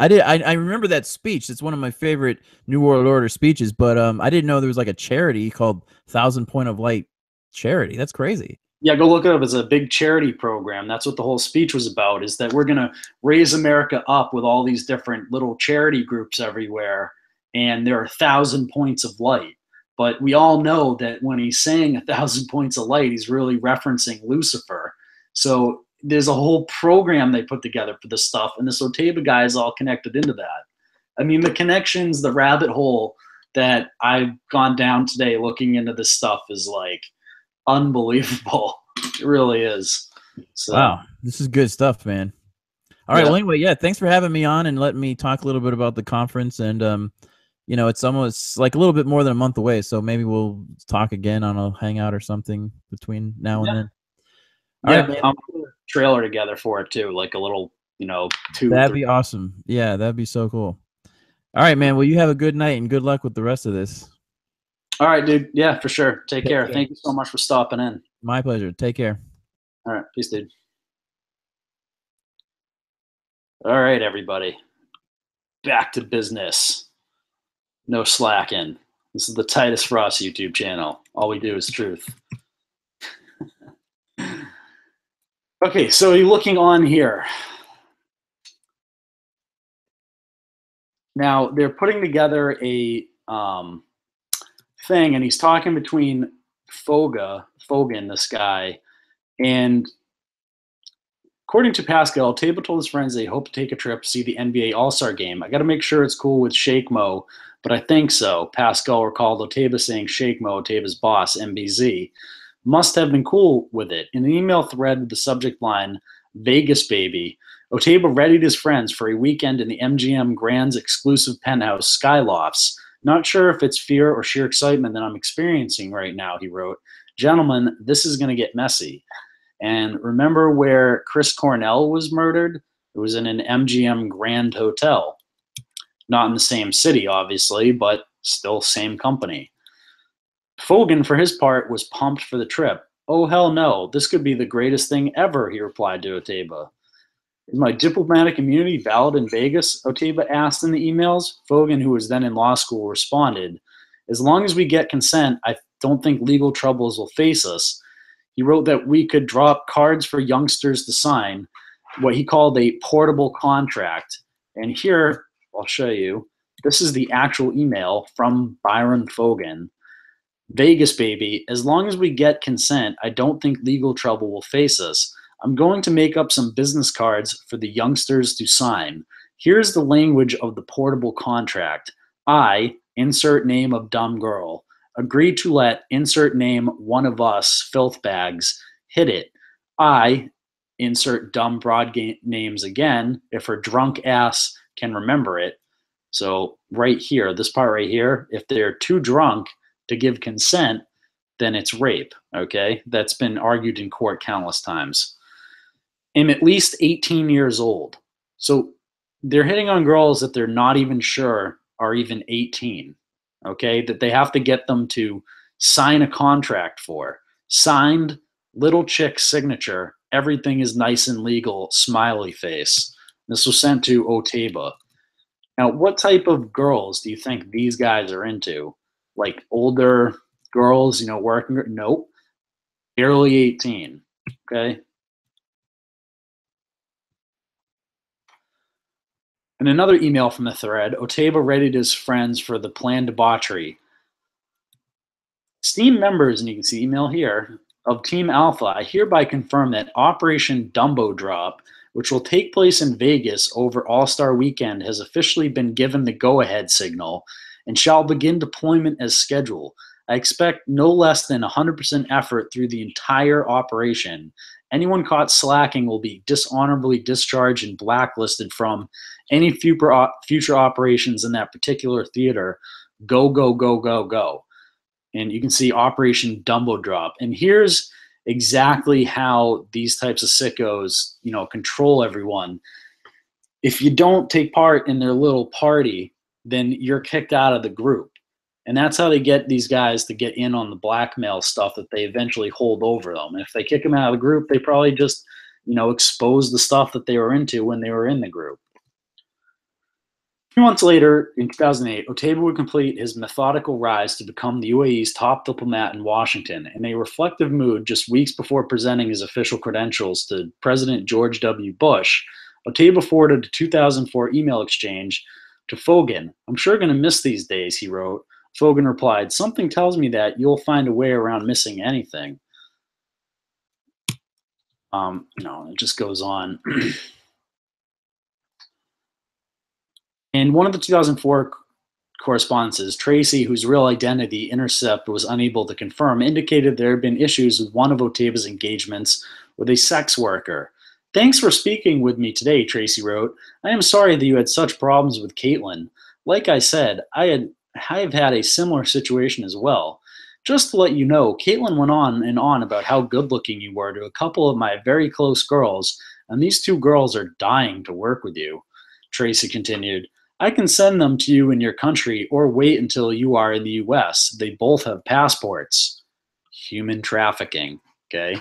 I remember that speech. It's one of my favorite New World Order speeches, but I didn't know there was like a charity called 1,000 Point of Light Charity. That's crazy. Yeah, go look it up. It's a big charity program. That's what the whole speech was about, is that we're going to raise America up with all these different little charity groups everywhere, and there are 1,000 points of light. But we all know that when he's saying 1,000 points of light, he's really referencing Lucifer. So there's a whole program they put together for this stuff, and this Otaiba guy is all connected into that. I mean, the connections, the rabbit hole that I've gone down today looking into this stuff is like unbelievable. It really is. So, wow, this is good stuff, man. All right. Yeah. Well, anyway, yeah, thanks for having me on and letting me talk a little bit about the conference. And you know, it's almost like a little bit more than a month away, so maybe we'll talk again on a hangout or something between now and then. All right, man. I'll put a trailer together for it too, like a little, you know, That'd be awesome. Yeah, that'd be so cool. All right, man. Well, you have a good night and good luck with the rest of this. All right, dude. Yeah, for sure. Take care. Thank you so much for stopping in. My pleasure. Take care. All right. Peace, dude. All right, everybody. Back to business. No slacking. This is the Titus Frost YouTube channel. All we do is truth. Okay, so you're looking on here. Now, they're putting together a thing, and he's talking between Fogan, this guy, and according to Pascal, Otaiba told his friends they hope to take a trip to see the NBA All-Star game. I got to make sure it's cool with Sheikh Mo, but I think so. Pascal recalled Otaiba saying Sheikh Mo, Otaiba's boss, MBZ, must have been cool with it. In an email thread with the subject line, Vegas baby, Otaiba readied his friends for a weekend in the MGM Grand's exclusive penthouse, Skylofts. Not sure if it's fear or sheer excitement that I'm experiencing right now, he wrote. Gentlemen, this is going to get messy. And remember where Chris Cornell was murdered? It was in an MGM Grand hotel. Not in the same city, obviously, but still same company. Fogan, for his part, was pumped for the trip. Oh, hell no. This could be the greatest thing ever, he replied to Otaiba. Is my diplomatic immunity valid in Vegas? Otaiba asked in the emails. Fogan, who was then in law school, responded, as long as we get consent, I don't think legal troubles will face us. He wrote that we could drop cards for youngsters to sign, what he called a portable contract. And here, I'll show you, this is the actual email from Byron Fogan. Vegas baby, as long as we get consent, I don't think legal trouble will face us. I'm going to make up some business cards for the youngsters to sign. Here's the language of the portable contract. I, insert name of dumb girl, agree to let, insert name one of us, filth bags, hit it. I, insert dumb broad names again, if her drunk ass can remember it. So right here, this part right here, if they're too drunk to give consent, then it's rape, okay? That's been argued in court countless times. Am at least 18 years old. So they're hitting on girls that they're not even sure are even 18, okay? That they have to get them to sign a contract for. Signed, little chick signature, everything is nice and legal, smiley face. This was sent to Otaiba. Now, what type of girls do you think these guys are into? Like older girls, you know, working? Nope. Barely 18, okay? In another email from the thread, Otaiba readied his friends for the planned debauchery. Esteemed members, and you can see email here, of Team Alpha, I hereby confirm that Operation Dumbo Drop, which will take place in Vegas over All-Star Weekend, has officially been given the go-ahead signal and shall begin deployment as scheduled. I expect no less than 100% effort through the entire operation. Anyone caught slacking will be dishonorably discharged and blacklisted from any future operations in that particular theater. Go, go, go, go, go. And you can see Operation Dumbo Drop. And here's exactly how these types of sickos, control everyone. If you don't take part in their little party, then you're kicked out of the group. And that's how they get these guys to get in on the blackmail stuff that they eventually hold over them. And if they kick them out of the group, they probably just, expose the stuff that they were into when they were in the group. 2 months later, in 2008, Otaiba would complete his methodical rise to become the UAE's top diplomat in Washington. In a reflective mood, just weeks before presenting his official credentials to President George W. Bush, Otaiba forwarded a 2004 email exchange to Fogan. "I'm sure going to miss these days," he wrote. Fogan replied, "Something tells me that you'll find a way around missing anything." It just goes on. In one of the 2004 correspondences, Tracy, whose real identity Intercept was unable to confirm, indicated there had been issues with one of Otaiba's engagements with a sex worker. "Thanks for speaking with me today," Tracy wrote. "I am sorry that you had such problems with Caitlin. Like I said, I have had a similar situation as well. Just to let you know, Caitlin went on and on about how good-looking you were to a couple of my very close girls, and these 2 girls are dying to work with you." Tracy continued, "I can send them to you in your country or wait until you are in the US. They both have passports." Human trafficking, okay?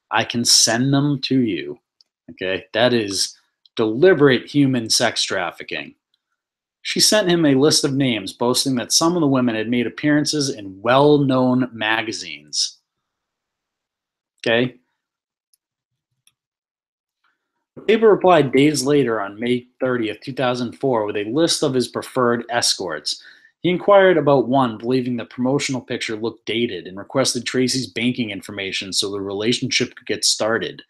I can send them to you, okay? That is deliberate human sex trafficking. She sent him a list of names, boasting that some of the women had made appearances in well-known magazines, okay? Otaiba replied days later on May 30th, 2004, with a list of his preferred escorts. He inquired about one, believing the promotional picture looked dated, and requested Tracy's banking information so the relationship could get started.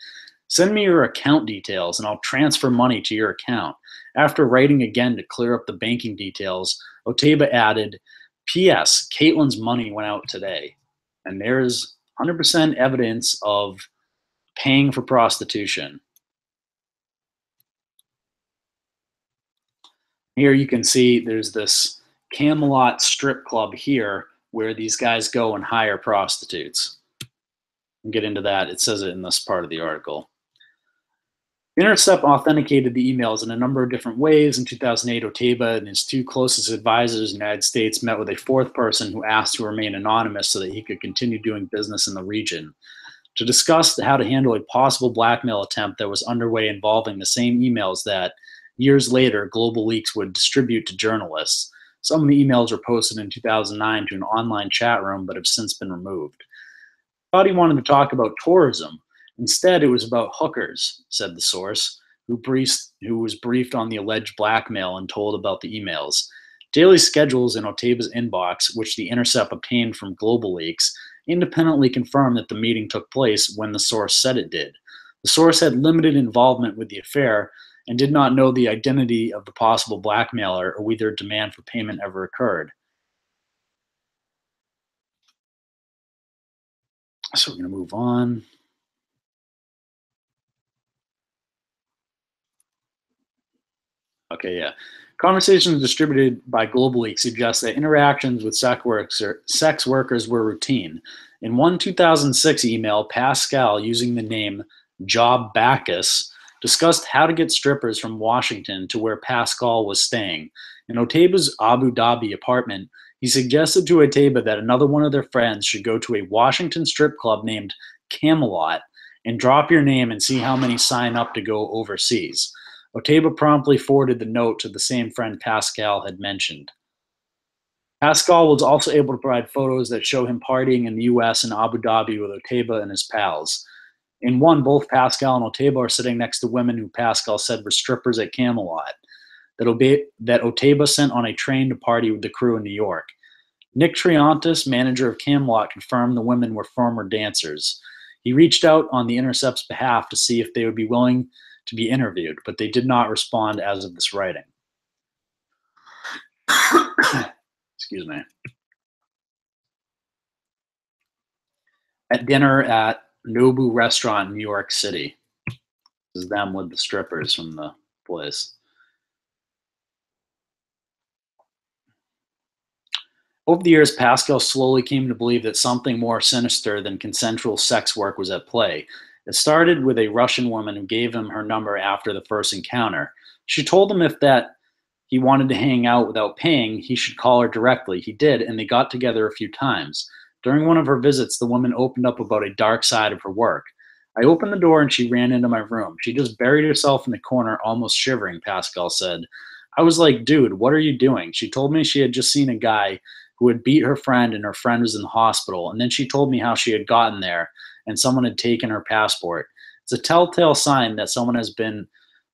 "Send me your account details and I'll transfer money to your account." After writing again to clear up the banking details, Otaiba added, "P.S. Caitlin's money went out today." And there's 100% evidence of paying for prostitution. Here you can see there's this Camelot strip club here where these guys go and hire prostitutes. We'll get into that. It says it in this part of the article. Intercept authenticated the emails in a number of different ways. In 2008, Otaiba and his 2 closest advisors in the United States met with a 4th person who asked to remain anonymous so that he could continue doing business in the region, to discuss how to handle a possible blackmail attempt that was underway involving the same emails that, years later, Global Leaks would distribute to journalists. Some of the emails were posted in 2009 to an online chat room but have since been removed. "I thought he wanted to talk about tourism. Instead, it was about hookers," said the source, who was briefed on the alleged blackmail and told about the emails. Daily schedules in Otaiba's inbox, which the Intercept obtained from Global Leaks, independently confirmed that the meeting took place when the source said it did. The source had limited involvement with the affair and did not know the identity of the possible blackmailer or whether demand for payment ever occurred. So we're going to move on. Okay, yeah. Conversations distributed by Global Leaks suggest that interactions with sex workers were routine. In one 2006 email, Pascal, using the name Job Bacchus, discussed how to get strippers from Washington to where Pascal was staying. In Otaiba's Abu Dhabi apartment, he suggested to Otaiba that another one of their friends should go to a Washington strip club named Camelot and drop your name and see how many sign up to go overseas. Otaiba promptly forwarded the note to the same friend Pascal had mentioned. Pascal was also able to provide photos that show him partying in the US and Abu Dhabi with Otaiba and his pals. In one, both Pascal and Otaiba are sitting next to women who Pascal said were strippers at Camelot, that Otaiba sent on a train to party with the crew in New York. Nick Triantis, manager of Camelot, confirmed the women were former dancers. He reached out on the Intercept's behalf to see if they would be willing to be interviewed, but they did not respond as of this writing. Excuse me. At dinner at Nobu Restaurant in New York City. This is them with the strippers from the place. Over the years, Pascal slowly came to believe that something more sinister than consensual sex work was at play. It started with a Russian woman who gave him her number after the first encounter. She told him if that he wanted to hang out without paying, he should call her directly. He did, and they got together a few times. During one of her visits, the woman opened up about a dark side of her work. I opened the door and she ran into my room. She just buried herself in the corner, almost shivering, Pascal said. I was like, dude, what are you doing? She told me she had just seen a guy who had beat her friend and her friend was in the hospital. And then she told me how she had gotten there and someone had taken her passport. It's a telltale sign that someone has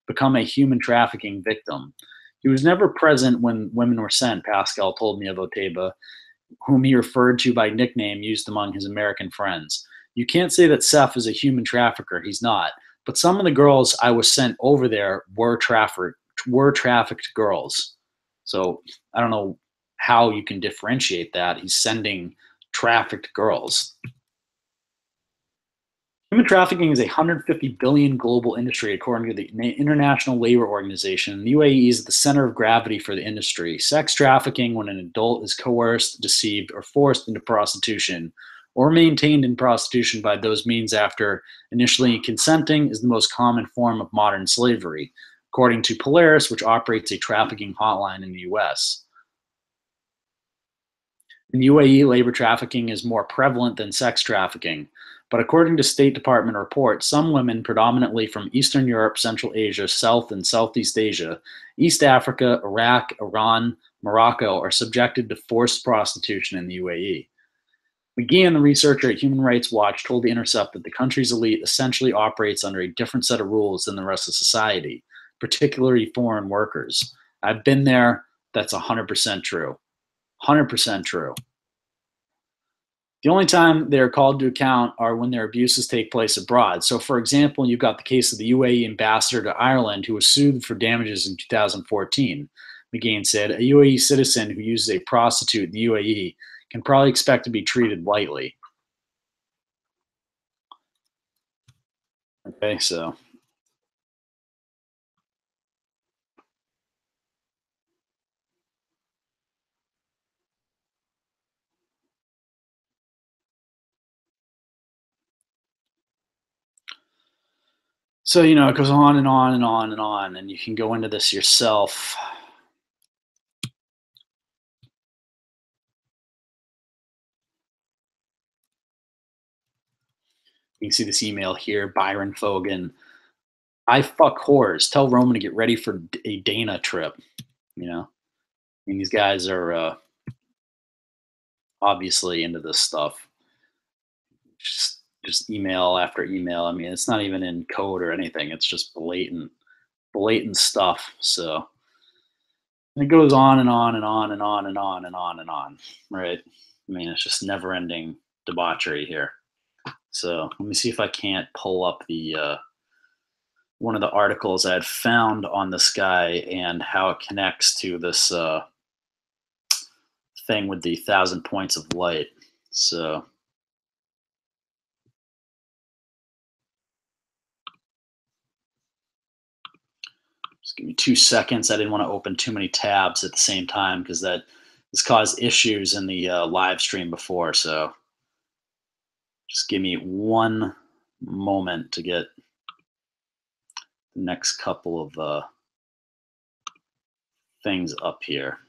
become a human trafficking victim. He was never present when women were sent, Pascal told me of Otaiba, whom he referred to by nickname used among his American friends. You can't say that Seth is a human trafficker. He's not. But some of the girls I was sent over there were trafficked girls. So I don't know how you can differentiate that. He's sending trafficked girls. Human trafficking is a $150 billion global industry, according to the International Labor Organization. The UAE is at the center of gravity for the industry. Sex trafficking, when an adult is coerced, deceived, or forced into prostitution, or maintained in prostitution by those means after initially consenting, is the most common form of modern slavery, according to Polaris, which operates a trafficking hotline in the U.S. In the UAE, labor trafficking is more prevalent than sex trafficking. But according to State Department reports, some women, predominantly from Eastern Europe, Central Asia, South and Southeast Asia, East Africa, Iraq, Iran, Morocco, are subjected to forced prostitution in the UAE. McGeehan, the researcher at Human Rights Watch, told The Intercept that the country's elite essentially operates under a different set of rules than the rest of society, particularly foreign workers. I've been there. That's 100% true. 100% true. The only time they're called to account are when their abuses take place abroad. So, for example, you've got the case of the UAE ambassador to Ireland who was sued for damages in 2014. McGeehan said, a UAE citizen who uses a prostitute in the UAE can probably expect to be treated lightly. Okay, so. So, you know, it goes on and on and on and on, and you can go into this yourself. You can see this email here, Byron Fogan. I fuck whores. Tell Roman to get ready for a Dana trip. You know, I mean, these guys are obviously into this stuff. Just email after email. I mean, it's not even in code or anything. It's just blatant stuff. So and it goes on and on and on and on and on and on and on, right? I mean, it's just never-ending debauchery here. So let me see if I can't pull up the one of the articles I had found on this guy and how it connects to this thing with the 1,000 points of light. So just give me 2 seconds. I didn't want to open too many tabs at the same time because that has caused issues in the live stream before. So just give me one moment to get the next couple of things up here.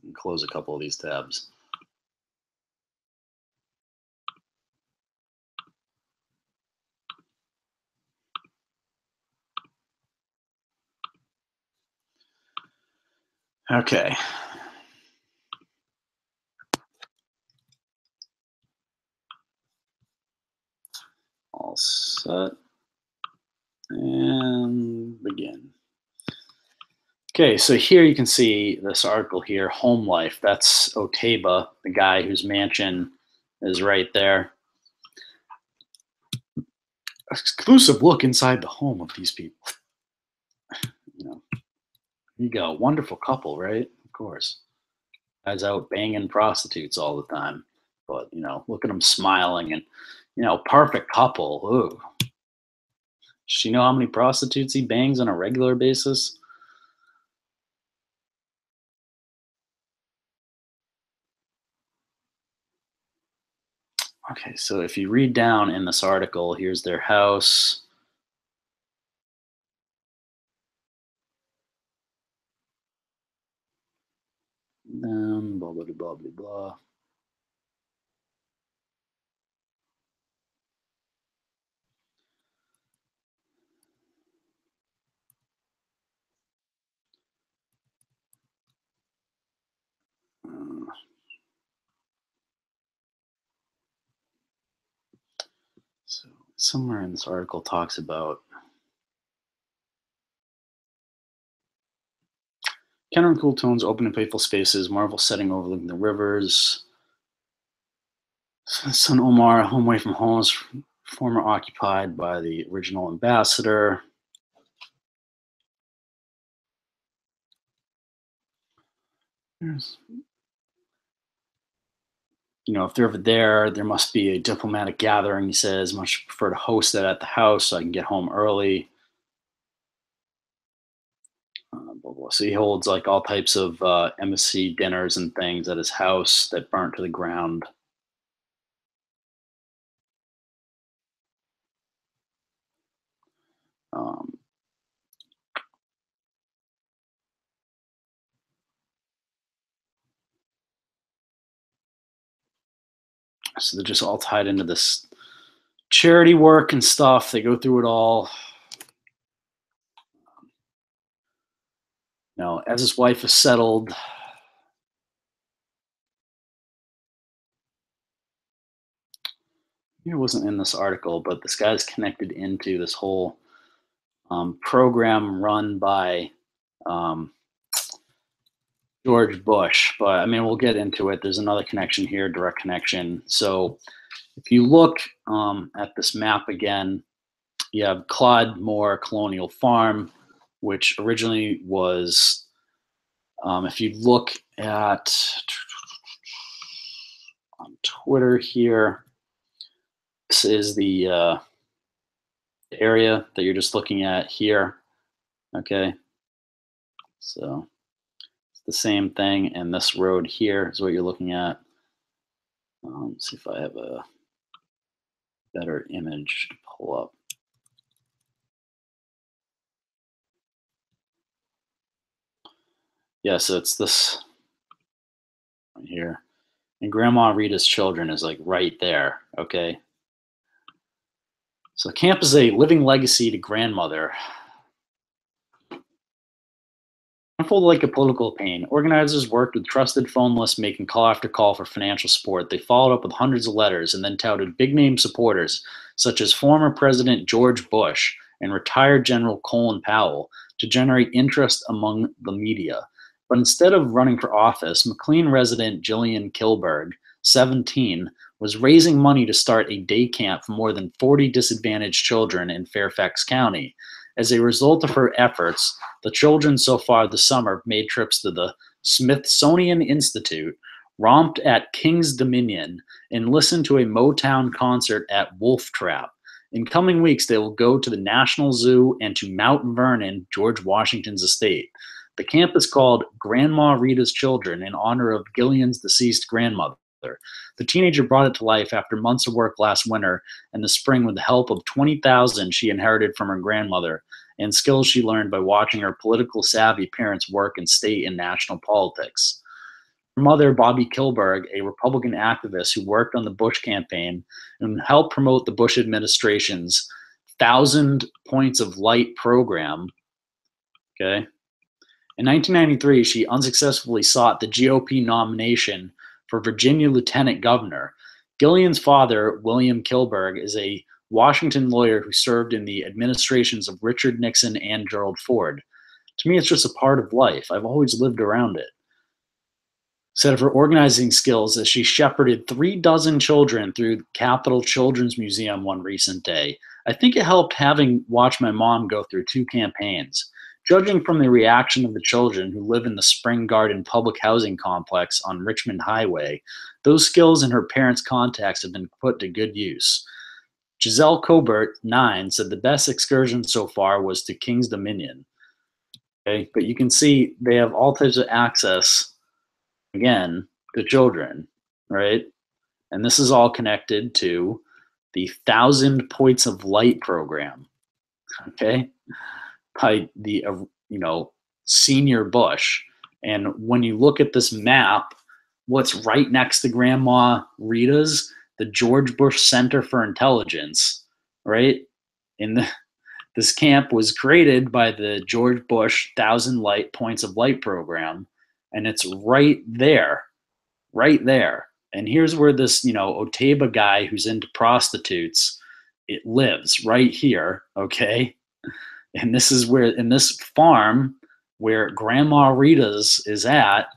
And close a couple of these tabs. Okay. All set. And begin. Okay, so here you can see this article here, Home Life. That's Otaiba, the guy whose mansion is right there. Exclusive look inside the home of these people. You know, you got a wonderful couple, right? Of course. Guys out banging prostitutes all the time. But, you know, look at them smiling and, you know, perfect couple. Ooh. Does she know how many prostitutes he bangs on a regular basis? Okay, so if you read down in this article, here's their house. Blah, blah, blah, blah, blah, blah. So somewhere in this article talks about Kenner and cool tones, open and playful spaces, marvel setting overlooking the rivers. Son Omar, home away from home, is former occupied by the original ambassador. There's, you know, if they're over there, there must be a diplomatic gathering, he says. Much prefer to host that at the house so I can get home early. Blah, blah. So he holds like all types of embassy dinners and things at his house that burnt to the ground. So they're just all tied into this charity work and stuff. They go through it all. You know, as his wife is settled, it wasn't in this article, but this guy's connected into this whole program run by George Bush. But I mean, we'll get into it. There's another connection here, direct connection. So if you look at this map again, you have Claude Moore Colonial Farm, which originally was, if you look at on Twitter here, this is the area that you're just looking at here. Okay, so it's the same thing, and this road here is what you're looking at. Let's see if I have a better image to pull up. Yeah, so it's this right here. And Grandma Rita's children is like right there, okay? So the camp is a living legacy to grandmother. Unfolded like a political pain, organizers worked with trusted phone lists, making call after call for financial support. They followed up with hundreds of letters and then touted big-name supporters, such as former President George Bush and retired General Colin Powell, to generate interest among the media. But instead of running for office, Mclean resident Jillian Kilberg, 17, was raising money to start a day camp for more than 40 disadvantaged children in Fairfax County. As a result of her efforts, the children so far this summer made trips to the Smithsonian Institute, romped at King's Dominion, and listened to a Motown concert at Wolf Trap. In coming weeks, they will go to the National Zoo and to Mount Vernon, George Washington's estate. The camp is called Grandma Rita's Children in honor of Gillian's deceased grandmother. The teenager brought it to life after months of work last winter and the spring with the help of $20,000 she inherited from her grandmother and skills she learned by watching her political savvy parents work in state and national politics. Her mother, Bobby Kilberg, a Republican activist who worked on the Bush campaign and helped promote the Bush administration's 1,000 Points of Light program. Okay. In 1993, she unsuccessfully sought the GOP nomination for Virginia lieutenant governor. Gillian's father, William Kilberg, is a Washington lawyer who served in the administrations of Richard Nixon and Gerald Ford. To me, it's just a part of life. I've always lived around it. said of her organizing skills as she shepherded 36 children through Capitol Children's Museum one recent day. I think it helped having watched my mom go through 2 campaigns. Judging from the reaction of the children who live in the Spring Garden public housing complex on Richmond Highway, those skills and her parents' contacts have been put to good use. Giselle Colbert, 9, said the best excursion so far was to King's Dominion. Okay, but you can see they have all types of access, again, to children, right? And this is all connected to the 1,000 Points of Light program, okay, by the, senior Bush. And when you look at this map, what's right next to Grandma Rita's, the George Bush Center for Intelligence, right? This camp was created by the George Bush 1,000 Points of Light program, and it's right there, right there. And here's where this, Otaiba guy who's into prostitutes, it lives right here, okay? And this is where, in this farm where Grandma Rita's is at,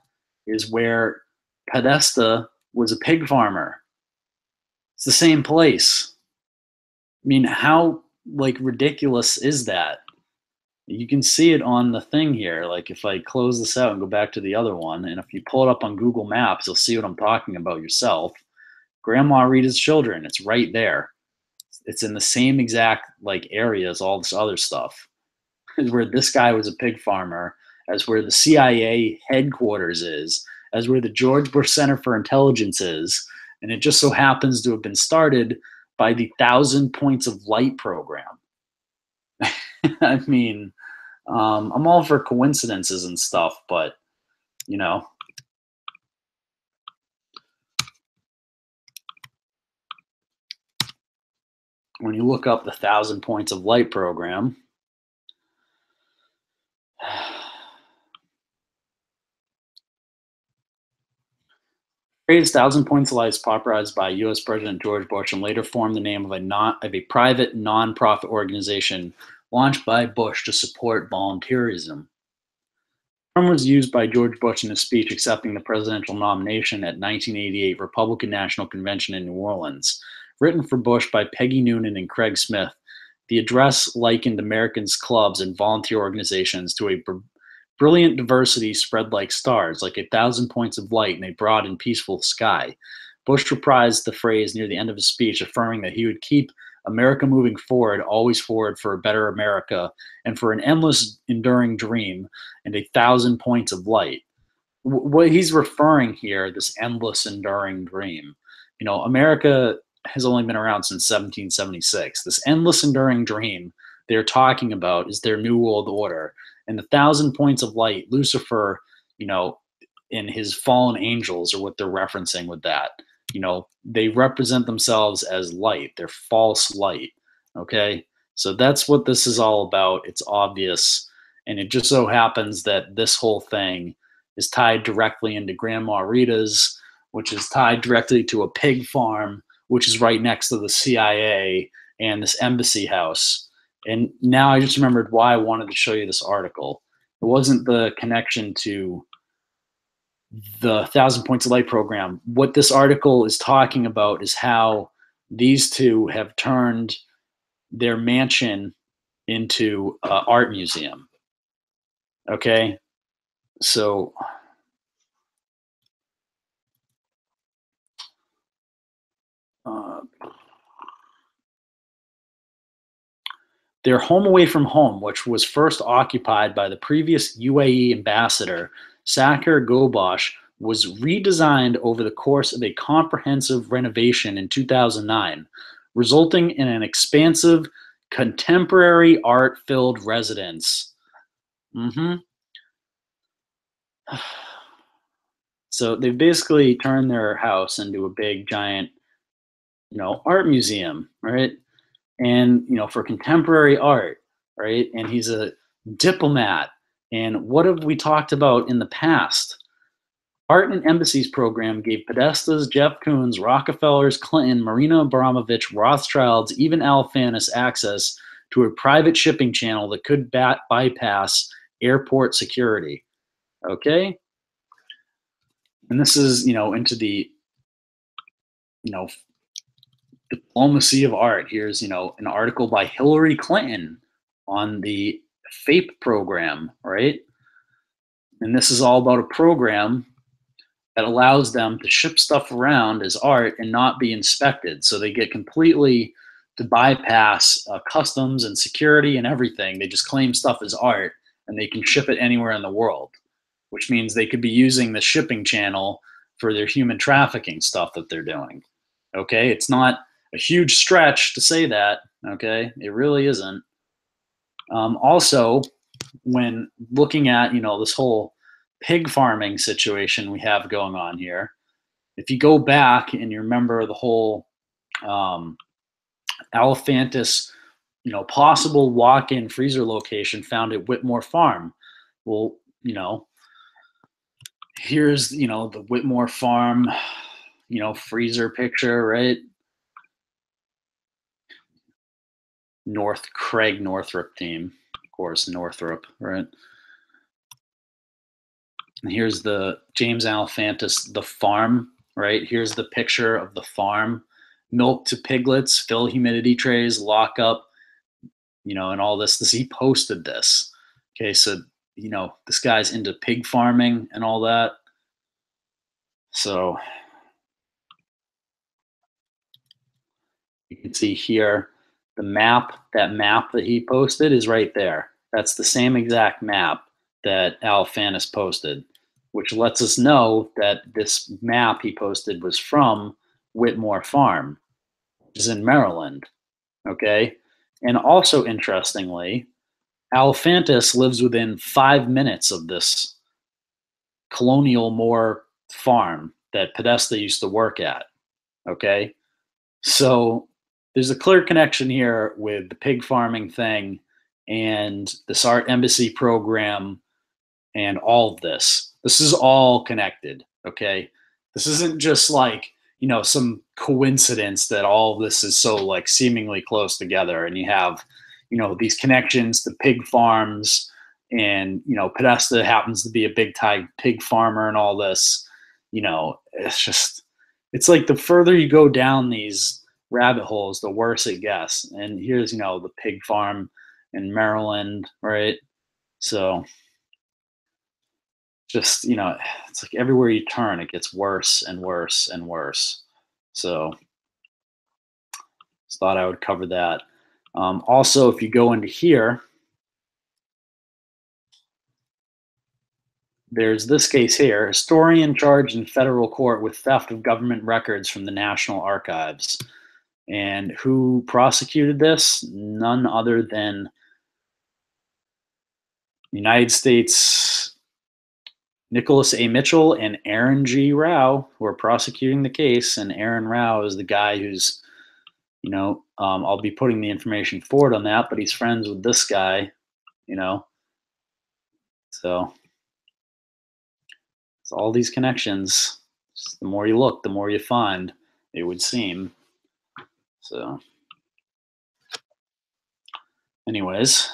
is where Podesta was a pig farmer. It's the same place. I mean, how ridiculous is that? You can see it on the thing here. Like if I close this out and go back to the other one, and if you pull it up on Google Maps, you'll see what I'm talking about yourself. Grandma Rita's children, it's right there. It's in the same exact area as all this other stuff. Is where this guy was a pig farmer, as where the CIA headquarters is, as where the George Bush Center for Intelligence is, and it just so happens to have been started by the 1,000 Points of Light program. I mean, I'm all for coincidences and stuff, but, when you look up the 1,000 Points of Light program, phrase 1,000 Points of Light is popularized by U.S. President George Bush and later formed the name of a private non-profit organization launched by Bush to support volunteerism. The term was used by George Bush in his speech accepting the presidential nomination at 1988 Republican National Convention in New Orleans. Written for Bush by Peggy Noonan and Craig Smith, the address likened Americans' clubs and volunteer organizations to a brilliant diversity spread like stars, like 1,000 points of light in a broad and peaceful sky. Bush reprised the phrase near the end of his speech, affirming that he would keep America moving forward, always forward for a better America, and for an endless, enduring dream and 1,000 points of light. What he's referring here, this endless, enduring dream, America has only been around since 1776. This endless, enduring dream they're talking about is their New World Order. And the 1,000 points of light, Lucifer, in his fallen angels are what they're referencing with that. They represent themselves as light. They're false light. Okay. So that's what this is all about. It's obvious. And it just so happens that this whole thing is tied directly into Grandma Rita's, which is tied directly to a pig farm, which is right next to the CIA and this embassy house. And now I just remembered why I wanted to show you this article. It wasn't the connection to the 1,000 Points of Light program. What this article is talking about is how these two have turned their mansion into an art museum. Okay, so their home away from home, which was first occupied by the previous UAE ambassador, Sakir Gobash, was redesigned over the course of a comprehensive renovation in 2009, resulting in an expansive, contemporary art-filled residence. So they've basically turned their house into a big, giant, art museum, right? And, for contemporary art, right? And he's a diplomat. And what have we talked about in the past? Art and Embassies program gave Podesta's, Jeff Koons, Rockefellers, Clinton, Marina Abramovich, Rothschilds, even Al Fanis access to a private shipping channel that could bypass airport security. Okay? And this is, into the, diplomacy of art. Here's, an article by Hillary Clinton on the FAPE program, right? And this is all about a program that allows them to ship stuff around as art and not be inspected. So they get completely to bypass customs and security and everything. They just claim stuff as art and they can ship it anywhere in the world, which means they could be using the shipping channel for their human trafficking stuff that they're doing. Okay, it's not a huge stretch to say that. Okay, it really isn't. Also, when looking at this whole pig farming situation we have going on here, if you go back and you remember the whole Alephantis, possible walk-in freezer location found at Whitmore Farm. Well, here's the Whitmore Farm, freezer picture, right? Craig Northrop team, of course, Northrop, right? And here's the James Alephantis, the farm, right? Here's the picture of the farm. Milk to piglets, fill humidity trays, lock up, and all this. He posted this. Okay, so, this guy's into pig farming and all that. So you can see here the map, that he posted is right there. That's the same exact map that Alephantis posted, which lets us know that this map he posted was from Whitmore Farm, which is in Maryland. Okay. And also interestingly, Alephantis lives within 5 minutes of this colonial Moor farm that Podesta used to work at. Okay. So there's a clear connection here with the pig farming thing and this art embassy program and all of this. This is all connected. Okay. This isn't just like, some coincidence that all of this is so like seemingly close together and you have, these connections to pig farms and, Podesta happens to be a big time pig farmer and all this, it's like the further you go down these rabbit holes, the worse it gets. And here's, the pig farm in Maryland, right? So just, it's like everywhere you turn, it gets worse and worse and worse. So just thought I would cover that. Also, if you go into here, there's this case here, historian charged in federal court with theft of government records from the National Archives. And who prosecuted this? None other than United States Nicholas A. Mitchell and Arun G. Rao, who are prosecuting the case. And Arun Rao is the guy who's, I'll be putting the information forward on that, but he's friends with this guy, So it's all these connections. Just the more you look, the more you find, it would seem. So anyways.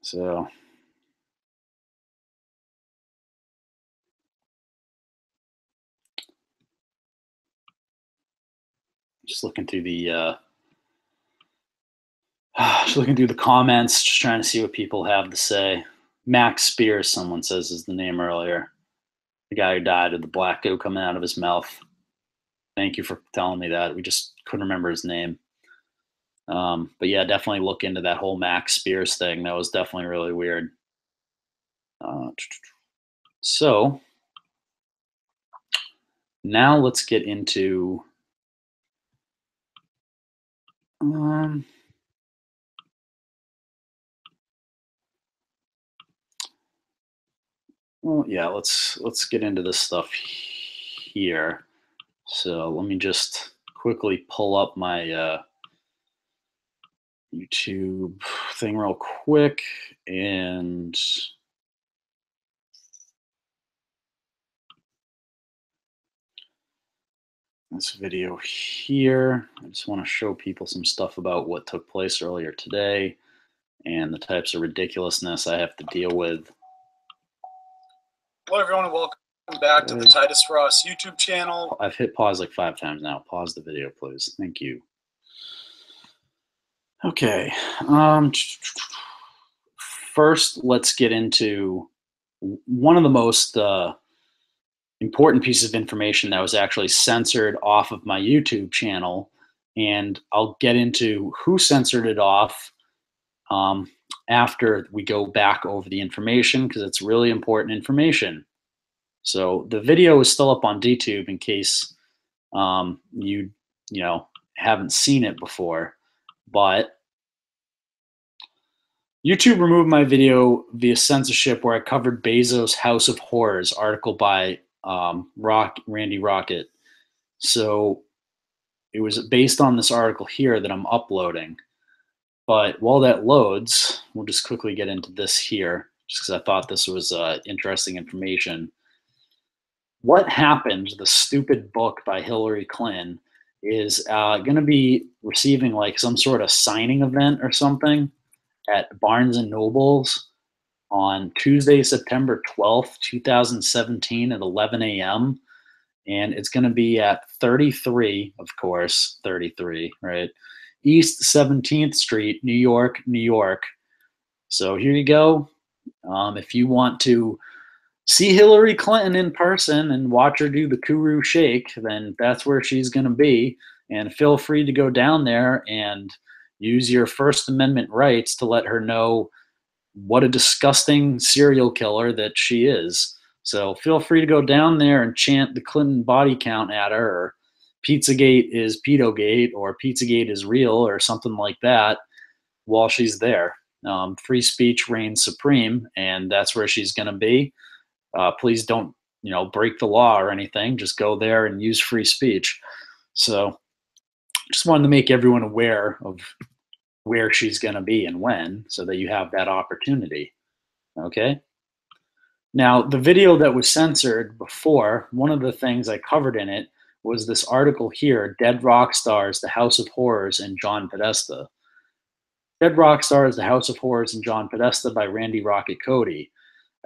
So just looking through the comments, just trying to see what people have to say. Max Spears, someone says, is the name earlier. The guy who died with the black goo coming out of his mouth. Thank you for telling me that. We just couldn't remember his name. But yeah, definitely look into that whole Max Spears thing. That was definitely really weird. So now let's get into well, yeah, let's get into this stuff here. So let me just quickly pull up my YouTube thing real quick and this video here. I just want to show people some stuff about what took place earlier today and the types of ridiculousness I have to deal with. Hello everyone and welcome back to the Titus Ross YouTube channel. I've hit pause like 5 times now. Pause the video, please. Thank you. Okay. First, let's get into one of the most important pieces of information that was actually censored off of my YouTube channel, and I'll get into who censored it off after we go back over the information, because it's really important information. So the video is still up on DTube in case you haven't seen it before, but YouTube removed my video via censorship where I covered Bezos' House of Horrors article by Randy Rocket. So it was based on this article here that I'm uploading. But while that loads, we'll just quickly get into this here, just because I thought this was interesting information. What Happened, the stupid book by Hillary Clinton, is going to be receiving like some sort of signing event or something at Barnes & Noble's on Tuesday, September 12th, 2017 at 11 a.m. And it's going to be at 33, of course, 33, right? East 17th Street, New York, New York. So here you go. If you want to see Hillary Clinton in person and watch her do the Kuru Shake, then that's where she's going to be. And feel free to go down there and use your First Amendment rights to let her know what a disgusting serial killer that she is. So feel free to go down there and chant the Clinton body count at her, or PizzaGate is pedogate, or PizzaGate is real, or something like that while she's there. Free speech reigns supreme, and that's where she's going to be. Please don't, break the law or anything. Just go there and use free speech. So just wanted to make everyone aware of where she's going to be and when, so that you have that opportunity. Okay? Now, the video that was censored before, one of the things I covered in it was this article here, Dead Rock Stars, The House of Horrors, and John Podesta. Dead Rock Stars, The House of Horrors, and John Podesta by Randy Rocket Cody.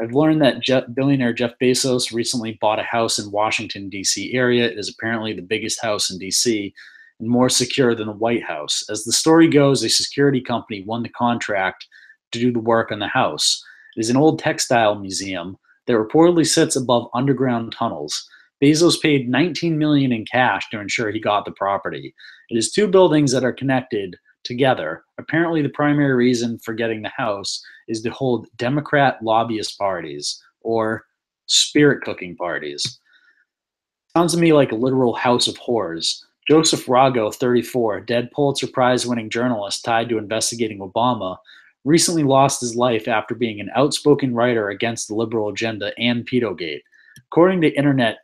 I've learned that billionaire Jeff Bezos recently bought a house in Washington, D.C. area. It is apparently the biggest house in D.C. and more secure than the White House. As the story goes, a security company won the contract to do the work on the house. It is an old textile museum that reportedly sits above underground tunnels. Bezos paid $19 million in cash to ensure he got the property. It is 2 buildings that are connected together. Apparently, the primary reason for getting the house is to hold Democrat lobbyist parties, or spirit cooking parties. Sounds to me like a literal house of horrors. Joseph Rago, 34, dead Pulitzer Prize-winning journalist tied to investigating Obama, recently lost his life after being an outspoken writer against the liberal agenda and pedogate. According to internet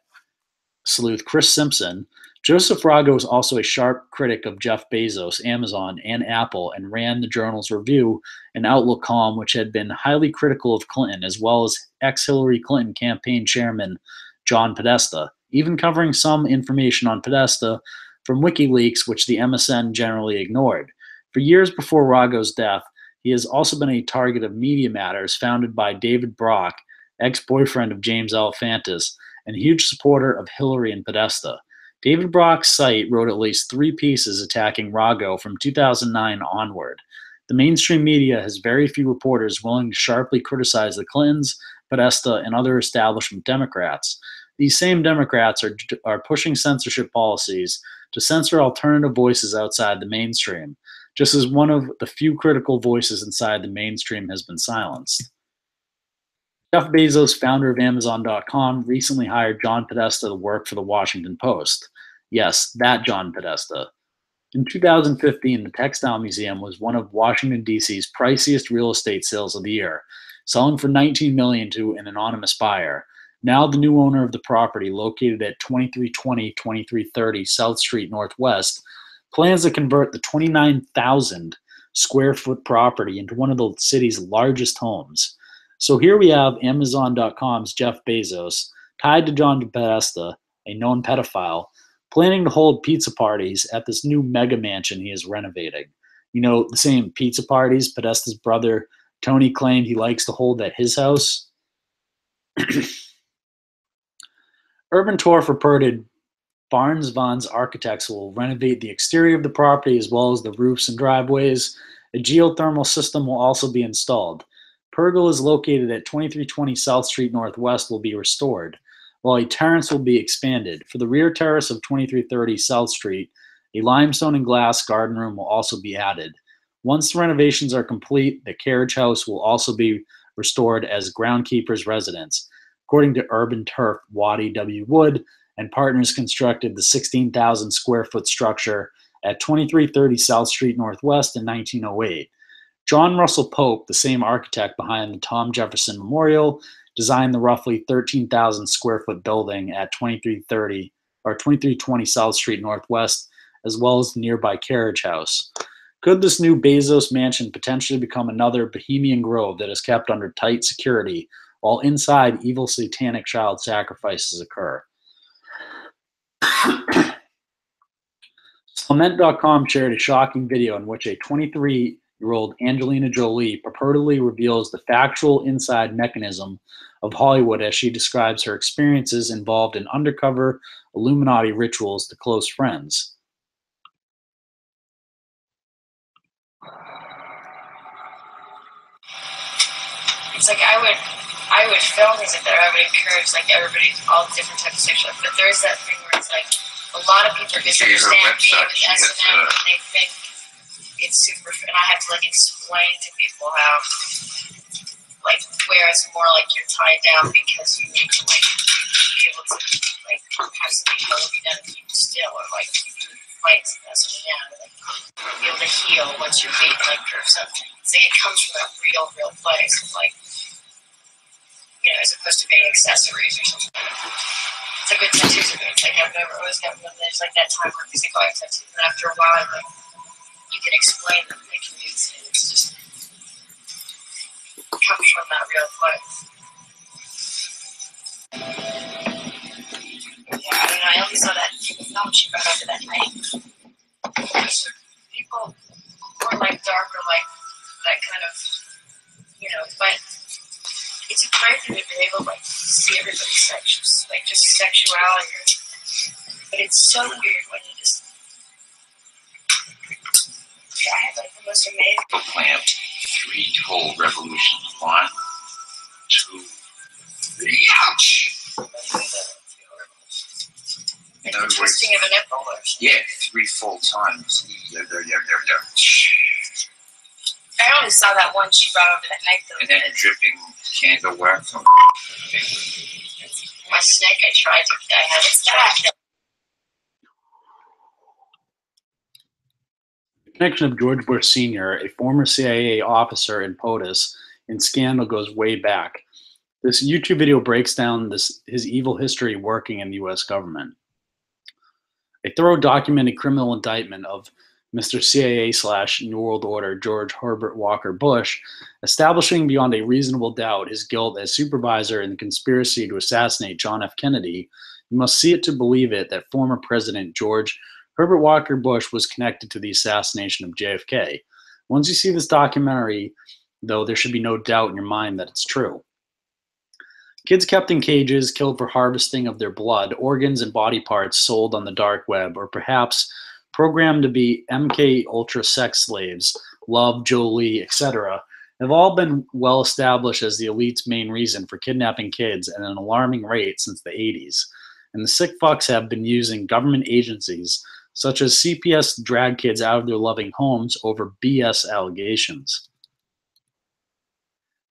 sleuth Chris Simpson, Joseph Rago is also a sharp critic of Jeff Bezos, Amazon, and Apple, and ran the journal's Review and Outlook column, which had been highly critical of Clinton, as well as ex-Hillary Clinton campaign chairman John Podesta, even covering some information on Podesta from WikiLeaks, which the MSN generally ignored. For years before Rago's death, he has also been a target of Media Matters, founded by David Brock, ex-boyfriend of James Alefantis, and a huge supporter of Hillary and Podesta. David Brock's site wrote at least 3 pieces attacking Rago from 2009 onward. The mainstream media has very few reporters willing to sharply criticize the Clintons, Podesta, and other establishment Democrats. These same Democrats are pushing censorship policies to censor alternative voices outside the mainstream, just as one of the few critical voices inside the mainstream has been silenced. Jeff Bezos, founder of Amazon.com, recently hired John Podesta to work for the Washington Post. Yes, that John Podesta. In 2015, the Textile Museum was one of Washington, D.C.'s priciest real estate sales of the year, selling for $19 million to an anonymous buyer. Now the new owner of the property, located at 2320-2330 South Street Northwest, plans to convert the 29,000 square foot property into one of the city's largest homes. So here we have Amazon.com's Jeff Bezos, tied to John Podesta, a known pedophile, planning to hold pizza parties at this new mega mansion he is renovating. You know, the same pizza parties Podesta's brother Tony claimed he likes to hold at his house. Urban Torf reported Barnes Vaughn's architects will renovate the exterior of the property as well as the roofs and driveways. A geothermal system will also be installed. Pergola is located at 2320 South Street Northwest will be restored, while a terrace will be expanded. For the rear terrace of 2330 South Street, a limestone and glass garden room will also be added. Once the renovations are complete, the carriage house will also be restored as groundkeeper's residence. According to Urban Turf, Waddy W. Wood and partners constructed the 16,000 square foot structure at 2330 South Street Northwest in 1908. John Russell Pope, the same architect behind the Tom Jefferson Memorial, designed the roughly 13,000 square foot building at 2330 or 2320 South Street Northwest, as well as the nearby carriage house. Could this new Bezos mansion potentially become another Bohemian Grove that is kept under tight security, while inside evil satanic child sacrifices occur? Lament.com shared a shocking video in which a 23-year-old Angelina Jolie purportedly reveals the factual inside mechanism of Hollywood as she describes her experiences involved in undercover Illuminati rituals to close friends. It's like I would film things like that, or I would encourage like everybody, all different types of sexual, but there is that thing where it's like a lot of people misunderstand me with S&M and they think it's super, and I have to like explain to people how, like, where it's more like you're tied down because you need to like be able to like have something hold you down and keep you still, or like keep you fight something down, or like be able to heal once you're beat, like, or something. So it comes from that real place of like, you know, as opposed to being accessories or something. It's like with tattoos are good. It's like I've never always gotten them. There's like that time where people go, I have tattoos, and after a while, like, you can explain them. They can use it. It's just it comes from that real place. Yeah, I don't know. I only saw that film she brought over that night. People who are like dark or like that kind of, you know, but it's a great thing to be able to like see everybody's sexual, like just sexuality. But it's so weird when you just, yeah, I had like the most amazing. Plant 3 toll revolutions. 1, 2, 3, ouch! Like the twisting of a nipple or something. Yeah, 3 full times. I only saw that one she brought over that night though. And then dripping candle wax. My snake, I had it stacked. The connection of George Bush Sr., a former CIA officer in POTUS, in scandal goes way back. This YouTube video breaks down his evil history working in the U.S. government. A thorough documented criminal indictment of Mr. CIA/New World Order George Herbert Walker Bush, establishing beyond a reasonable doubt his guilt as supervisor in the conspiracy to assassinate John F. Kennedy. You must see it to believe it that former President George Herbert Walker Bush was connected to the assassination of JFK. Once you see this documentary, though, there should be no doubt in your mind that it's true. Kids kept in cages, killed for harvesting of their blood, organs and body parts sold on the dark web, or perhaps programmed to be MK Ultra sex slaves, Love, Jolie, etc., have all been well established as the elite's main reason for kidnapping kids at an alarming rate since the 80s. And the sick fucks have been using government agencies such as CPS to drag kids out of their loving homes over BS allegations.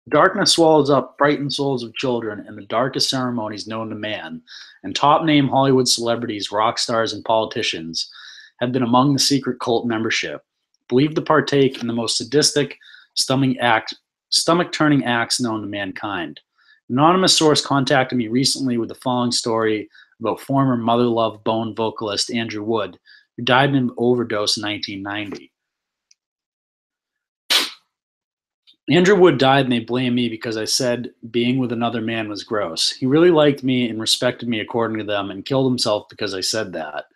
Darkness swallows up frightened souls of children in the darkest ceremonies known to man, and top-name Hollywood celebrities, rock stars, and politicians have been among the secret cult membership, believed to partake in the most sadistic, stomach-turning acts known to mankind. An anonymous source contacted me recently with the following story about former Mother Love Bone vocalist Andrew Wood, who died in an overdose in 1990. Andrew Wood died and they blame me because I said being with another man was gross. He really liked me and respected me according to them and killed himself because I said that.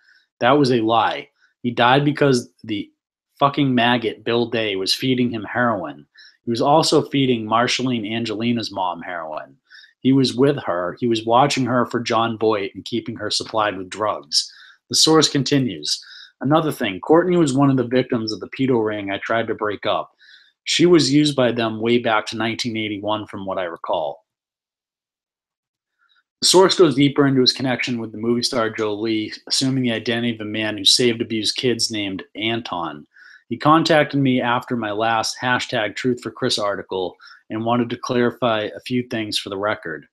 That was a lie. He died because the fucking maggot Bill Day was feeding him heroin. He was also feeding Marceline Angelina's mom heroin. He was with her. He was watching her for John Boyd and keeping her supplied with drugs. The source continues. Another thing, Courtney was one of the victims of the pedo ring I tried to break up. She was used by them way back to 1981 from what I recall. The source goes deeper into his connection with the movie star Joe Lee, assuming the identity of a man who saved abused kids named Anton. He contacted me after my last #TruthForChris article and wanted to clarify a few things for the record.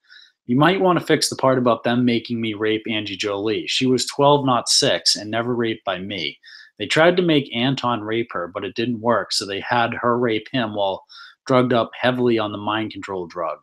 You might want to fix the part about them making me rape Angie Jolie. She was 12, not 6, and never raped by me. They tried to make Anton rape her, but it didn't work, so they had her rape him while drugged up heavily on the mind control drug.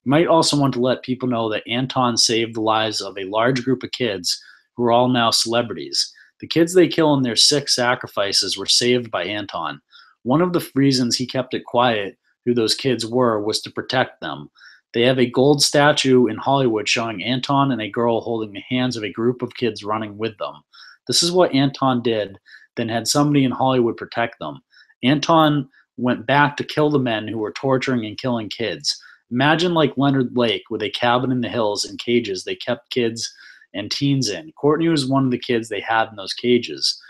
You might also want to let people know that Anton saved the lives of a large group of kids who are all now celebrities. The kids they kill in their sick sacrifices were saved by Anton. One of the reasons he kept it quiet who those kids were was to protect them. They have a gold statue in Hollywood showing Anton and a girl holding the hands of a group of kids running with them. This is what Anton did, then had somebody in Hollywood protect them. Anton went back to kill the men who were torturing and killing kids. Imagine like Leonard Lake with a cabin in the hills and cages they kept kids and teens in. Courtney was one of the kids they had in those cages.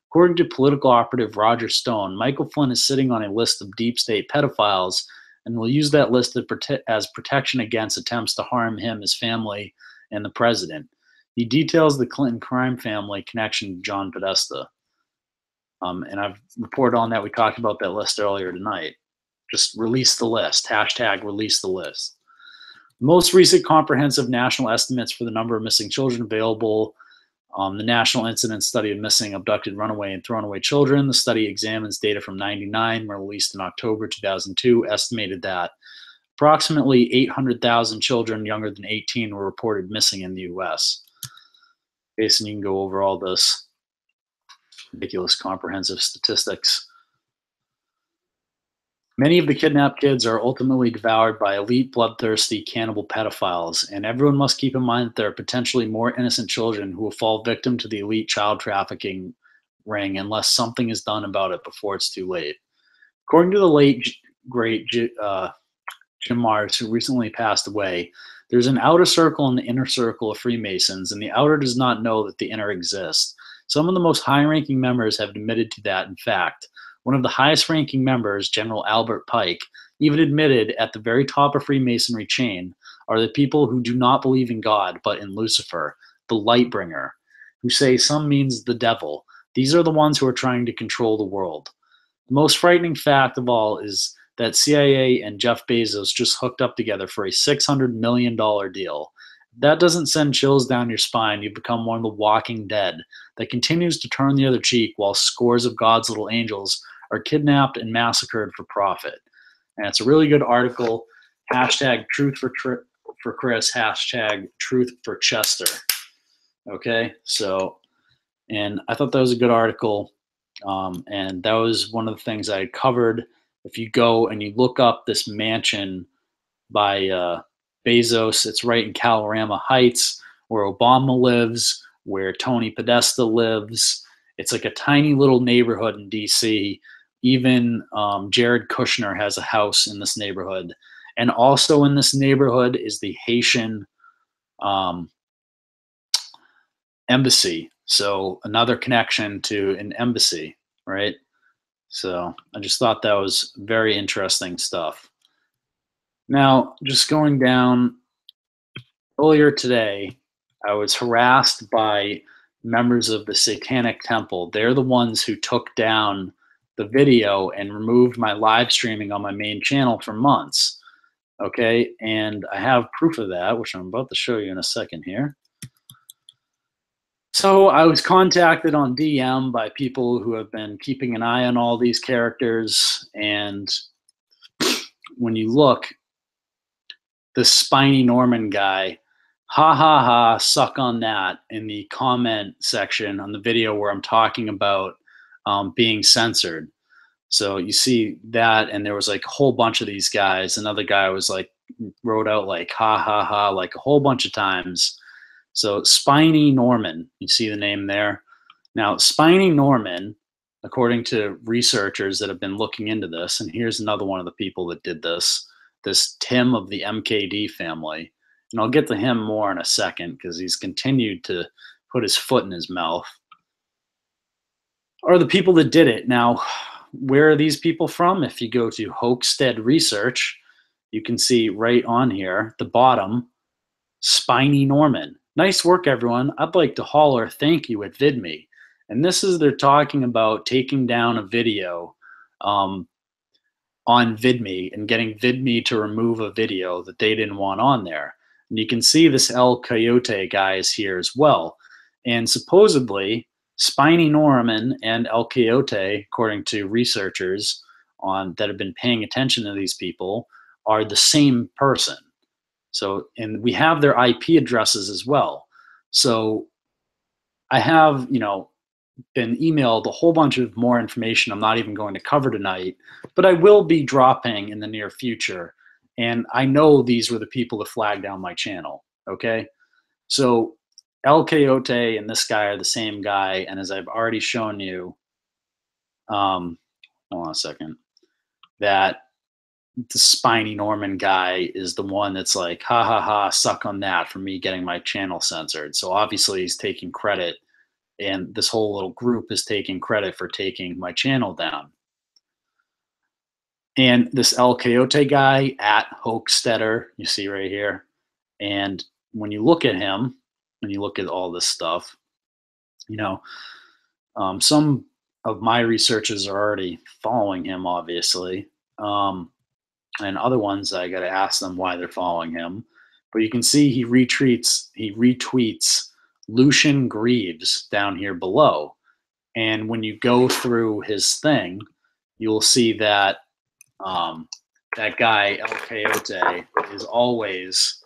According to political operative Roger Stone, Michael Flynn is sitting on a list of deep state pedophiles and will use that list as protection against attempts to harm him, his family, and the president. He details the Clinton crime family connection to John Podesta. And I've reported on that. We talked about that list earlier tonight. Just release the list. #release the list. Most recent comprehensive national estimates for the number of missing children available. The National Incident Study of Missing, Abducted, Runaway, and Thrown Away Children. The study examines data from '99, released in October 2002, estimated that approximately 800,000 children younger than 18 were reported missing in the U.S. Jason, you can go over all this ridiculous comprehensive statistics. Many of the kidnapped kids are ultimately devoured by elite, bloodthirsty, cannibal pedophiles, and everyone must keep in mind that there are potentially more innocent children who will fall victim to the elite child trafficking ring unless something is done about it before it's too late. According to the late, great Jim Mars, who recently passed away, there's an outer circle and the inner circle of Freemasons, and the outer does not know that the inner exists. Some of the most high-ranking members have admitted to that. In fact, one of the highest-ranking members, General Albert Pike, even admitted at the very top of Freemasonry chain are the people who do not believe in God, but in Lucifer, the light bringer, who say some means the devil. These are the ones who are trying to control the world. The most frightening fact of all is that CIA and Jeff Bezos just hooked up together for a $600 million deal. If that doesn't send chills down your spine, you become one of the walking dead that continues to turn the other cheek while scores of God's little angels are kidnapped and massacred for profit. And it's a really good article. #TruthForChris, #TruthForChester. Okay, so, and I thought that was a good article. And that was one of the things I had covered. If you go and you look up this mansion by Bezos, it's right in Calorama Heights, where Obama lives, where Tony Podesta lives. It's like a tiny little neighborhood in DC. Even Jared Kushner has a house in this neighborhood. And also in this neighborhood is the Haitian embassy. So another connection to an embassy, right? So I just thought that was very interesting stuff. Now, just going down, earlier today, I was harassed by members of the Satanic Temple. They're the ones who took down the video and removed my live streaming on my main channel for months. Okay, and I have proof of that, which I'm about to show you in a second here. So I was contacted on DM by people who have been keeping an eye on all these characters, and when you look, this Spiny Norman guy, ha ha ha, suck on that, in the comment section on the video where I'm talking about being censored. So you see that, and there was like a whole bunch of these guys. Another guy was like, wrote out like ha ha ha like a whole bunch of times. So Spiny Norman, you see the name there. Now, Spiny Norman, according to researchers that have been looking into this, and here's another one of the people that did this Tim of the MKD family, and I'll get to him more in a second because he's continued to put his foot in his mouth, are the people that did it. Now, where are these people from? If you go to Hochstead Research, you can see right on here, the bottom, Spiny Norman. Nice work, everyone. I'd like to holler thank you at VidMe. And this is, they're talking about taking down a video on VidMe and getting VidMe to remove a video that they didn't want on there. And you can see this El Coyote guy is here as well. And supposedly, Spiny Norman and El Coyote, according to researchers that have been paying attention to these people, are the same person. So, and we have their IP addresses as well. So I have, been emailed a whole bunch of more information I'm not even going to cover tonight, but I will be dropping in the near future. And I know these were the people that flagged down my channel, okay? So El Coyote and this guy are the same guy, and as I've already shown you, hold on a second, that the Spiny Norman guy is the one that's like, ha ha ha, suck on that for me getting my channel censored. So obviously he's taking credit, and this whole little group is taking credit for taking my channel down. And this El Coyote guy at Hochstetter, you see right here, and when you look at him, when you look at all this stuff, some of my researchers are already following him, obviously. And other ones, I got to ask them why they're following him. But you can see he retweets Lucian Greaves down here below. And when you go through his thing, you'll see that that guy, El Coyote, is always,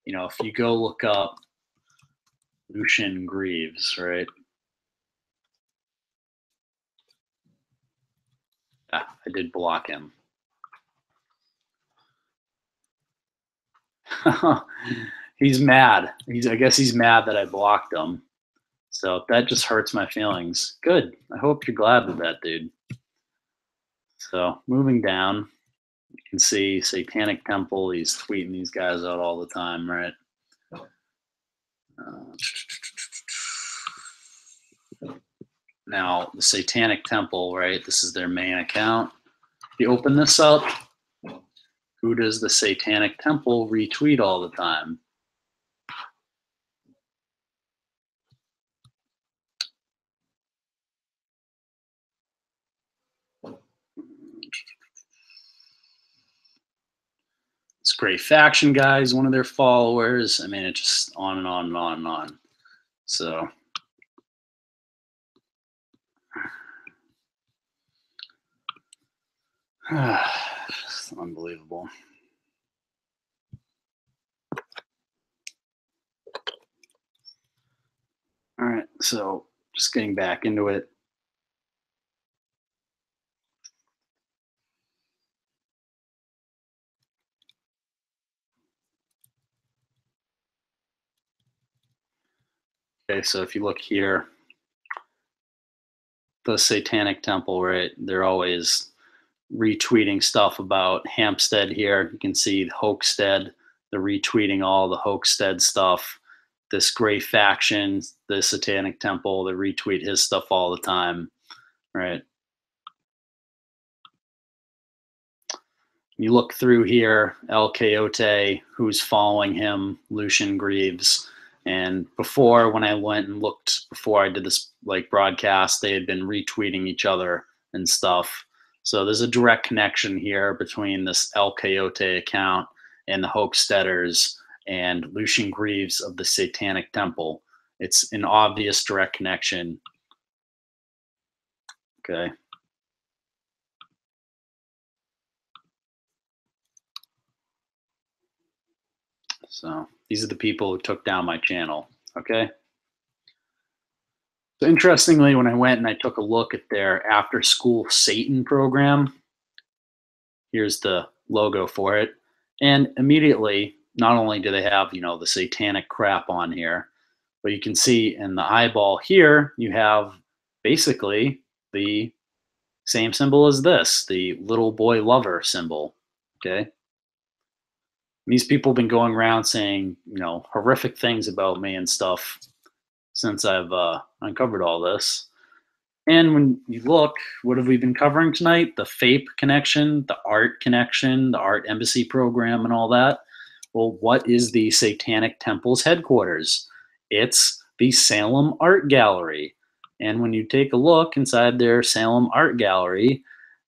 if you go look up Lucian Greaves, right? I did block him. He's mad. I guess he's mad that I blocked him. So that just hurts my feelings. Good. I hope you're glad with that, dude. So moving down, you can see Satanic Temple. He's tweeting these guys out all the time, right? Now, the Satanic Temple, right? This is their main account. If you open this up, who does the Satanic Temple retweet all the time? It's Great Faction guys, one of their followers. I mean, it's just on and on and on and on. So it's unbelievable. All right, so just getting back into it. Okay, so if you look here, the Satanic Temple, right? They're always retweeting stuff about Hampstead here. You can see Hochstead, they're retweeting all the Hochstead stuff. This Grey Faction, the Satanic Temple, they retweet his stuff all the time, right? You look through here, El Coyote, who's following him, Lucian Greaves. And before, when I went and looked, before I did this broadcast, they had been retweeting each other and stuff. So there's a direct connection here between this El Coyote account and the Hochsteaders and Lucian Greaves of the Satanic Temple. It's an obvious direct connection. Okay. So these are the people who took down my channel, okay? So interestingly, when I went and I took a look at their after-school Satan program, here's the logo for it. And immediately, not only do they have, the satanic crap on here, but you can see in the eyeball here, you have basically the same symbol as this, the little boy lover symbol, okay? These people have been going around saying, horrific things about me and stuff since I've uncovered all this. And when you look, what have we been covering tonight? The FAPE connection, the art connection, the art embassy program, and all that. Well, what is the Satanic Temple's headquarters? It's the Salem Art Gallery. And when you take a look inside their Salem Art Gallery,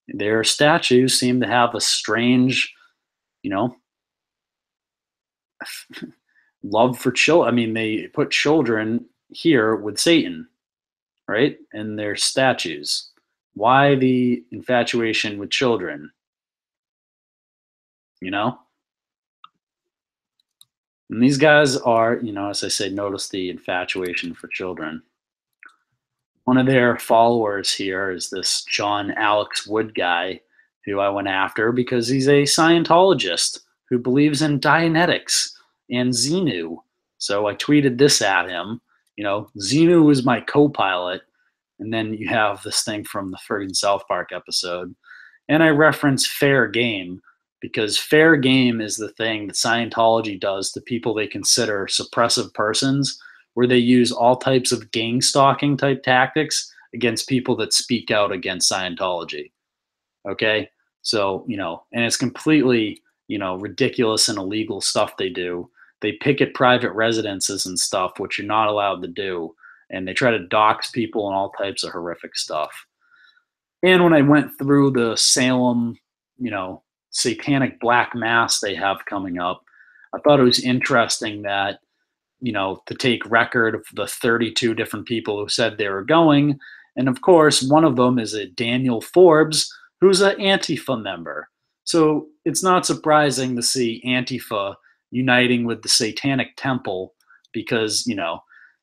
their statues seem to have a strange, love for children. I mean, they put children here with Satan, right? In their statues. Why the infatuation with children? And these guys are, as I say, notice the infatuation for children. One of their followers here is this John Alex Wood guy who I went after because he's a Scientologist who believes in Dianetics and Xenu. So I tweeted this at him. Xenu is my co-pilot. And then you have this thing from the friggin' South Park episode. And I reference fair game because fair game is the thing that Scientology does to people they consider suppressive persons, where they use all types of gang stalking type tactics against people that speak out against Scientology. Okay? So, and it's completely, ridiculous and illegal stuff they do. They picket private residences and stuff, which you're not allowed to do. And they try to dox people and all types of horrific stuff. And when I went through the Salem, satanic black mass they have coming up, I thought it was interesting that, to take record of the 32 different people who said they were going. And of course, one of them is a Daniel Forbes, who's an Antifa member. So it's not surprising to see Antifa uniting with the Satanic Temple because,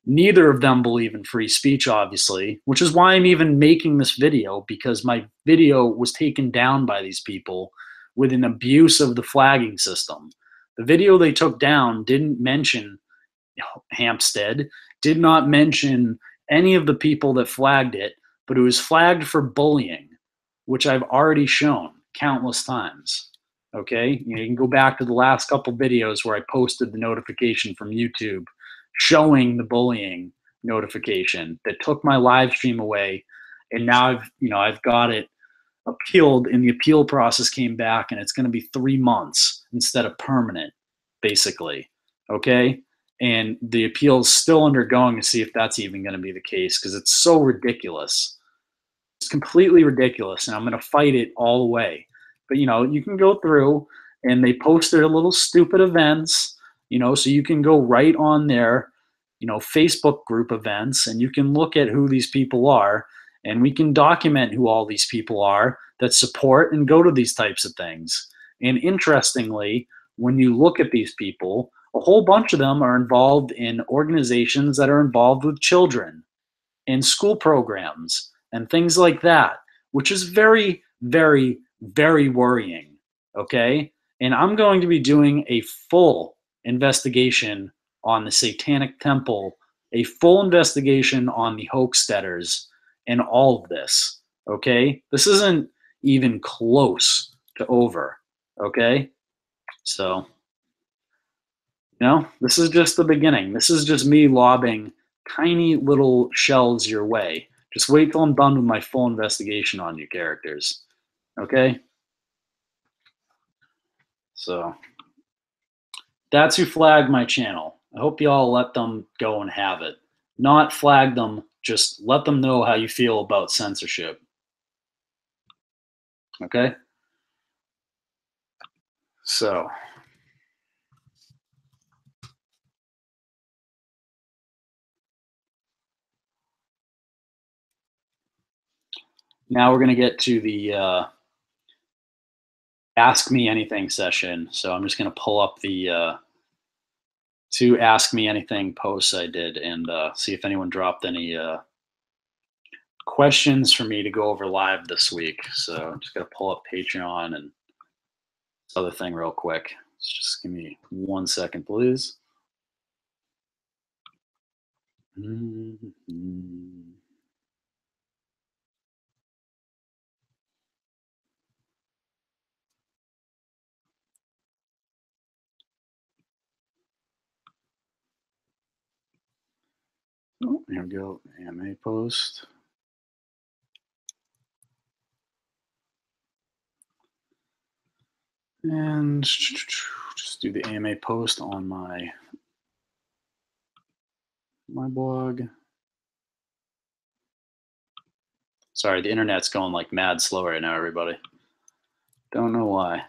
neither of them believe in free speech, obviously, which is why I'm even making this video, because my video was taken down by these people with an abuse of the flagging system. The video they took down didn't mention Hampstead, did not mention any of the people that flagged it, but it was flagged for bullying, which I've already shown countless times. Okay? You can go back to the last couple videos where I posted the notification from YouTube showing the bullying notification that took my live stream away, and now I've got it appealed, and the appeal process came back, and it's going to be 3 months instead of permanent, basically. Okay? And the appeal is still undergoing to see if that's even going to be the case, because it's so ridiculous. It's completely ridiculous, and I'm going to fight it all the way. But you can go through, and they posted a little stupid events, so you can go right on their, Facebook group events, and you can look at who these people are, and we can document who all these people are that support and go to these types of things. And interestingly, when you look at these people, a whole bunch of them are involved in organizations that are involved with children and school programs and things like that, which is very, very, very worrying. Okay? And I'm going to be doing a full investigation on the Satanic Temple, a full investigation on the hoaxsteaders, and all of this. Okay? This isn't even close to over. Okay? So, this is just the beginning. This is just me lobbing tiny little shells your way. Just wait till I'm done with my full investigation on you characters. Okay? So, that's who flagged my channel. I hope you all let them go and have it. Not flag them, just let them know how you feel about censorship. Okay? So, now we're going to get to the Ask Me Anything session. So I'm just going to pull up the 2 Ask Me Anything posts I did and see if anyone dropped any questions for me to go over live this week. So I'm just going to pull up Patreon and this other thing real quick. Just give me 1 second, please. Oh, here we go. AMA post. And just do the AMA post on my blog. Sorry, the internet's going like mad slow right now, everybody. Don't know why.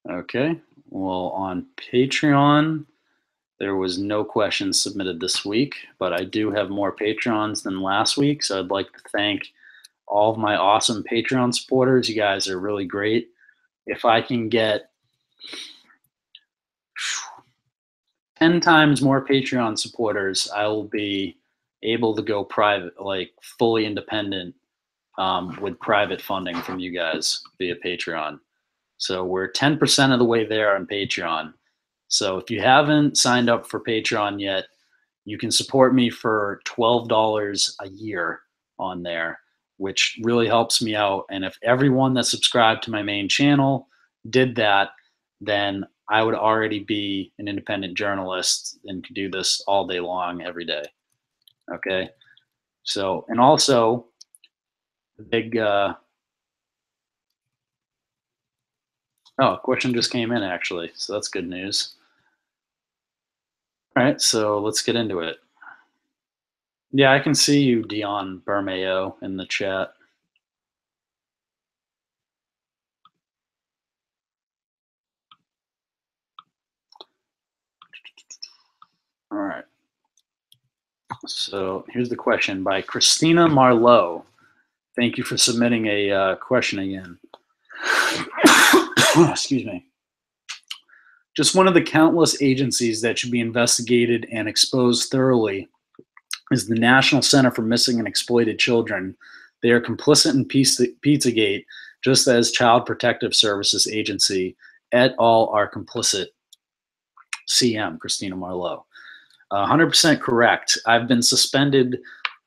Okay, well, on Patreon, there was no questions submitted this week, but I do have more Patreons than last week, so I'd like to thank all of my awesome Patreon supporters. You guys are really great. If I can get 10 times more Patreon supporters, I will be able to go private, like fully independent, with private funding from you guys via Patreon. So we're 10% of the way there on Patreon. So if you haven't signed up for Patreon yet, you can support me for $12 a year on there, which really helps me out. And if everyone that subscribed to my main channel did that, then I would already be an independent journalist and could do this all day long, every day. Okay. So, and also the big, oh, a question just came in actually. So that's good news. All right. So let's get into it. Yeah, I can see you, Dion Bermeo, in the chat. All right. So here's the question by Christina Marlowe. Thank you for submitting a question again. Excuse me. Just one of the countless agencies that should be investigated and exposed thoroughly is the National Center for Missing and Exploited Children. They are complicit in PizzaGate, just as Child Protective Services Agency et al. Are complicit. CM, Christina Marlowe. 100% correct. I've been suspended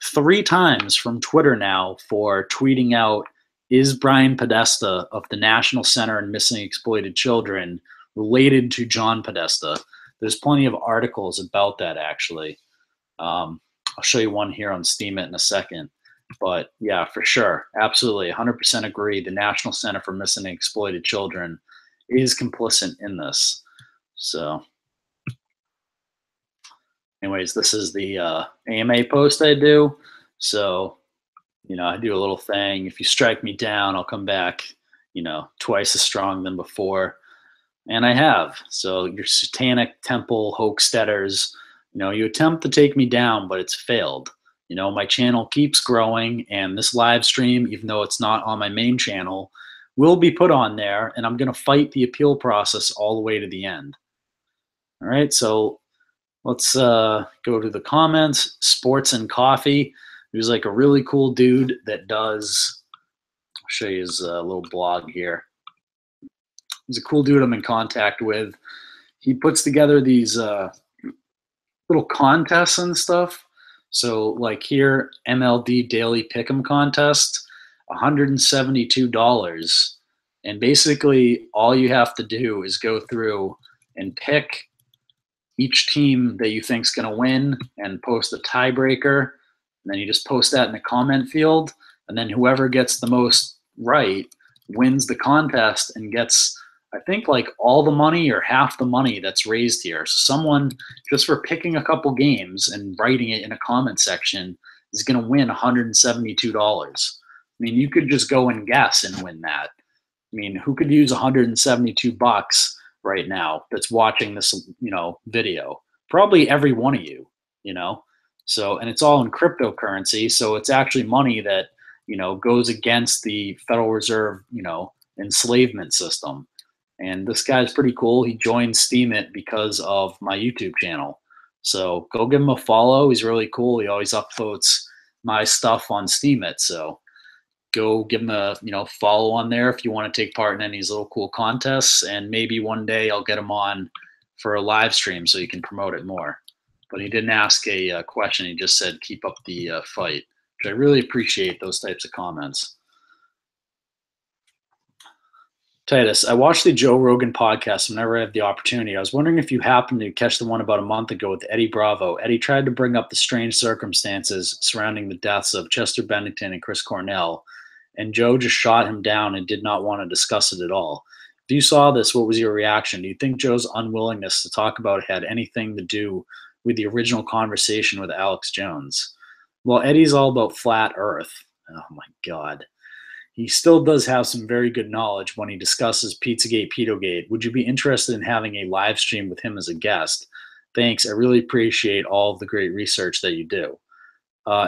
3 times from Twitter now for tweeting out, is Brian Podesta of the National Center on Missing Exploited Children related to John Podesta? There's plenty of articles about that, actually. I'll show you one here on Steemit in a second. But yeah, for sure. Absolutely. 100% agree. The National Center for Missing and Exploited Children is complicit in this. So anyways, this is the AMA post I do. So, you know, I do a little thing. If you strike me down, I'll come back, you know, twice as strong than before. And I have. So your Satanic Temple hoaxsteaders, you know, you attempt to take me down, but it's failed. You know, my channel keeps growing, and this live stream, even though it's not on my main channel, will be put on there, and I'm going to fight the appeal process all the way to the end. All right, so let's go to the comments. Sports and Coffee. There's like a really cool dude that does, I'll show you his little blog here. He's a cool dude I'm in contact with. He puts together these little contests and stuff. So like here, MLD Daily Pick'em Contest, $172. And basically all you have to do is go through and pick each team that you think is going to win and post a tiebreaker. And then you just post that in the comment field. And then whoever gets the most right wins the contest and gets, I think, like all the money or half the money that's raised here. So someone, just for picking a couple games and writing it in a comment section, is going to win $172. I mean, you could just go and guess and win that. I mean, who could use $172 right now that's watching this, you know, video? Probably every one of you, you know. So, and it's all in cryptocurrency, so it's actually money that, you know, goes against the Federal Reserve, you know, enslavement system. And this guy's pretty cool. He joined Steemit because of my YouTube channel. So go give him a follow. He's really cool. He always upvotes my stuff on Steemit. So go give him a, you know, follow on there if you want to take part in any of these little cool contests. And maybe one day I'll get him on for a live stream so you can promote it more. But he didn't ask a question. He just said, keep up the fight, which I really appreciate those types of comments. Titus, I watch the Joe Rogan podcast whenever I have the opportunity. I was wondering if you happened to catch the one about a month ago with Eddie Bravo. Eddie tried to bring up the strange circumstances surrounding the deaths of Chester Bennington and Chris Cornell, and Joe just shot him down and did not want to discuss it at all. If you saw this, what was your reaction? Do you think Joe's unwillingness to talk about it had anything to do with the original conversation with Alex Jones? Well, Eddie's all about flat Earth. Oh my God. He still does have some very good knowledge when he discusses Pizzagate, Pedogate. Would you be interested in having a live stream with him as a guest? Thanks. I really appreciate all of the great research that you do.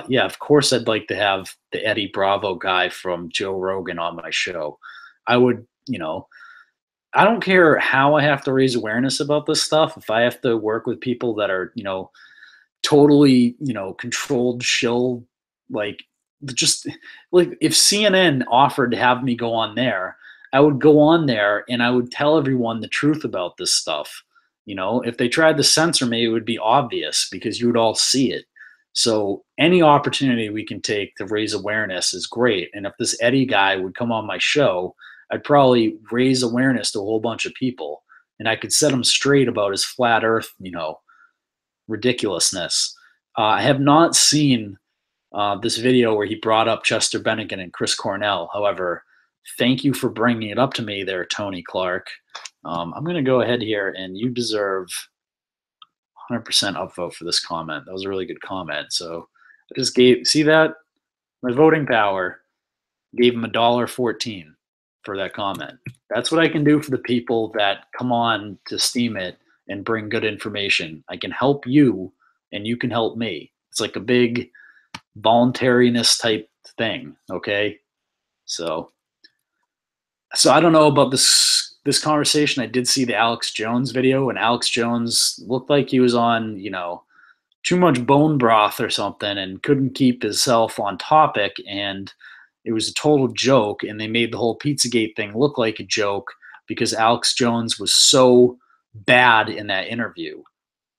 Yeah, of course I'd like to have the Eddie Bravo guy from Joe Rogan on my show. I would, I don't care how I have to raise awareness about this stuff. If I have to work with people that are, totally, controlled shill, just like if CNN offered to have me go on there, I would go on there and I would tell everyone the truth about this stuff. If they tried to censor me, it would be obvious because you would all see it. So any opportunity we can take to raise awareness is great. And if this Eddie guy would come on my show, I'd probably raise awareness to a whole bunch of people and I could set him straight about his flat earth, ridiculousness. I have not seen this video where he brought up Chester Bennington and Chris Cornell. However, thank you for bringing it up to me there, Tony Clark. I'm going to go ahead here, and you deserve 100% upvote for this comment. That was a really good comment. So I just see that? My voting power gave him $1.14 for that comment. That's what I can do for the people that come on to Steam It and bring good information. I can help you, and you can help me. It's like a big voluntariness type thing, okay? So I don't know about this conversation. I did see the Alex Jones video, and Alex Jones looked like he was on, too much bone broth or something and couldn't keep himself on topic, and it was a total joke, and they made the whole Pizzagate thing look like a joke because Alex Jones was so bad in that interview.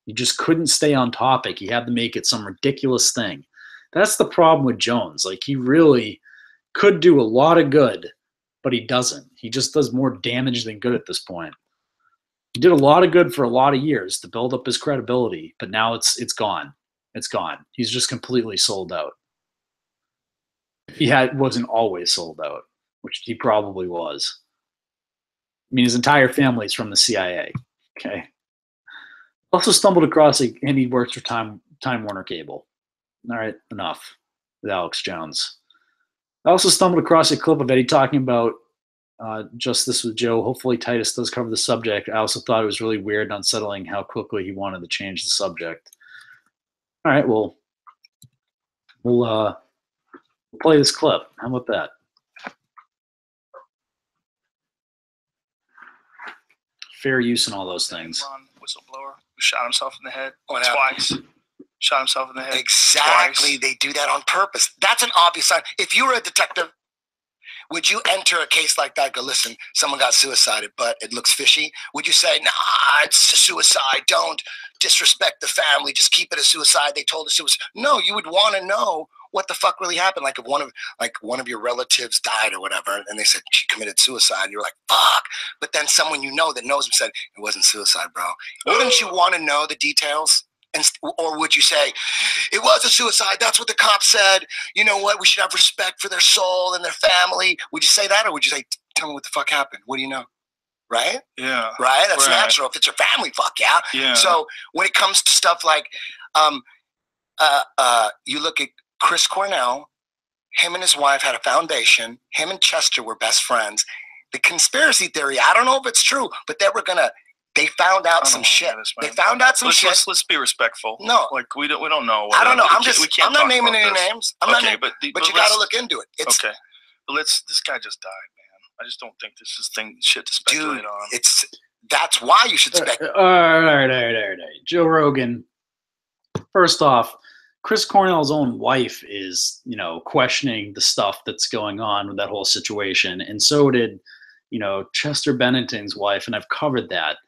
He just couldn't stay on topic. He had to make it some ridiculous thing. That's the problem with Jones. Like, he really could do a lot of good, but he doesn't. He just does more damage than good at this point. He did a lot of good for a lot of years to build up his credibility, but now it's gone. It's gone. He's just completely sold out. He wasn't always sold out, which he probably was. I mean, his entire family's from the CIA. Okay. Also stumbled across and he works for Time Warner Cable. All right, enough with Alex Jones. I also stumbled across a clip of Eddie talking about just this with Joe. Hopefully Titus does cover the subject. I also thought it was really weird and unsettling how quickly he wanted to change the subject. All right, well, we'll play this clip. How about that? Fair use and all those things. Whistleblower who shot himself in the head twice. Shot himself in the head. Exactly. Twice. They do that on purpose. That's an obvious sign. If you were a detective, would you enter a case like that? Go, listen, someone got suicided, but it looks fishy. Would you say, nah, it's a suicide. Don't disrespect the family. Just keep it a suicide. They told us it was. No, you would want to know what the fuck really happened. Like if one of your relatives died or whatever, and they said she committed suicide, you're like, fuck. But then someone that knows him said it wasn't suicide, bro. Wouldn't you want to know the details? Or would you say, it was a suicide, that's what the cops said, you know what, we should have respect for their soul and their family? Would you say that, or would you say, tell me what the fuck happened? What do you know? Right? Yeah. Right? That's natural. If it's your family, fuck yeah. Yeah. So when it comes to stuff like, you look at Chris Cornell, him and his wife had a foundation, him and Chester were best friends. The conspiracy theory, I don't know if it's true, but they found out some shit. They found out some shit. Let's be respectful. No, like we don't know. I don't know. I'm not naming any names. But you got to look into it. Okay, but this guy just died, man. I just don't think this is shit to speculate on. That's why you should speculate. All right. Joe Rogan. First off, Chris Cornell's own wife is, questioning the stuff that's going on with that whole situation, and so did, Chester Bennington's wife, and I've covered that.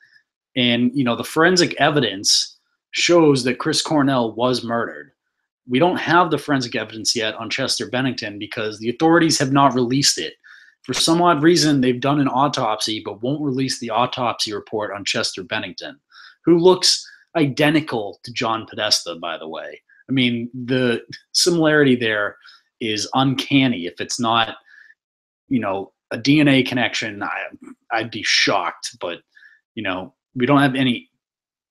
And, the forensic evidence shows that Chris Cornell was murdered. We don't have the forensic evidence yet on Chester Bennington because the authorities have not released it. for some odd reason, they've done an autopsy but won't release the autopsy report on Chester Bennington, who looks identical to John Podesta, by the way. I mean, the similarity there is uncanny. If it's not, you know, a DNA connection, I'd be shocked. But, you know, we don't have any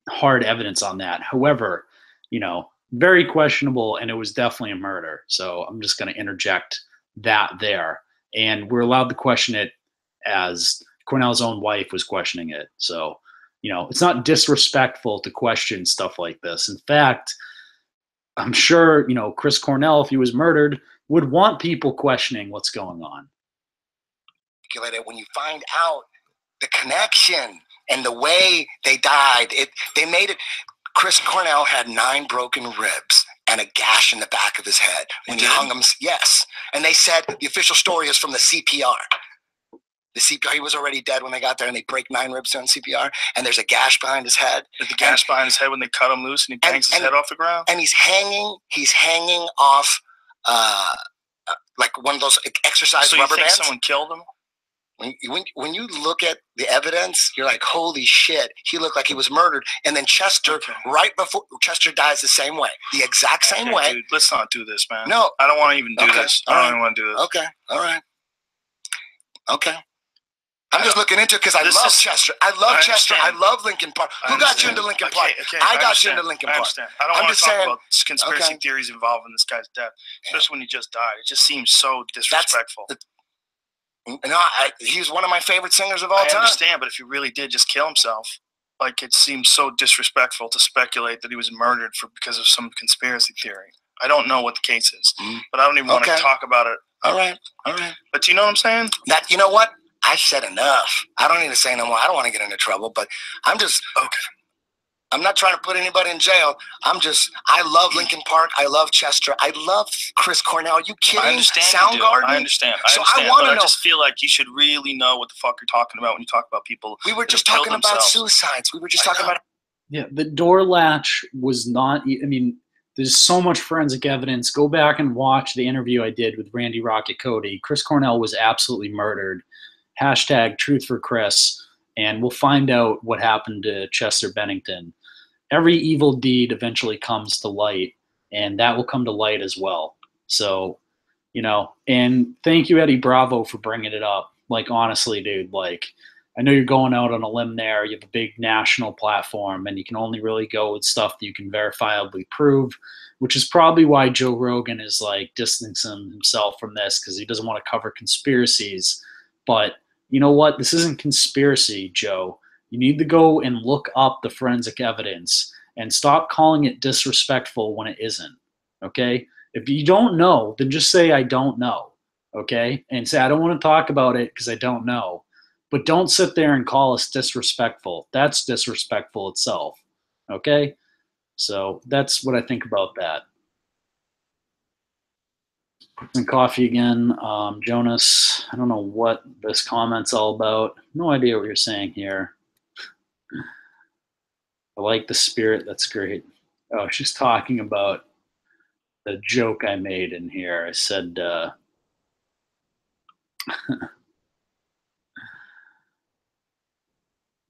hard evidence on that. However, you know, very questionable, and it was definitely a murder. So I'm just going to interject that there. And we're allowed to question it as Cornell's own wife was questioning it. So, you know, it's not disrespectful to question stuff like this. In fact, I'm sure, you know, Chris Cornell, if he was murdered, would want people questioning what's going on. When you find out the connection and the way they died, they made it. Chris Cornell had 9 broken ribs and a gash in the back of his head when he hung him. Yes. And they said the official story is from the CPR. The CPR, he was already dead when they got there, and they break 9 ribs during CPR, and there's a gash behind his head. There's a gash behind his head when they cut him loose and he bangs his head off the ground. And he's hanging off like one of those exercise rubber bands. So you think someone killed him? When you look at the evidence, you're like, holy shit, he looked like he was murdered. And then Chester, right before Chester dies the same way, the exact same way. Dude, let's not do this, man. No. I don't want to even do this. I don't even want to do this. Okay. All right. Okay. I'm just looking into it because I love Chester. I love Chester. I love Lincoln Park. Who got you into Lincoln Park? I got you into Lincoln Park. I don't want to talk about conspiracy theories involving this guy's death, especially when he just died. It just seems so disrespectful. No, he's one of my favorite singers of all time. I understand, but if he really did just kill himself, like, it seems so disrespectful to speculate that he was murdered because of some conspiracy theory. I don't know what the case is, but I don't even want to talk about it. All right. But do you know what I'm saying? That, you know what? I said enough. I don't need to say no more. I don't want to get into trouble, but I'm just, I'm not trying to put anybody in jail. I love Lincoln Park. I love Chester. I love Chris Cornell. Are you kidding? I understand. Soundgarden? I understand. I want to know. I just feel like you should really know what the fuck you're talking about when you talk about people. We were just talking about suicides. We were just talking about. Yeah, the door latch was not, I mean, there's so much forensic evidence. Go back and watch the interview I did with Randy Rocket Cody. Chris Cornell was absolutely murdered. Hashtag Truth for Chris. And we'll find out what happened to Chester Bennington. Every evil deed eventually comes to light, and that will come to light as well. So, you know, and thank you, Eddie Bravo, for bringing it up. Like, honestly, dude, like, I know you're going out on a limb there. You have a big national platform, and you can only really go with stuff that you can verifiably prove, which is probably why Joe Rogan is, like, distancing himself from this, because he doesn't want to cover conspiracies. But you know what? This isn't conspiracy, Joe. You need to go and look up the forensic evidence and stop calling it disrespectful when it isn't, okay? If you don't know, then just say, I don't know, okay? And say, I don't want to talk about it because I don't know. But don't sit there and call us disrespectful. That's disrespectful itself, okay? So that's what I think about that. And coffee again. Jonas, I don't know what this comment's all about. No idea what you're saying here. I like the spirit. That's great. Oh, she's talking about the joke I made in here. I said,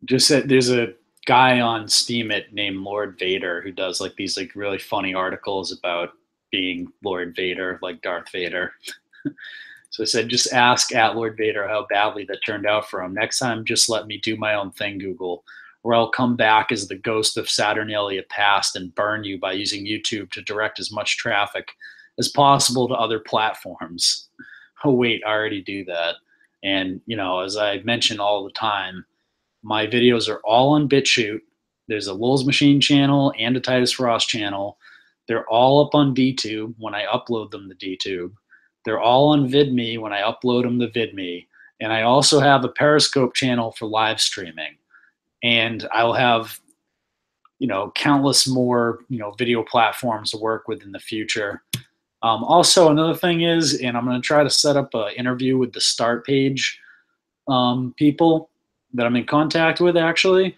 just said there's a guy on Steemit named Lord Vader who does like these like really funny articles about being Lord Vader, like Darth Vader. So I said, just ask at Lord Vader how badly that turned out for him. Next time, just let me do my own thing, Google, or I'll come back as the ghost of Saturnalia past and burn you by using YouTube to direct as much traffic as possible to other platforms. Oh, wait, I already do that. And, you know, as I mention all the time, my videos are all on BitChute. There's a Lulz Machine channel and a Titus Frost channel. They're all up on DTube when I upload them to DTube. They're all on VidMe when I upload them to VidMe. And I also have a Periscope channel for live streaming. And I'll have, you know, countless more, you know, video platforms to work with in the future. Also, another thing is, and I'm going to try to set up an interview with the Start Page people that I'm in contact with, actually.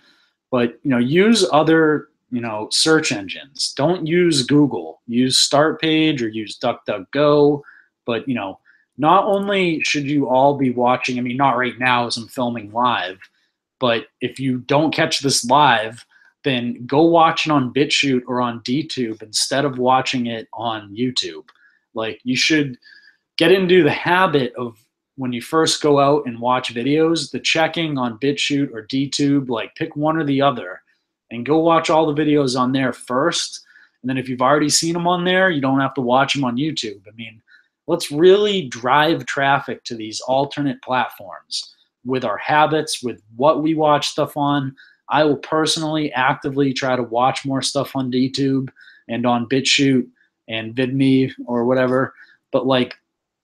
But, you know, use other, you know, search engines. Don't use Google. Use Start Page or use DuckDuckGo. But, you know, not only should you all be watching, I mean, not right now as I'm filming live, but if you don't catch this live, then go watch it on BitChute or on DTube instead of watching it on YouTube. Like, you should get into the habit of, when you first go out and watch videos, the checking on BitChute or DTube, like pick one or the other and go watch all the videos on there first. And then if you've already seen them on there, you don't have to watch them on YouTube. I mean, let's really drive traffic to these alternate platforms with our habits, with what we watch stuff on. I will personally actively try to watch more stuff on DTube and on BitChute and VidMe or whatever. But like,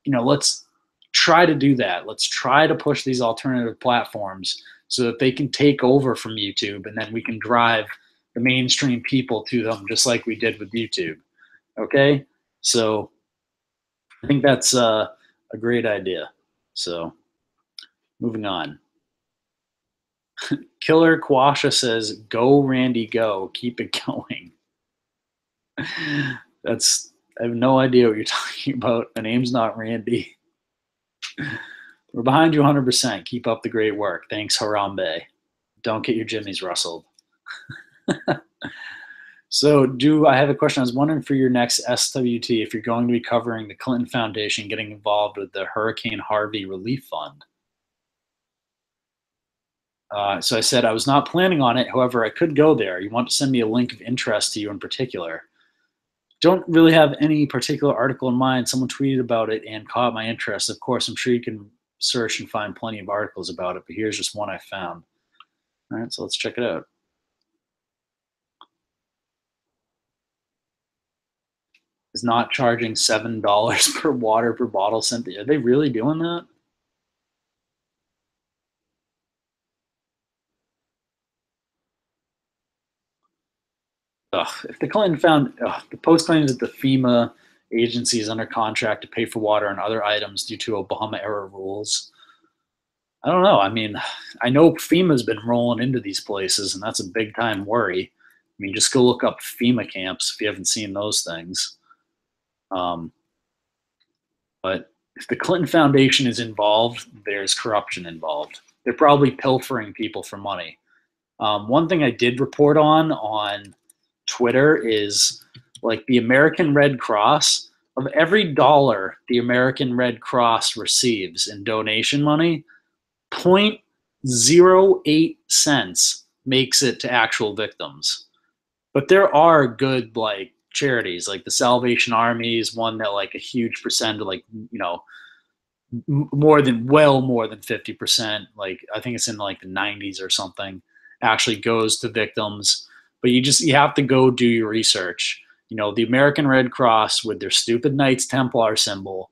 you know, let's try to do that. Let's try to push these alternative platforms so that they can take over from YouTube, and then we can drive the mainstream people to them just like we did with YouTube. Okay? So I think that's a great idea. So moving on. Killer Quasha says, "Go Randy, go! Keep it going." I have no idea what you're talking about. My name's not Randy. We're behind you 100%. Keep up the great work. Thanks, Harambe. Don't get your jimmies rustled. So I have a question. I was wondering for your next SWT if you're going to be covering the Clinton Foundation getting involved with the Hurricane Harvey Relief Fund. So I said I was not planning on it. However, I could go there. You want to send me a link of interest to you in particular? Don't really have any particular article in mind. Someone tweeted about it and caught my interest. Of course, I'm sure you can search and find plenty of articles about it, but here's just one I found. All right, so let's check it out. Is not charging $7 per water per bottle sent. Are they really doing that? If the Clinton the Post claims that the FEMA agency is under contract to pay for water and other items due to Obama era rules. I don't know. I mean, I know FEMA's been rolling into these places, and that's a big time worry. I mean, just go look up FEMA camps if you haven't seen those things. But if the Clinton Foundation is involved, there's corruption involved. They're probably pilfering people for money. One thing I did report on Twitter is like the American Red Cross. Of every dollar the American Red Cross receives in donation money, 0.08 cents makes it to actual victims. But there are good like charities, like the Salvation Army is one that like a huge percent of, like, you know, more than 50%, like I think it's in like the 90s or something, actually goes to victims. But you have to go do your research. You know, the American Red Cross with their stupid Knights Templar symbol,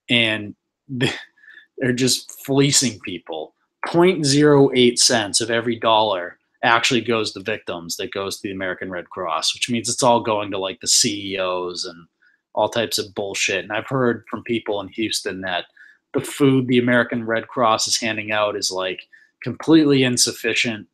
and they're just fleecing people. 0.08 cents of every dollar actually goes to victims that goes to the American Red Cross, which means it's all going to like the CEOs and all types of bullshit. And I've heard from people in Houston that the food the American Red Cross is handing out is like completely insufficient.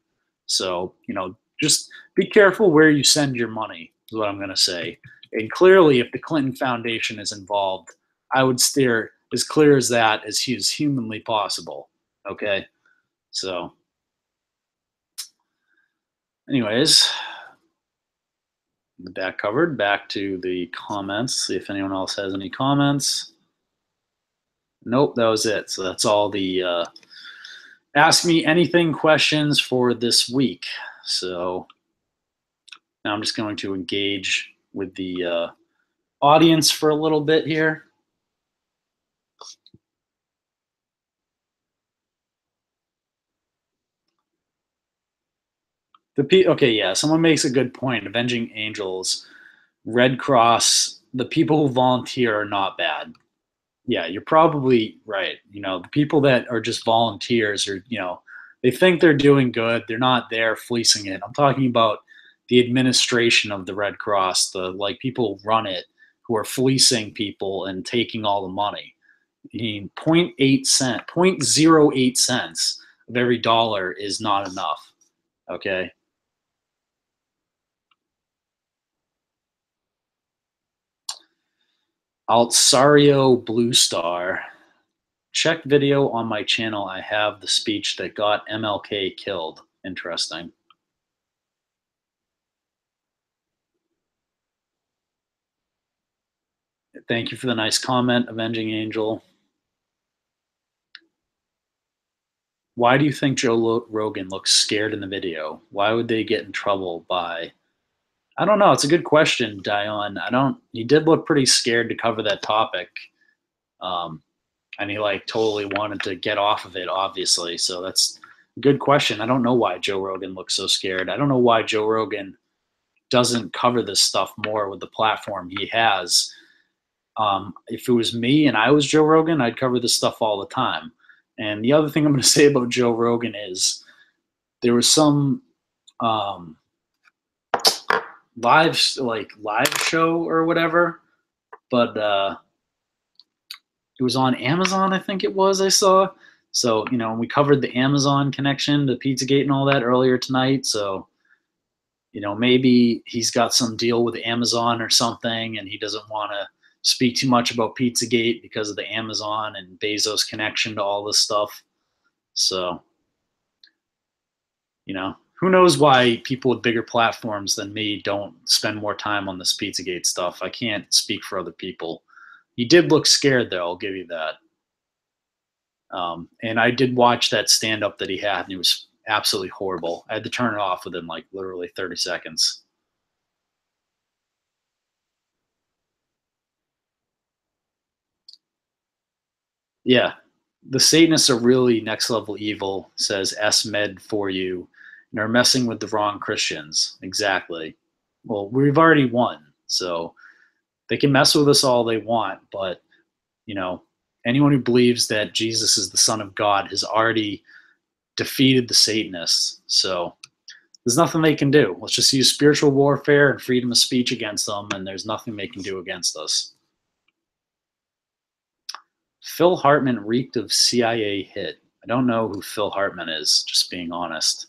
So, you know, just be careful where you send your money is what I'm going to say. And clearly, if the Clinton Foundation is involved, I would steer as clear as that as humanly possible. Okay? So, anyways, the back covered. Back to the comments. See if anyone else has any comments. Nope, that was it. So that's all the ask me anything questions for this week. So now I'm just going to engage with the audience for a little bit here. Okay, yeah, someone makes a good point. Avenging Angels, Red Cross, the people who volunteer are not bad. Yeah, you're probably right. You know, the people that are just volunteers are, you know, they think they're doing good. They're not there fleecing it. I'm talking about the administration of the Red Cross, the like people who run it, who are fleecing people and taking all the money. I mean, 0.08 cents of every dollar is not enough. Okay. Altsario Blue Star check video on my channel. I have the speech that got MLK killed. Interesting. Thank you for the nice comment, Avenging Angel. Why do you think Joe Rogan looks scared in the video? Why would they get in trouble by... I don't know. It's a good question, Dion. He did look pretty scared to cover that topic. And he like totally wanted to get off of it, obviously. So that's a good question. I don't know why Joe Rogan looks so scared. I don't know why Joe Rogan doesn't cover this stuff more with the platform he has. If it was me and I was Joe Rogan, I'd cover this stuff all the time. And the other thing I'm going to say about Joe Rogan is there was some live show or whatever, but it was on Amazon, I think it was, I saw. So, you know, we covered the Amazon connection to PizzaGate and all that earlier tonight. So, you know, maybe he's got some deal with Amazon or something and he doesn't want to speak too much about PizzaGate because of the Amazon and Bezos connection to all this stuff. So, you know, who knows why people with bigger platforms than me don't spend more time on this PizzaGate stuff. I can't speak for other people. He did look scared, though. I'll give you that. And I did watch that stand-up that he had, and it was absolutely horrible. I had to turn it off within, like, literally 30 seconds. Yeah. The Satanists are really next-level evil, says S-Med for you, and are messing with the wrong Christians. Exactly. Well, we've already won, so... They can mess with us all they want, but, you know, anyone who believes that Jesus is the Son of God has already defeated the Satanists. So there's nothing they can do. Let's just use spiritual warfare and freedom of speech against them, and there's nothing they can do against us. Phil Hartman reeked of CIA hit. I don't know who Phil Hartman is, just being honest.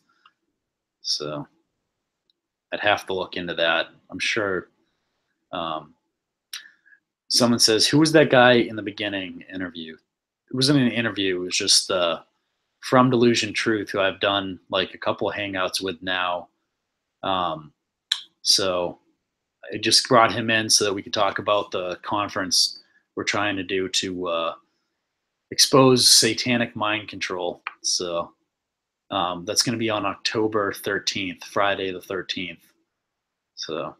So I'd have to look into that. I'm sure... Someone says, who was that guy in the beginning interview? It wasn't an interview. It was just from Delusion Truth, who I've done like a couple of hangouts with now. So I just brought him in so that we could talk about the conference we're trying to do to expose satanic mind control. So that's going to be on October 13th, Friday the 13th. So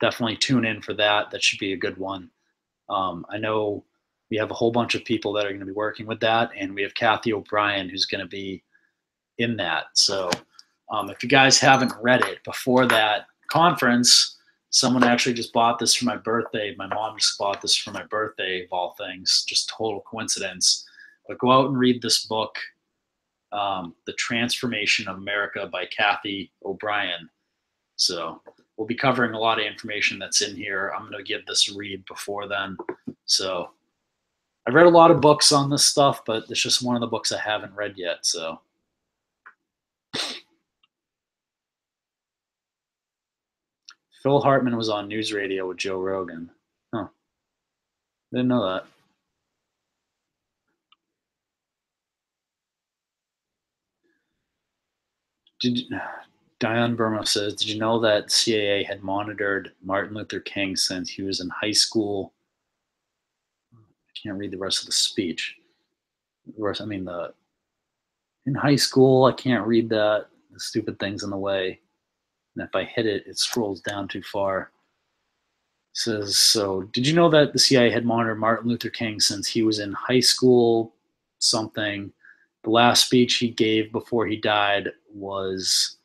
definitely tune in for that. That should be a good one. I know we have a whole bunch of people that are going to be working with that, and we have Kathy O'Brien who's going to be in that. So if you guys haven't read it before that conference, someone actually just bought this for my birthday. My mom just bought this for my birthday, of all things, just total coincidence. But go out and read this book, The Transformation of America by Kathy O'Brien. So we'll be covering a lot of information that's in here. I'm going to give this a read before then. So I've read a lot of books on this stuff, but it's just one of the books I haven't read yet. So Phil Hartman was on news radio with Joe Rogan. Huh. Didn't know that. Diane Burma says, did you know that CIA had monitored Martin Luther King since he was in high school? I can't read the rest of the speech. In high school, I can't read that. The stupid thing's in the way. And if I hit it, it scrolls down too far. It says, so did you know that the CIA had monitored Martin Luther King since he was in high school? Something. The last speech he gave before he died was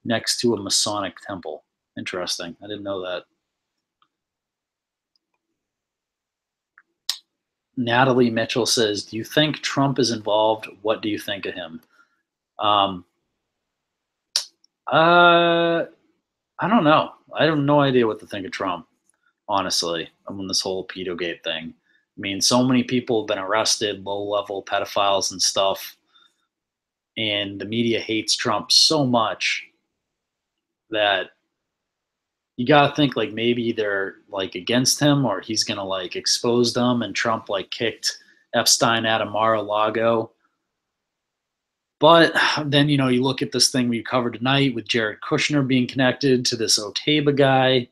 next to a Masonic temple. Interesting. I didn't know that. Natalie Mitchell says, do you think Trump is involved? What do you think of him? I don't know. I have no idea what to think of Trump, honestly, on this whole pedogate thing. I mean, so many people have been arrested, low-level pedophiles and stuff, and the media hates Trump so much that you gotta think like maybe they're like against him or he's gonna like expose them, and Trump like kicked Epstein at a Mar-a-Lago. But then, you know, you look at this thing we covered tonight with Jared Kushner being connected to this Otaiba guy,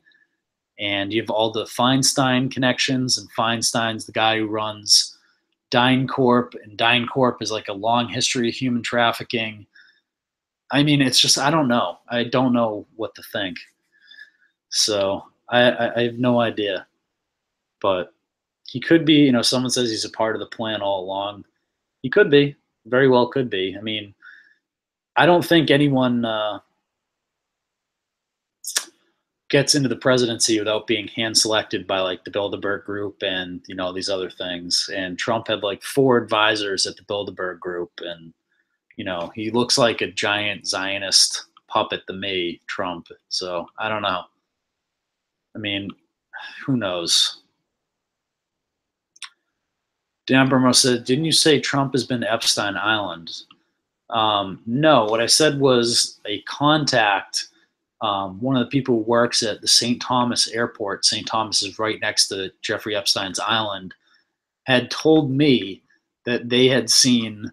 and you have all the Feinstein connections, and Feinstein's the guy who runs DynCorp, and DynCorp is like a long history of human trafficking. I mean, it's just, I don't know. I don't know what to think. So I have no idea. But he could be, you know, someone says he's a part of the plan all along. He could be, very well could be. I mean, I don't think anyone gets into the presidency without being hand selected by like the Bilderberg group and, you know, these other things. And Trump had like 4 advisors at the Bilderberg group, and, you know, he looks like a giant Zionist puppet to me, Trump. So I don't know. I mean, who knows? Dan Burmo said, didn't you say Trump has been to Epstein Island? No, what I said was a contact, one of the people who works at the St. Thomas airport, St. Thomas is right next to Jeffrey Epstein's island, had told me that they had seen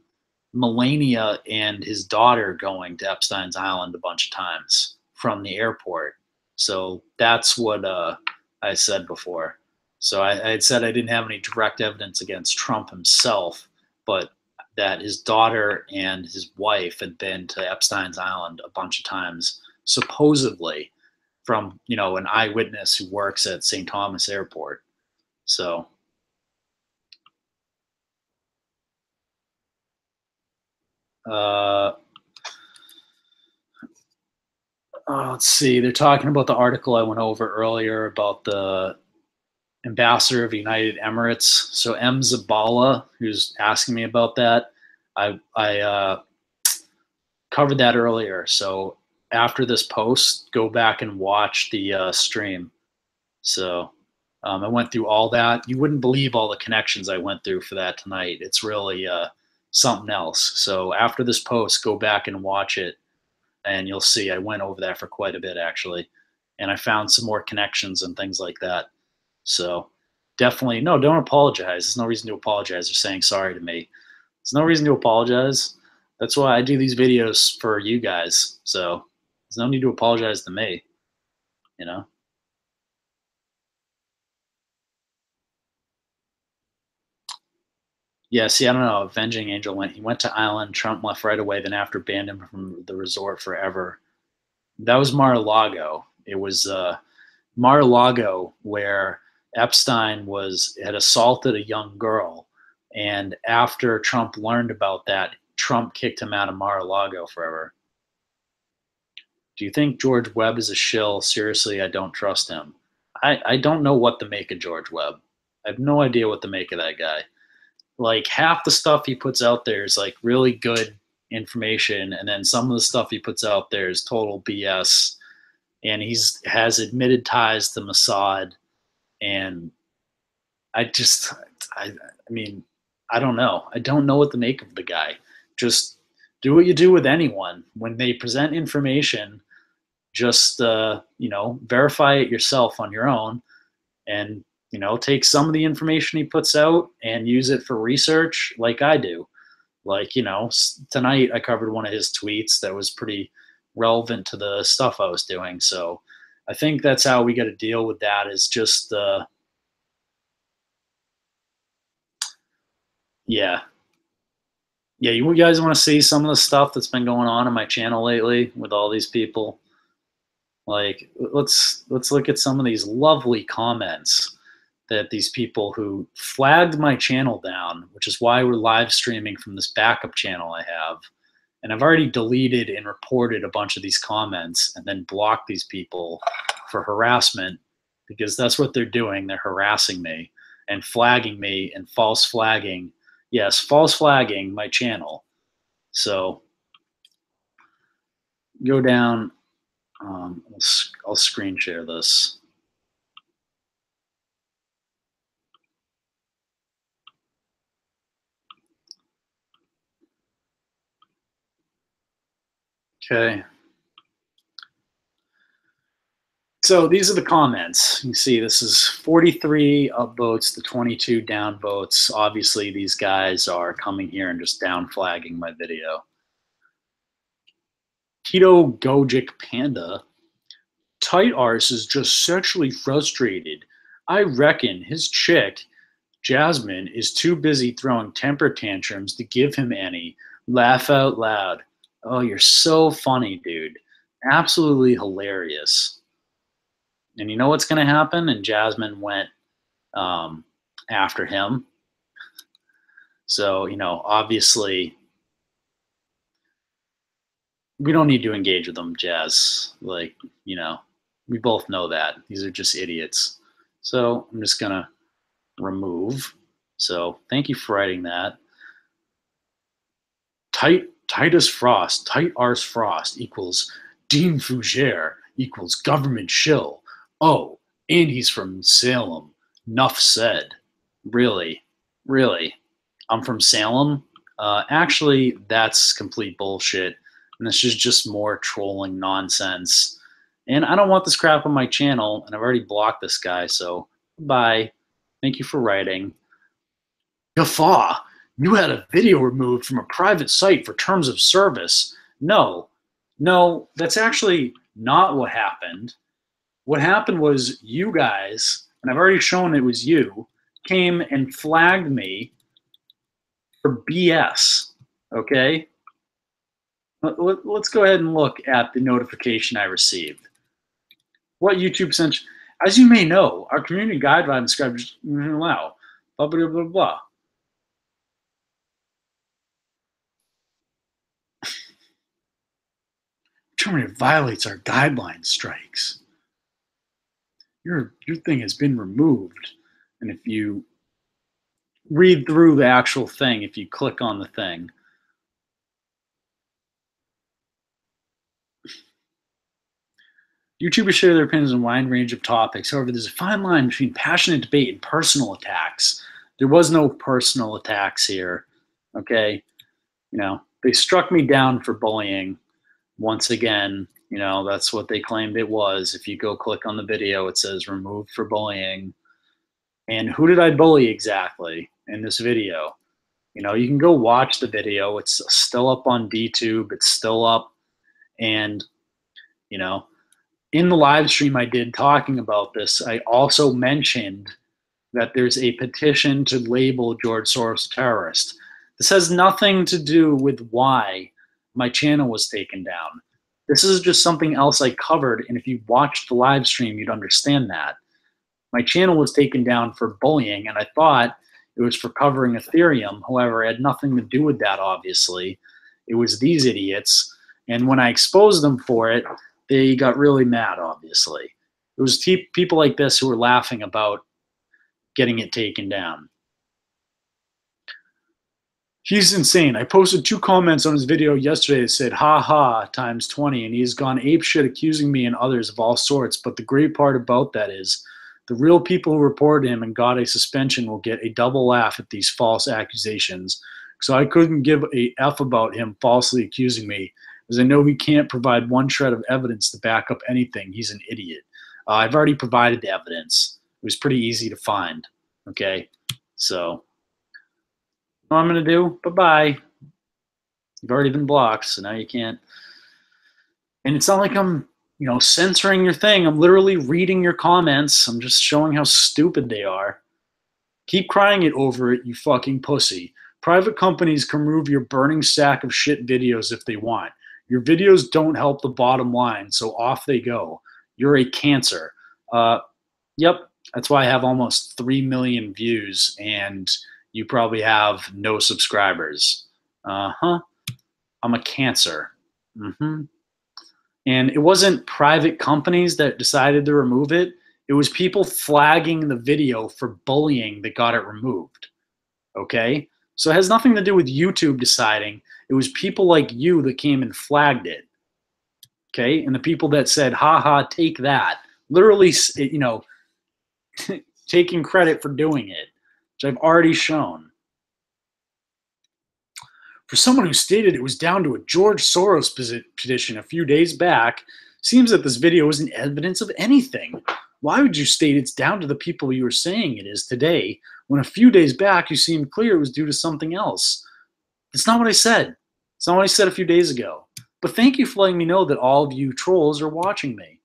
Melania and his daughter going to Epstein's island a bunch of times from the airport. So that's what I said before. So I had said I didn't have any direct evidence against Trump himself, but that his daughter and his wife had been to Epstein's island a bunch of times, supposedly from, you know, an eyewitness who works at St. Thomas Airport. So let's see. They're talking about the article I went over earlier about the ambassador of the United Emirates. So M. Zabala, who's asking me about that, I covered that earlier. So after this post, go back and watch the stream. So I went through all that. You wouldn't believe all the connections I went through for that tonight. It's really something else. So after this post, go back and watch it, and you'll see I went over that for quite a bit, actually. And I found some more connections and things like that. So definitely, no, don't apologize. There's no reason to apologize or saying sorry to me. There's no reason to apologize. That's why I do these videos for you guys. So there's no need to apologize to me, you know? Yeah, see, I don't know. Avenging Angel he went to Island. Trump left right away. Then after banned him from the resort forever. That was Mar-a-Lago. It was Mar-a-Lago where Epstein had assaulted a young girl. And after Trump learned about that, Trump kicked him out of Mar-a-Lago forever. Do you think George Webb is a shill? Seriously, I don't trust him. I don't know what to make of George Webb. I have no idea what to make of that guy. Like, half the stuff he puts out there is like really good information, and then some of the stuff he puts out there is total BS. And has admitted ties to Mossad, and I mean, I don't know. I don't know what to make of the guy. Just do what you do with anyone. When they present information, just you know, verify it yourself on your own, and, you know, take some of the information he puts out and use it for research like I do. Like, you know, tonight I covered one of his tweets that was pretty relevant to the stuff I was doing. So I think that's how we got to deal with that, is just yeah, you guys want to see some of the stuff that's been going on my channel lately with all these people? Like, let's look at some of these lovely comments that these people who flagged my channel down, which is why we're live streaming from this backup channel I have. And I've already deleted and reported a bunch of these comments and then blocked these people for harassment, because that's what they're doing. They're harassing me and flagging me and false flagging. Yes, false flagging my channel. So go down. I'll screen share this. Okay. So these are the comments. You see, this is 43 upvotes to 22 downvotes. Obviously, these guys are coming here and just down flagging my video. Keto Gojic Panda. Tight Arse is just sexually frustrated. I reckon his chick, Jasmine, is too busy throwing temper tantrums to give him any. Laugh out loud. Oh, you're so funny, dude. Absolutely hilarious. And you know what's going to happen? And Jasmine went after him. So, you know, obviously, we don't need to engage with them, Jazz. Like, you know, we both know that. These are just idiots. So I'm just going to remove. So thank you for writing that. Titus Frost, Tight Arse Frost equals Dean Fougere equals government shill. Oh, and he's from Salem. Nuff said. Really? Really? I'm from Salem? Actually, that's complete bullshit. And this is just more trolling nonsense. And I don't want this crap on my channel, and I've already blocked this guy, so bye. Thank you for writing. Guffaw, you had a video removed from a private site for terms of service. No, that's actually not what happened. What happened was you guys, and I've already shown it was you, came and flagged me for BS, okay? Let's go ahead and look at the notification I received. What YouTube sent, as you may know, our community guidelines describes allow, blah, blah, blah, blah. Terminator violates our guideline strikes. Your thing has been removed. And if you read through the actual thing, if you click on the thing, YouTubers share their opinions on a wide range of topics. However, there's a fine line between passionate debate and personal attacks. There was no personal attacks here, okay? You know, they struck me down for bullying. Once again, you know, that's what they claimed it was. If you go click on the video, it says removed for bullying. And who did I bully exactly in this video? You know, you can go watch the video. It's still up on DTube. It's still up. And, you know, in the live stream I did talking about this, I also mentioned that there's a petition to label George Soros a terrorist. This has nothing to do with why my channel was taken down. This is just something else I covered, and if you watched the live stream, you'd understand that. My channel was taken down for bullying, and I thought it was for covering Ethereum. However, it had nothing to do with that, obviously. It was these idiots, and when I exposed them for it, they got really mad, obviously. It was people like this who were laughing about getting it taken down. He's insane. I posted 2 comments on his video yesterday that said, ha ha, times 20, and he's gone apeshit accusing me and others of all sorts. But the great part about that is the real people who reported him and got a suspension will get a double laugh at these false accusations. So I couldn't give a F about him falsely accusing me, as I know he can't provide one shred of evidence to back up anything. He's an idiot. I've already provided the evidence. It was pretty easy to find, okay? So what I'm going to do, bye-bye. You've already been blocked, so now you can't. And it's not like I'm, you know, censoring your thing. I'm literally reading your comments. I'm just showing how stupid they are. Keep crying it over it, you fucking pussy. Private companies can remove your burning sack of shit videos if they want. Your videos don't help the bottom line, so off they go. You're a cancer. Yep, that's why I have almost 3 million views, and you probably have no subscribers. I'm a cancer. And it wasn't private companies that decided to remove it. It was people flagging the video for bullying that got it removed. Okay? So it has nothing to do with YouTube deciding. It was people like you that came and flagged it. Okay? And the people that said, ha ha, take that. Literally, you know, taking credit for doing it, which I've already shown. For someone who stated it was down to a George Soros petition a few days back, Seems that this video isn't evidence of anything. Why would you state it's down to the people you were saying it is today, when a few days back you seemed clear it was due to something else? It's not what I said. It's not what I said a few days ago. But thank you for letting me know that all of you trolls are watching me.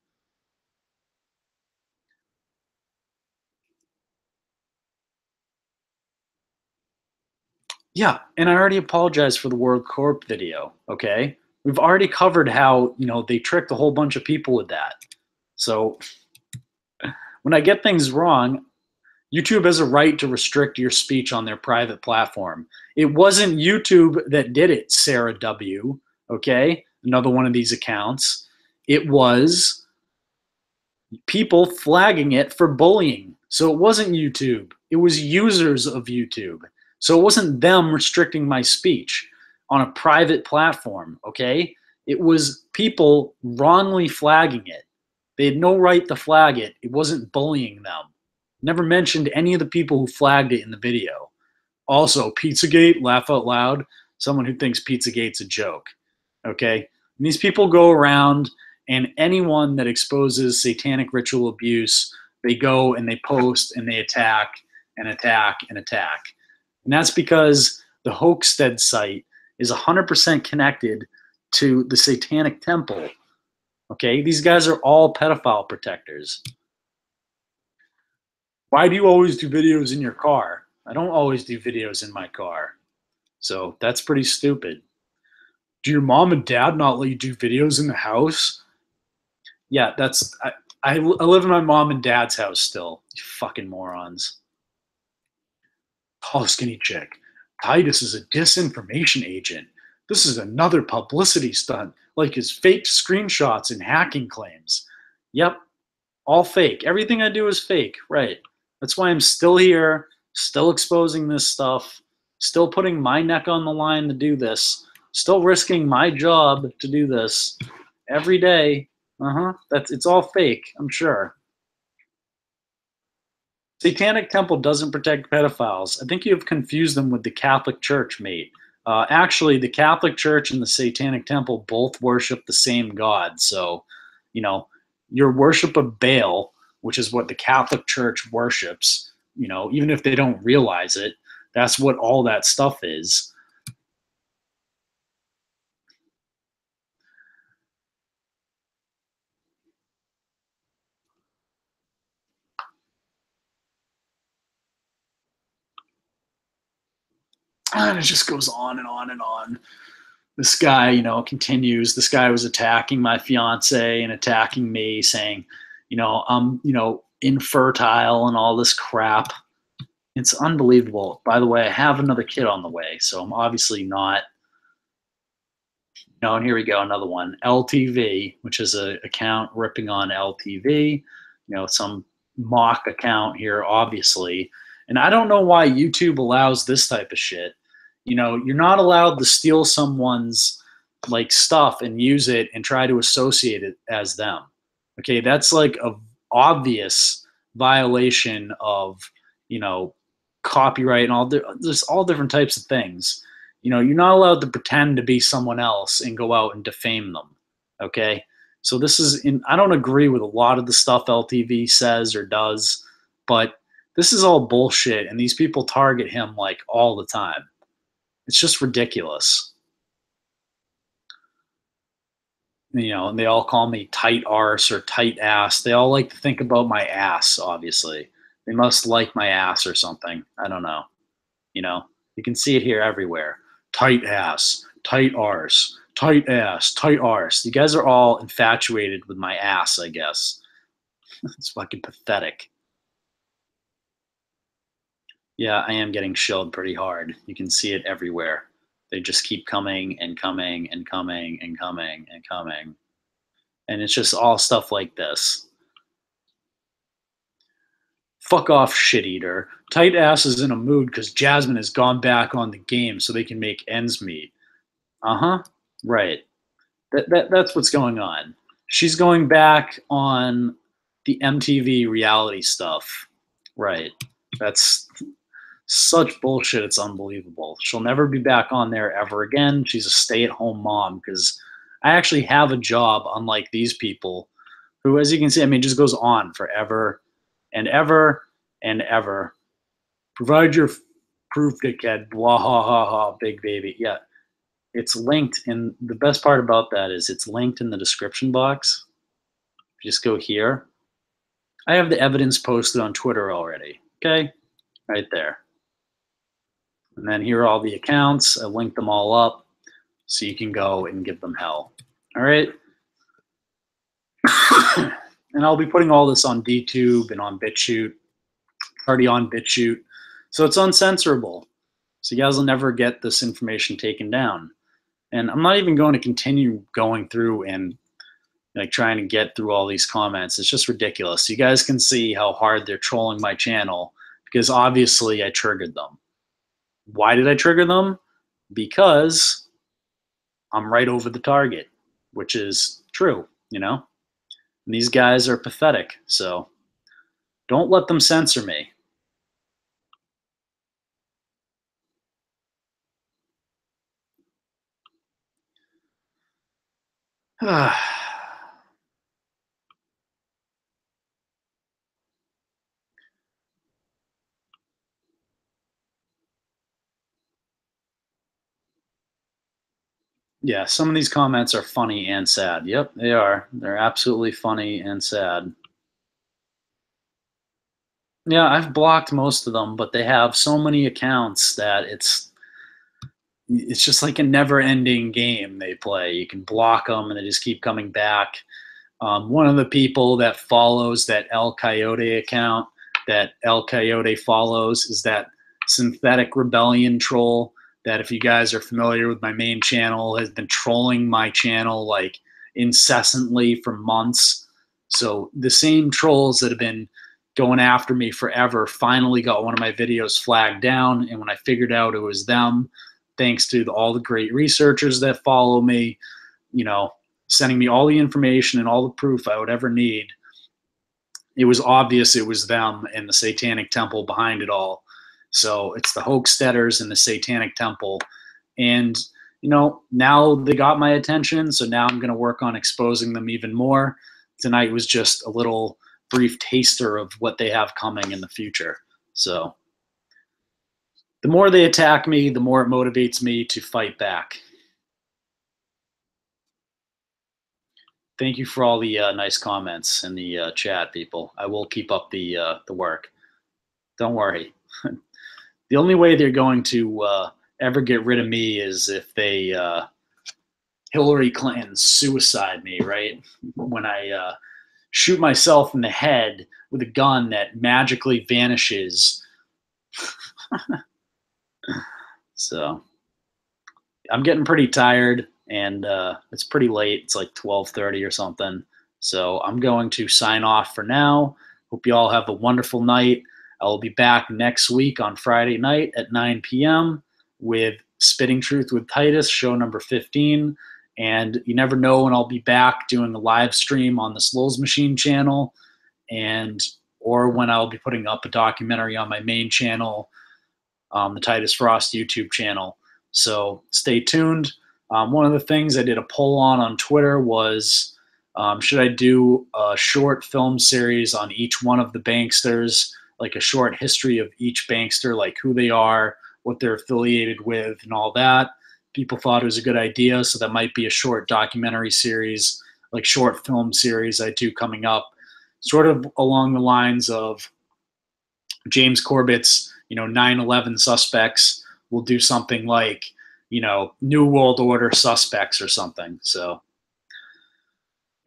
Yeah, and I already apologized for the World Corp video, okay? We've already covered how, they tricked a whole bunch of people with that. So when I get things wrong, YouTube has a right to restrict your speech on their private platform. It wasn't YouTube that did it, Sarah W., okay? Another one of these accounts. It was people flagging it for bullying. So it wasn't YouTube. It was users of YouTube. So it wasn't them restricting my speech on a private platform, okay? It was people wrongly flagging it. They had no right to flag it. It wasn't bullying them. Never mentioned any of the people who flagged it in the video. Also, PizzaGate, laugh out loud, someone who thinks PizzaGate's a joke, okay? And these people go around, and anyone that exposes satanic ritual abuse, they go and they post and they attack and attack and attack. And that's because the Hoaxstead site is 100% connected to the Satanic Temple. Okay, these guys are all pedophile protectors. Why do you always do videos in your car? I don't always do videos in my car. So that's pretty stupid. Do your mom and dad not let you do videos in the house? Yeah, I live in my mom and dad's house still. You fucking morons. Tall skinny chick. Titus is a disinformation agent. This is another publicity stunt, like his fake screenshots and hacking claims. Yep, all fake. Everything I do is fake, right? That's why I'm still here, still exposing this stuff, still putting my neck on the line to do this, still risking my job to do this every day. It's all fake, I'm sure. Satanic Temple doesn't protect pedophiles. I think you have confused them with the Catholic Church, mate. Actually, the Catholic Church and the Satanic Temple both worship the same God. So, your worship of Baal, which is what the Catholic Church worships, even if they don't realize it, that's what all that stuff is. And it just goes on and on and on. This guy, continues. This guy was attacking my fiance and attacking me, saying, I'm, infertile and all this crap. It's unbelievable. By the way, I have another kid on the way, so I'm obviously not. And here we go, another one. LTV, which is an account ripping on LTV. Some mock account here, obviously. And I don't know why YouTube allows this type of shit. You're not allowed to steal someone's stuff and use it and try to associate it as them. Okay, that's like a obvious violation of, copyright and all. There's all different types of things. You're not allowed to pretend to be someone else and go out and defame them. Okay, so I don't agree with a lot of the stuff LTV says or does, but this is all bullshit, and these people target him all the time. It's just ridiculous. And they all call me tight arse or tight ass. They all like to think about my ass, obviously. They must like my ass or something. I don't know. You can see it here everywhere. Tight ass, tight arse, tight ass, tight arse. You guys are all infatuated with my ass, I guess. It's fucking pathetic. Yeah, I am getting shilled pretty hard. You can see it everywhere. They just keep coming and coming and coming and coming and coming. And it's just all stuff like this. Fuck off, shit eater. Tight ass is in a mood because Jasmine has gone back on the game so they can make ends meet. Right. That's what's going on. She's going back on the MTV reality stuff. Right. That's such bullshit, it's unbelievable. She'll never be back on there ever again. She's a stay-at-home mom because I actually have a job, unlike these people who, as you can see, I mean, just goes on forever and ever and ever. Provide your proof, dickhead. Blah, ha, ha, ha, big baby. Yeah, it's linked. And the best part about that is it's linked in the description box. Just go here. I have the evidence posted on Twitter already. Okay, right there. And then here are all the accounts. I linked them all up so you can go and give them hell. All right. And I'll be putting all this on DTube and on BitChute. Already on BitChute. So it's uncensorable. So you guys will never get this information taken down. And I'm not even going to continue going through and like trying to get through all these comments. It's just ridiculous. You guys can see how hard they're trolling my channel because obviously I triggered them. Why did I trigger them? Because I'm right over the target, which is true, you know? And these guys are pathetic, so don't let them censor me. Yeah, some of these comments are funny and sad. Yep, they are. They're absolutely funny and sad. Yeah, I've blocked most of them, but they have so many accounts that it's just like a never-ending game they play. You can block them, and they just keep coming back. One of the people that follows that El Coyote account, that El Coyote follows, is that Synthetic Rebellion troll that, if you guys are familiar with my main channel, has been trolling my channel like incessantly for months. So the same trolls that have been going after me forever finally got one of my videos flagged down. And when I figured out it was them, thanks to all the great researchers that follow me, you know, sending me all the information and all the proof I would ever need, it was obvious it was them and the Satanic Temple behind it all. So it's the Hoaxsteaders and the Satanic Temple. And, you know, now they got my attention, so now I'm going to work on exposing them even more. Tonight was just a little brief taster of what they have coming in the future. So the more they attack me, the more it motivates me to fight back. Thank you for all the nice comments in the chat, people. I will keep up the work. Don't worry. The only way they're going to ever get rid of me is if they Hillary Clinton suicide me, right? When I shoot myself in the head with a gun that magically vanishes. So I'm getting pretty tired, and it's pretty late. It's like 12:30 or something. So I'm going to sign off for now. Hope you all have a wonderful night. I will be back next week on Friday night at 9 p.m. with Spitting Truth with Titus, show number 15. And you never know when I'll be back doing a live stream on the Slows Machine channel, or when I'll be putting up a documentary on my main channel, the Titus Frost YouTube channel. So stay tuned. One of the things I did a poll on Twitter was, should I do a short film series on each one of the banksters, like a short history of each bankster, like who they are, what they're affiliated with, and all that. People thought it was a good idea, so that might be a short documentary series, like short film series I do coming up, sort of along the lines of James Corbett's, 9/11 suspects. We'll do something like, New World Order suspects or something. So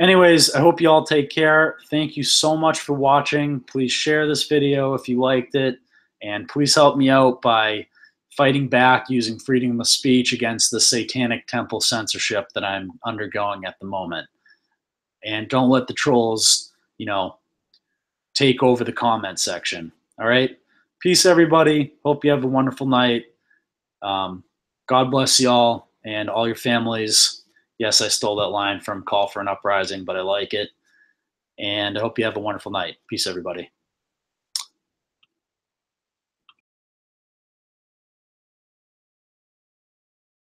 anyways, I hope you all take care. Thank you so much for watching. Please share this video if you liked it, and please help me out by fighting back using freedom of speech against the Satanic Temple censorship that I'm undergoing at the moment. And don't let the trolls, take over the comment section. All right? Peace, everybody. Hope you have a wonderful night. God bless y'all and all your families. Yes, I stole that line from Call for an Uprising, but I like it. And I hope you have a wonderful night. Peace, everybody.